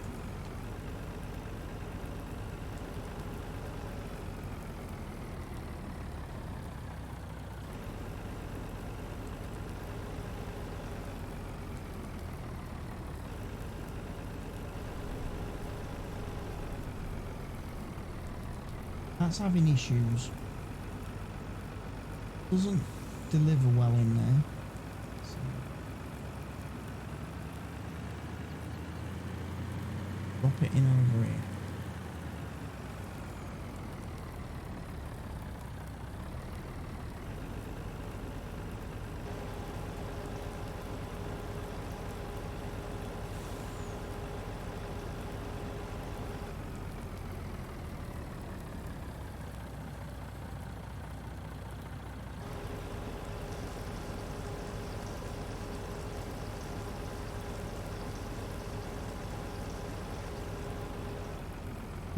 That's having issues. Doesn't deliver well in there. So drop it in over here.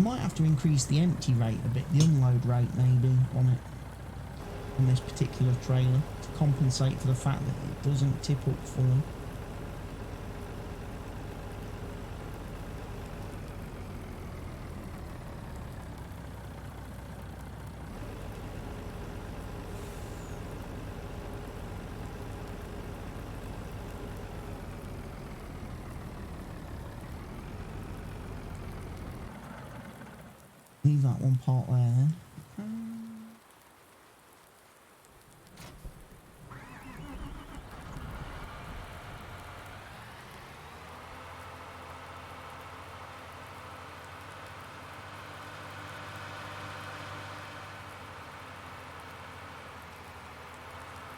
Might have to increase the empty rate a bit, the unload rate maybe on it, on this particular trailer, to compensate for the fact that it doesn't tip up fully. Leave that one part there then.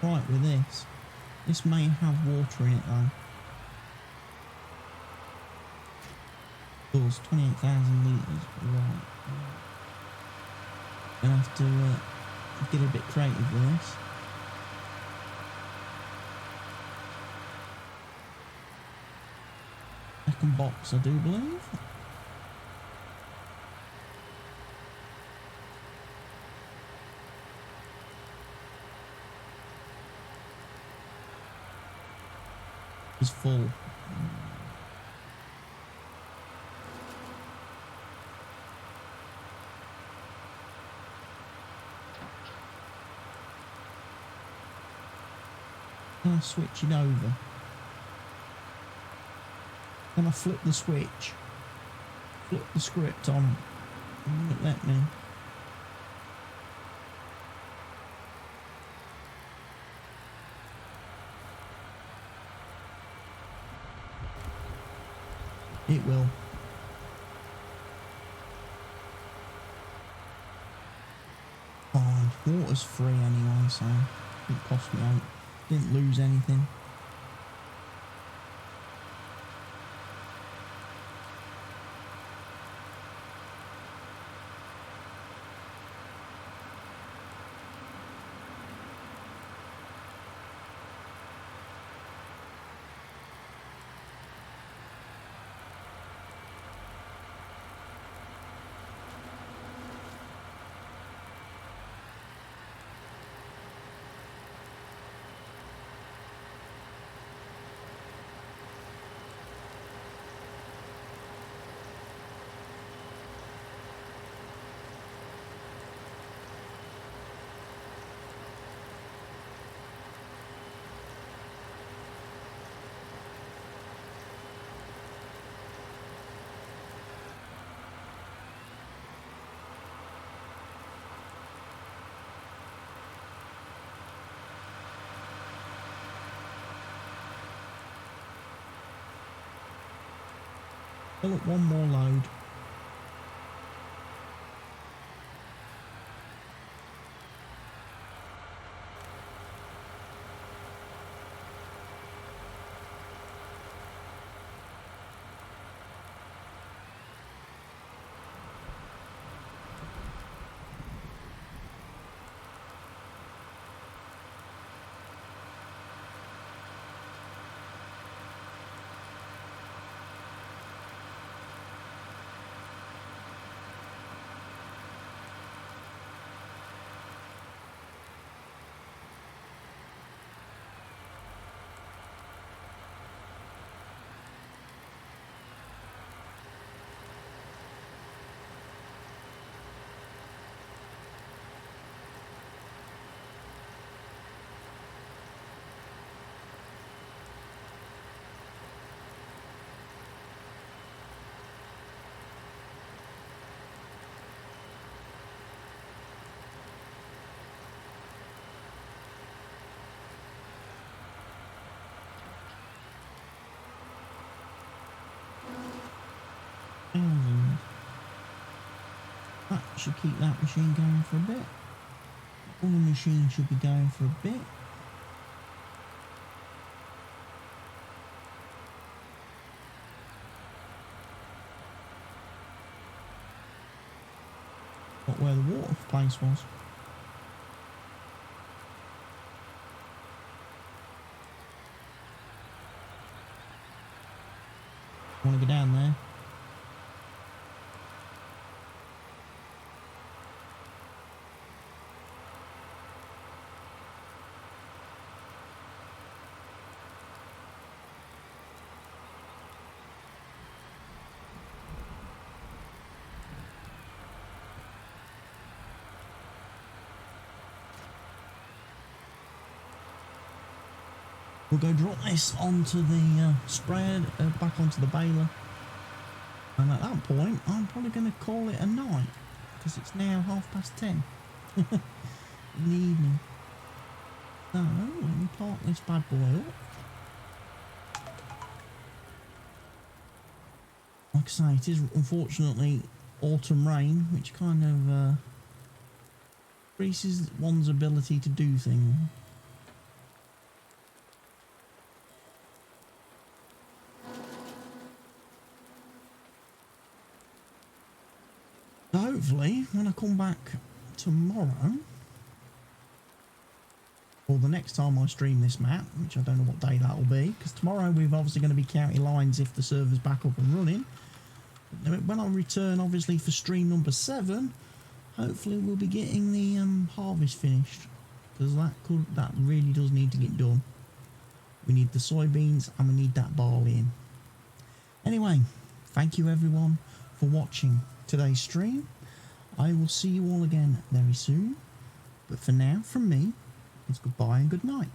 Right, with this may have water in it though. It does, 28,000 litres, right. Gonna have to get a bit creative with this. Second box, I do believe. Is full. Can I switch it over? Can I flip the switch? Flip the script on? Will it let me? It will. Fine. Water's free anyway, so it didn't cost me out. Didn't lose anything. Fill up one more load. That should keep that machine going for a bit. All the machines should be going for a bit. But where the water place was. Want to go down there? We'll go drop this onto the spread, back onto the baler, and at that point I'm probably going to call it a night because it's now 10:30 in the evening. So let me park this bad boy up. Like I say, it is unfortunately autumn rain, which kind of increases one's ability to do things. So hopefully when I come back tomorrow, or the next time I stream this map, which I don't know what day that will be, because tomorrow we're obviously going to be counting lines if the server's back up and running. But when I return obviously for stream number 7, hopefully we'll be getting the harvest finished, because that really does need to get done. We need the soybeans and we need that barley in. Anyway, thank you everyone for watching today's stream. I will see you all again very soon. But for now, from me, it's goodbye and good night.